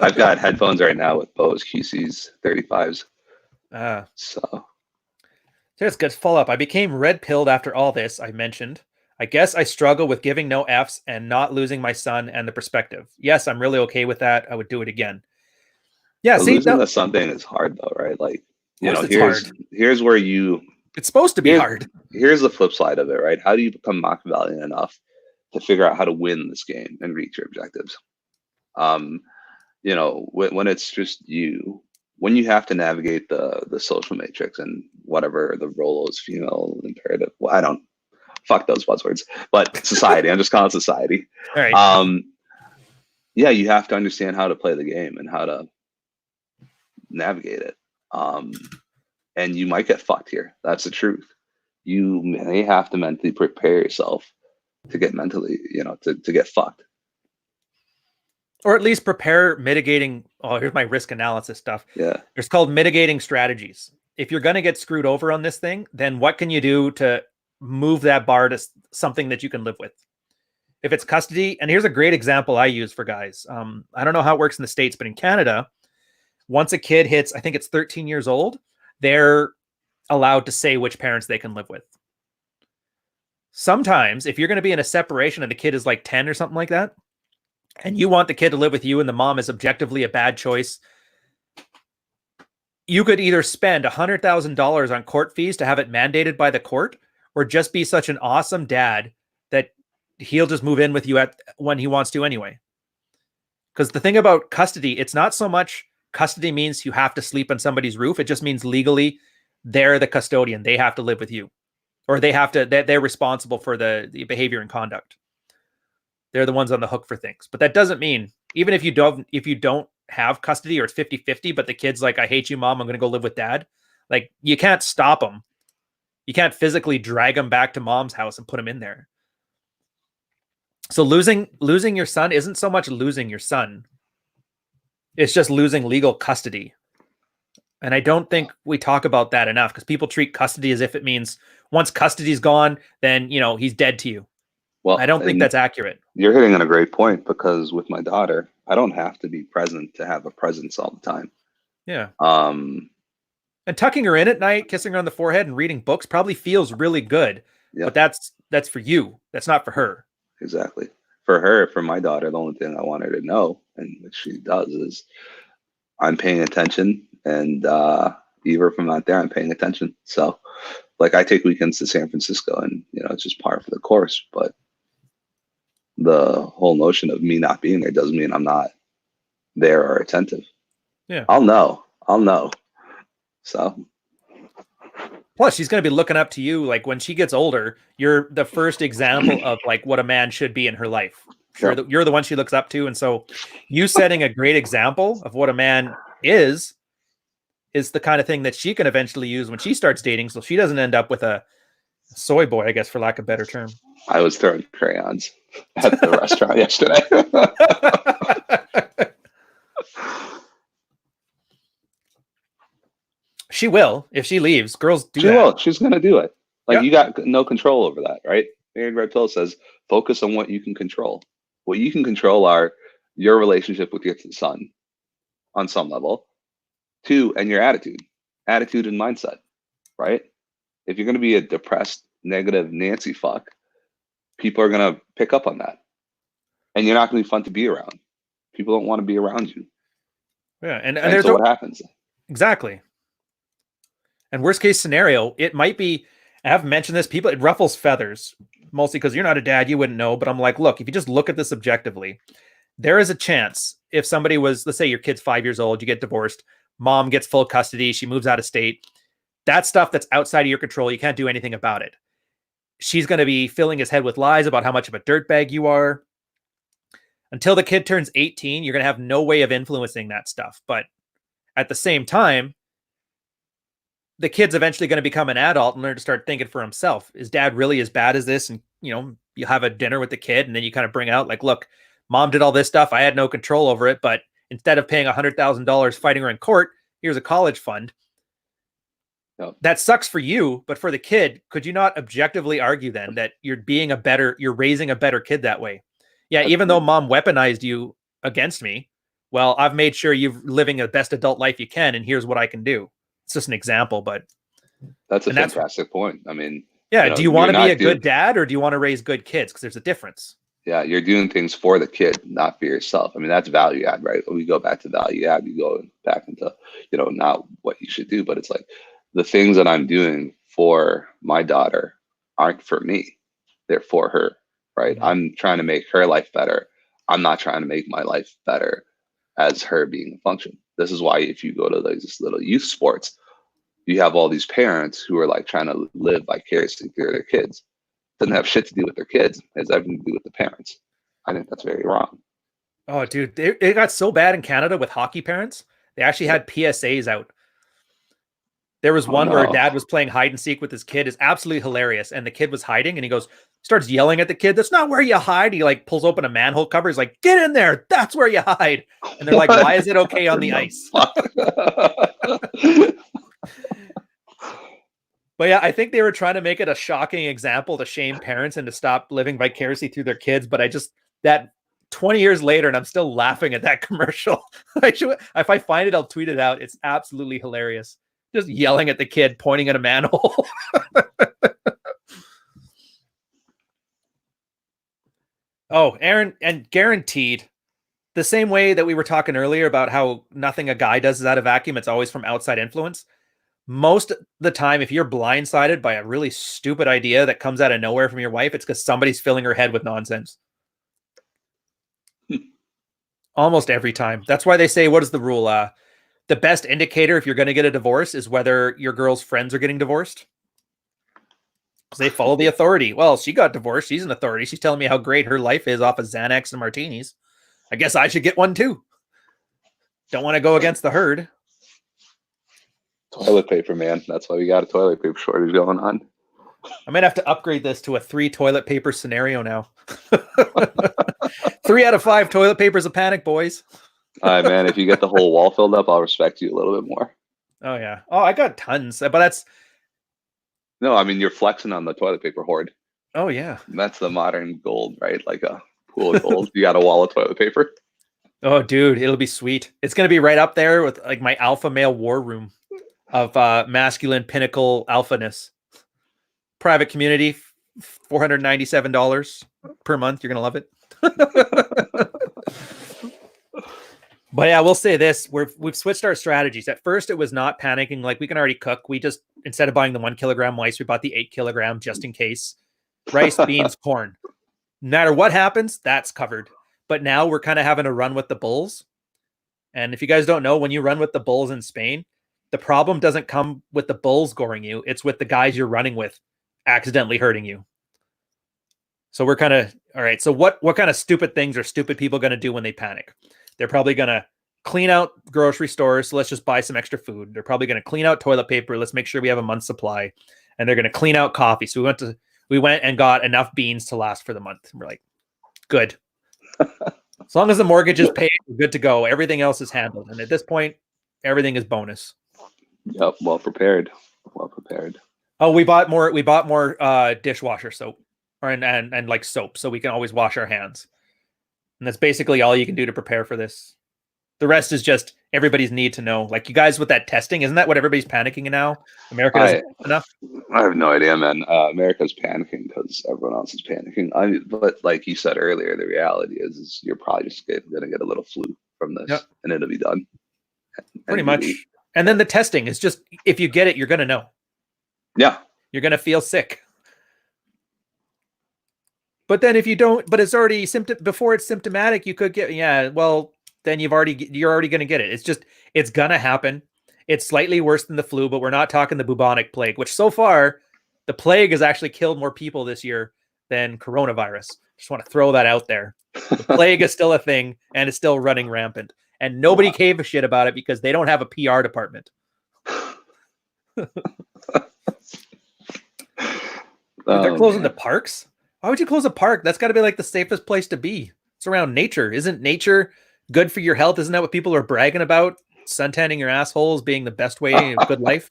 I've got headphones right now with Bose QCs 35s. Ah, So just good follow up. I became red pilled after all this I mentioned. I guess I struggle with giving no Fs and not losing my son and the perspective. Yes, I'm really okay with that. I would do it again. Yeah, the see, losing now, the son thing is hard though, right? Like, of course it's here's hard. where you It's supposed to be here's hard. here's the flip side of it, right? How do you become Machiavellian enough to figure out how to win this game and reach your objectives? Um, when it's just you, when you have to navigate the social matrix and whatever the role is, female imperative. Well, I don't fuck those buzzwords, but society. I'm just calling it society. All right. Um, yeah, you have to understand how to play the game and how to navigate it. Um, and you might get fucked here. That's the truth. You may have to mentally prepare yourself to get mentally, to get fucked. Or at least prepare mitigating. Oh, here's my risk analysis stuff. Yeah. It's called mitigating strategies. If you're going to get screwed over on this thing, then what can you do to move that bar to something that you can live with? If it's custody, and here's a great example I use for guys. I don't know how it works in the States, but in Canada, once a kid hits, I think it's 13 years old, they're allowed to say which parents they can live with. Sometimes, if you're going to be in a separation and the kid is like 10 or something like that, and you want the kid to live with you and the mom is objectively a bad choice, you could either spend $100,000 on court fees to have it mandated by the court, or just be such an awesome dad that he'll just move in with you when he wants to anyway. Because the thing about custody, it's not so much custody means you have to sleep on somebody's roof. It just means legally they're the custodian. They have to live with you, or they're responsible for the behavior and conduct. They're the ones on the hook for things. But that doesn't mean, even if you don't have custody, or it's 50-50, but the kid's like, I hate you, mom, I'm going to go live with dad. Like, you can't stop them. You can't physically drag them back to mom's house and put them in there. So losing your son isn't so much losing your son. It's just losing legal custody. And I don't think we talk about that enough, because people treat custody as if it means once custody's gone, then, he's dead to you. Well, I don't think that's accurate. You're hitting on a great point, because with my daughter, I don't have to be present to have a presence all the time. Yeah. And tucking her in at night, kissing her on the forehead and reading books probably feels really good. Yep. But that's for you. That's not for her. Exactly. For her, for my daughter, the only thing I want her to know, and which she does, is I'm paying attention, and even if I'm not there, I'm paying attention. So, like, I take weekends to San Francisco, and it's just par for the course. But the whole notion of me not being there doesn't mean I'm not there or attentive. Yeah, I'll know. So. Plus, she's going to be looking up to you. Like, when she gets older, you're the first example of like what a man should be in her life. Sure, yeah. You're the one she looks up to, and so you setting a great example of what a man is the kind of thing that she can eventually use when she starts dating, so she doesn't end up with a soy boy, I guess, for lack of a better term. I was throwing crayons at the restaurant yesterday. She will, if she leaves. Girls do that. She will. She's going to do it. Like, you got no control over that, right? Married Red Pill says, focus on what you can control. What you can control are your relationship with your son on some level, and your attitude and mindset, right? If you're going to be a depressed, negative Nancy fuck, people are going to pick up on that. And you're not going to be fun to be around. People don't want to be around you. Yeah, and so what happens? Exactly. And worst case scenario, it might be, I haven't mentioned this, it ruffles feathers, mostly because you're not a dad, you wouldn't know, but I'm like, look, if you just look at this objectively, there is a chance if somebody was, let's say your kid's 5 years old, you get divorced, mom gets full custody, she moves out of state, that stuff that's outside of your control, you can't do anything about it. She's going to be filling his head with lies about how much of a dirtbag you are. Until the kid turns 18, you're going to have no way of influencing that stuff. But at the same time, the kid's eventually going to become an adult and learn to start thinking for himself. Is dad really as bad as this? And, you have a dinner with the kid and then you kind of bring out like, look, mom did all this stuff. I had no control over it. But instead of paying $100,000 fighting her in court, here's a college fund. Yep. That sucks for you, but for the kid, could you not objectively argue then that you're raising a better kid that way? Yeah, even though mom weaponized you against me, well, I've made sure you're living the best adult life you can, and here's what I can do. It's just an example, but That's a and that's fantastic point. I mean, yeah. Do you want you're to be not a doing, good dad, or do you want to raise good kids? Because there's a difference. yeah, you're doing things for the kid, not for yourself. I mean, that's value add, right? When we go back to value add, we go back into, not what you should do, but it's like the things that I'm doing for my daughter aren't for me. They're for her, right? Mhm. I'm trying to make her life better. I'm not trying to make my life better as her being a function. This is why if you go to like this little youth sports, you have all these parents who are like trying to live vicariously through their kids. Doesn't have shit to do with their kids. It has everything to do with the parents. I think that's very wrong. Oh, dude, it got so bad in Canada with hockey parents. They actually had PSAs out. There was Oh one where a no. dad was playing hide and seek with his kid. It's absolutely hilarious. And the kid was hiding and he starts yelling at the kid. That's not where you hide. He like pulls open a manhole cover. He's like, get in there. That's where you hide. And they're like, why is it okay on the ice? But yeah, I think they were trying to make it a shocking example to shame parents and to stop living vicariously through their kids. But that 20 years later, and I'm still laughing at that commercial. If I find it, I'll tweet it out. It's absolutely hilarious. Just yelling at the kid, pointing at a manhole. Oh, Aaron, and guaranteed, the same way that we were talking earlier about how nothing a guy does is out of vacuum, it's always from outside influence. Most of the time, if you're blindsided by a really stupid idea that comes out of nowhere from your wife, it's because somebody's filling her head with nonsense. Almost every time. That's why they say, what is the rule? The best indicator if you're going to get a divorce is whether your girl's friends are getting divorced. Because they follow the authority. Well, she got divorced. She's an authority. She's telling me how great her life is off of Xanax and martinis. I guess I should get one too. Don't want to go against the herd. Toilet paper, man. That's why we got a toilet paper shortage going on. I might have to upgrade this to a 3 toilet paper scenario now. 3 out of 5 toilet papers a panic, boys. All right, man. If you get the whole wall filled up, I'll respect you a little bit more. Oh, yeah. Oh, I got tons, but that's... No, I mean, you're flexing on the toilet paper hoard. Oh, yeah. That's the modern gold, right? Like a pool of gold. You got a wall of toilet paper. Oh, dude, it'll be sweet. It's going to be right up there with like my alpha male war room of masculine pinnacle alphaness. Private community, $497 per month. You're going to love it. But yeah, we'll say this. We've switched our strategies. At first, it was not panicking. Like, we can already cook. We just, instead of buying the 1 kilogram rice, we bought the 8 kilogram just in case. Rice, beans, corn. No matter what happens, that's covered. But now we're kind of having a run with the bulls. And if you guys don't know, when you run with the bulls in Spain, the problem doesn't come with the bulls goring you. It's with the guys you're running with accidentally hurting you. So we're kind of, all right, so what kind of stupid things are stupid people going to do when they panic? They're probably going to clean out grocery stores. So let's just buy some extra food. They're probably going to clean out toilet paper. Let's make sure we have a month's supply. And they're going to clean out coffee. So we went and got enough beans to last for the month. And we're like, good. As long as the mortgage is paid, we're good to go. Everything else is handled. And at this point, everything is bonus. Yep, well prepared. Well prepared. Oh, we bought more dishwasher soap and like soap, so we can always wash our hands. And that's basically all you can do to prepare for this. The rest is just everybody's need to know. Like, you guys with that testing, isn't that what everybody's panicking now? America doesn't have enough. I have no idea, man. America's panicking because everyone else is panicking. But like you said earlier, the reality is you're probably just going to get a little flu from this, Yep. and it'll be done. Pretty much. And then the testing is just, if you get it, you're going to know. Yeah. You're going to feel sick. But then if you don't, but it's already before it's symptomatic, you could get, then you're already going to get it. It's going to happen. It's slightly worse than the flu, but we're not talking the bubonic plague, which so far the plague has actually killed more people this year than coronavirus. Just want to throw that out there. The plague is still a thing and it's still running rampant, and nobody gave a shit about it because they don't have a PR department. They're closing the parks. Why would you close a park? That's got to be like the safest place to be. It's around nature. Isn't nature good for your health? Isn't that what people are bragging about? Suntanning your assholes being the best way of good life.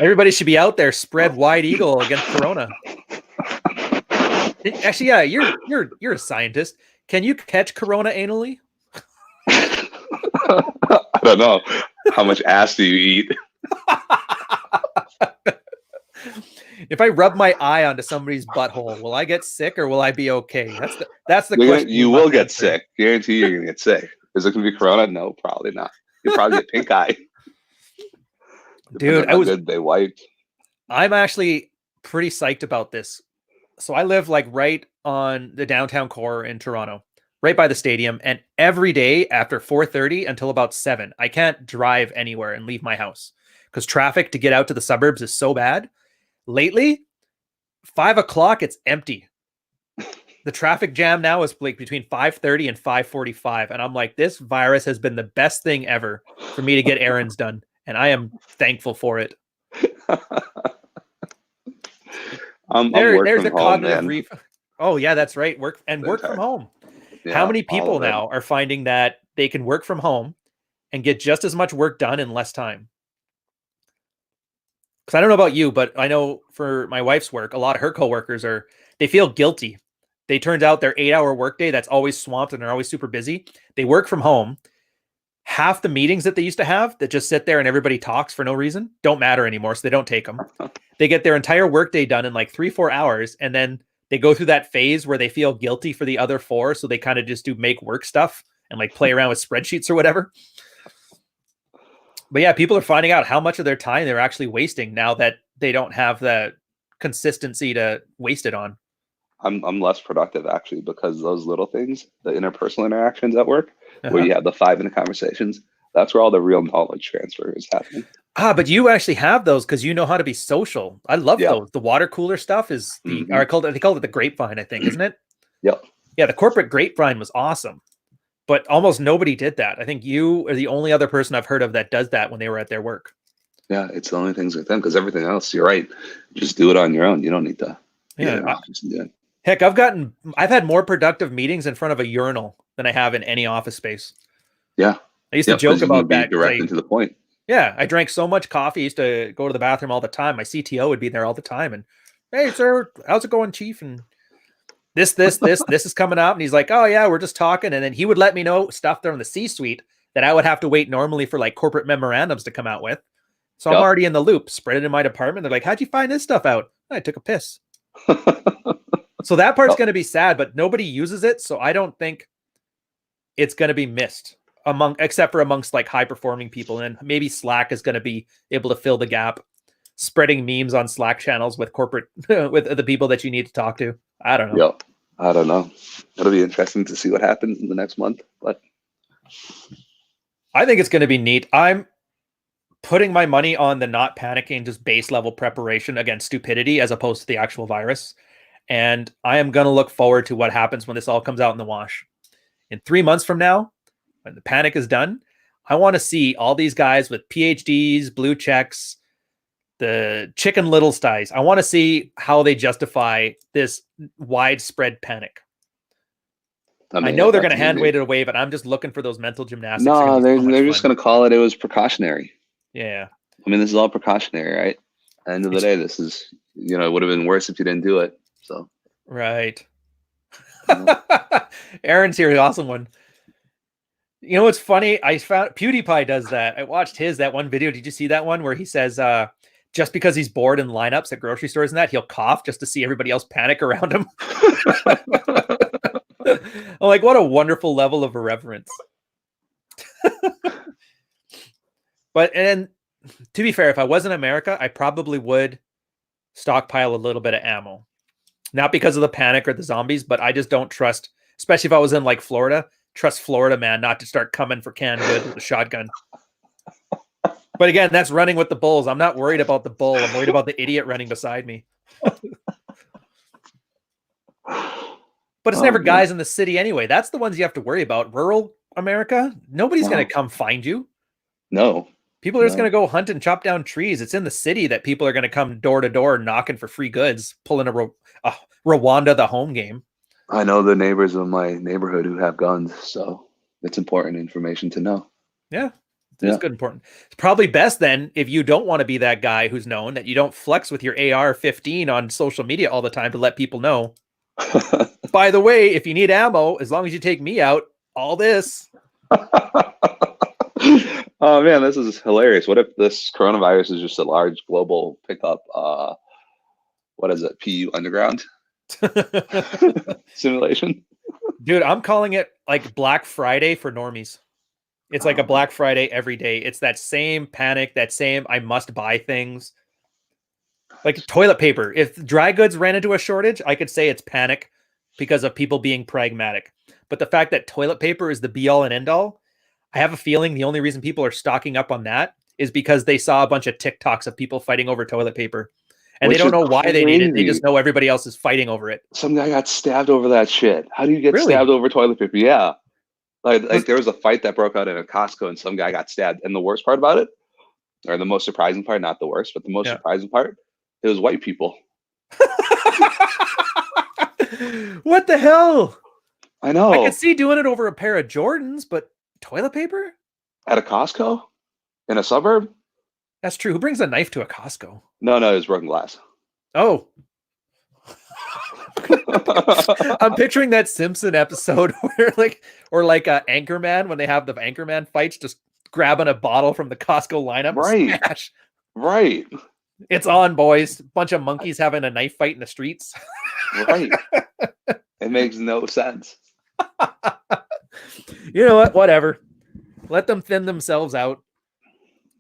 Everybody should be out there, spread wide eagle against Corona. Actually, yeah, you're a scientist. Can you catch Corona anally? I don't know. How much ass do you eat? If I rub my eye onto somebody's butthole, will I get sick or will I be okay? That's the question. You will get sick. Guarantee you're gonna get sick. Is it gonna be Corona? No, probably not. You'll probably get pink eye. Dude, good they wiped. I'm actually pretty psyched about this. So I live like right on the downtown core in Toronto, right by the stadium, and every day after 4:30 until about 7, I can't drive anywhere and leave my house because traffic to get out to the suburbs is so bad. Lately, 5 o'clock, it's empty. The traffic jam now is like between 5:30 and 5:45, and I'm like, this virus has been the best thing ever for me to get errands done, and I am thankful for it. There's a cognitive reef. Oh yeah, that's right. Work from home. Yeah, how many people now are finding that they can work from home and get just as much work done in less time? Because I don't know about you, but I know for my wife's work, a lot of her coworkers they feel guilty. They turned out their 8-hour workday that's always swamped and they're always super busy. They work from home. Half the meetings that they used to have that just sit there and everybody talks for no reason don't matter anymore, so they don't take them. They get their entire workday done in like 3-4 hours, and then they go through that phase where they feel guilty for the other 4, so they kind of just do make work stuff and like play around with spreadsheets or whatever. But yeah, people are finding out how much of their time they're actually wasting now that they don't have the consistency to waste it on. I'm less productive actually because those little things, the interpersonal interactions at work, where you have the 5-minute conversations, that's where all the real knowledge transfer is happening. But you actually have those because you know how to be social. I love those. The water cooler stuff is they called it the grapevine, I think, isn't it? Yep. Yeah, the corporate grapevine was awesome, but almost nobody did that. I think you are the only other person I've heard of that does that when they were at their work. Yeah, it's the only things with them because everything else, you're right. Just do it on your own. You don't need to. Heck, I've had more productive meetings in front of a urinal than I have in any office space. Yeah. I used to joke about that. Direct and to the point. Yeah. I drank so much coffee. I used to go to the bathroom all the time. My CTO would be there all the time. And, hey, sir, how's it going, chief? And this is coming up. And he's like, oh, yeah, we're just talking. And then he would let me know stuff there in the C-suite that I would have to wait normally for like corporate memorandums to come out with. So I'm already in the loop, spread it in my department. They're like, how'd you find this stuff out? I took a piss. So that part's going to be sad, but nobody uses it. So I don't think it's going to be missed except for amongst like high performing people. And maybe Slack is going to be able to fill the gap, spreading memes on Slack channels with corporate, with the people that you need to talk to. I don't know. Yep. I don't know. It'll be interesting to see what happens in the next month, but I think it's going to be neat. I'm putting my money on the not panicking, just base level preparation against stupidity as opposed to the actual virus. And I am going to look forward to what happens when this all comes out in the wash. In 3 months from now, when the panic is done, I want to see all these guys with PhDs, blue checks, the Chicken Little styes. I want to see how they justify this widespread panic. I know they're going to hand wave it away, but I'm just looking for those mental gymnastics. No, they're just going to call it was precautionary. Yeah. I mean, this is all precautionary, right? At the end of the day, this is, it would have been worse if you didn't do it. So. Right. Aaron's here, the awesome one. You know what's funny? I found PewDiePie does that. I watched that one video. Did you see that one where he says just because he's bored in lineups at grocery stores and that, he'll cough just to see everybody else panic around him? I'm like, what a wonderful level of irreverence. And to be fair, if I was in America, I probably would stockpile a little bit of ammo. Not because of the panic or the zombies, but I just don't trust, especially if I was in like Florida, trust Florida man not to start coming for canned goods with a shotgun. But again, that's running with the bulls. I'm not worried about the bull. I'm worried about the idiot running beside me. But it's never guys in the city anyway. That's the ones you have to worry about. Rural America, nobody's going to come find you. No. People are just going to go hunt and chop down trees. It's in the city that people are going to come door to door knocking for free goods, pulling a Rwanda the home game. I know the neighbors of my neighborhood who have guns, so it's important information to know. Yeah. It's good, important. It's probably best then if you don't want to be that guy who's known that you don't flex with your AR-15 on social media all the time to let people know. By the way, if you need ammo, as long as you take me out, all this. Oh man, this is hilarious. What if this coronavirus is just a large global pickup? What is it? PU Underground simulation? Dude, I'm calling it like Black Friday for normies. It's like a Black Friday every day. It's that same panic, that same I must buy things. Like toilet paper. If dry goods ran into a shortage, I could say it's panic because of people being pragmatic. But the fact that toilet paper is the be all and end all, I have a feeling the only reason people are stocking up on that is because they saw a bunch of TikToks of people fighting over toilet paper. And Which they don't know why crazy. they need it. They just know everybody else is fighting over it. Some guy got stabbed over that shit. How do you get Really? stabbed over toilet paper? Yeah. Like there was a fight that broke out in a Costco and some guy got stabbed. And the worst part about it, or the most surprising part, not the worst, but the most surprising part, it was white people. What the hell? I know. I could see doing it over a pair of Jordans, but toilet paper? At a Costco? In a suburb? That's true. Who brings a knife to a Costco? No, it was broken glass. Oh. I'm picturing that Simpson episode where like Anchorman, when they have the Anchorman fights, just grabbing a bottle from the Costco lineup. Right. And smash. Right. It's on, boys. Bunch of monkeys having a knife fight in the streets. Right. It makes no sense. You know what? Whatever. Let them thin themselves out.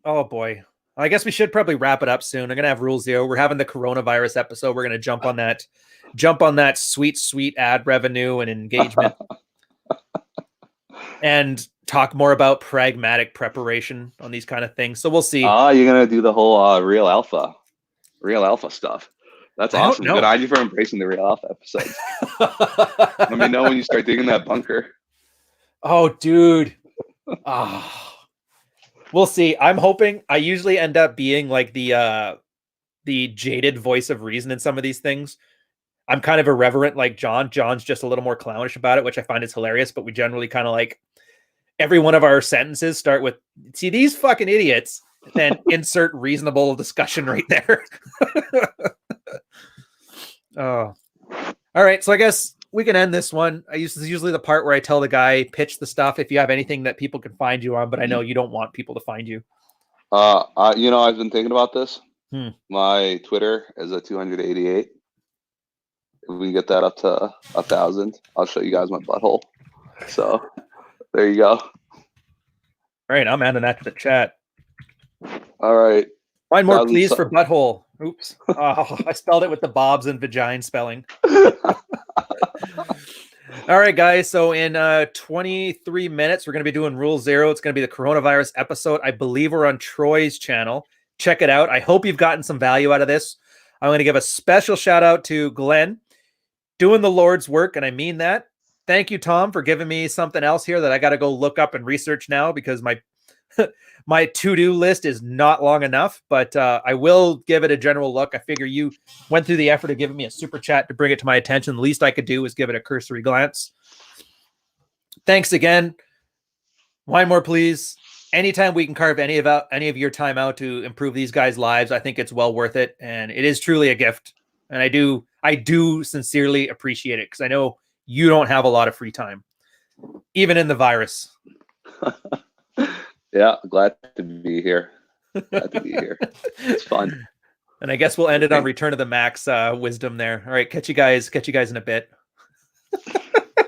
Oh boy. I guess we should probably wrap it up soon. I'm gonna have Rule 0. We're having the coronavirus episode. We're gonna jump on that sweet ad revenue and engagement, and talk more about pragmatic preparation on these kind of things. So we'll see. You're gonna do the whole real alpha stuff. That's awesome. Good on you for embracing the real alpha episodes. Let me know when you start digging that bunker. Oh, dude. We'll see. I'm hoping. I usually end up being like the jaded voice of reason in some of these things. I'm kind of irreverent like John. John's just a little more clownish about it, which I find is hilarious, but we generally kind of like every one of our sentences start with, see these fucking idiots, then insert reasonable discussion right there. Oh, all right. So I guess we can end this one. This is usually the part where I tell the guy, pitch the stuff if you have anything that people can find you on, but I know you don't want people to find you. I've been thinking about this. My Twitter is at 288. If we get that up to 1,000, I'll show you guys my butthole. So there you go. All right, I'm adding that to the chat. All right. Find more, please, for butthole. Oops. Oh, I spelled it with the bobs and vagina spelling. All right, guys. So in 23 minutes, we're going to be doing Rule 0. It's going to be the coronavirus episode. I believe we're on Troy's channel. Check it out. I hope you've gotten some value out of this. I'm going to give a special shout out to Glenn, doing the Lord's work, and I mean that. Thank you, Tom, for giving me something else here that I got to go look up and research now because my my to-do list is not long enough, but I will give it a general look. I figure you went through the effort of giving me a super chat to bring it to my attention. The least I could do is give it a cursory glance. Thanks again. Wine more, please. Anytime we can carve any of your time out to improve these guys' lives, I think it's well worth it, and it is truly a gift. And I do sincerely appreciate it because I know you don't have a lot of free time, even in the virus. Yeah, glad to be here. It's fun. And I guess we'll end it on Return of the Max wisdom there. All right, catch you guys in a bit.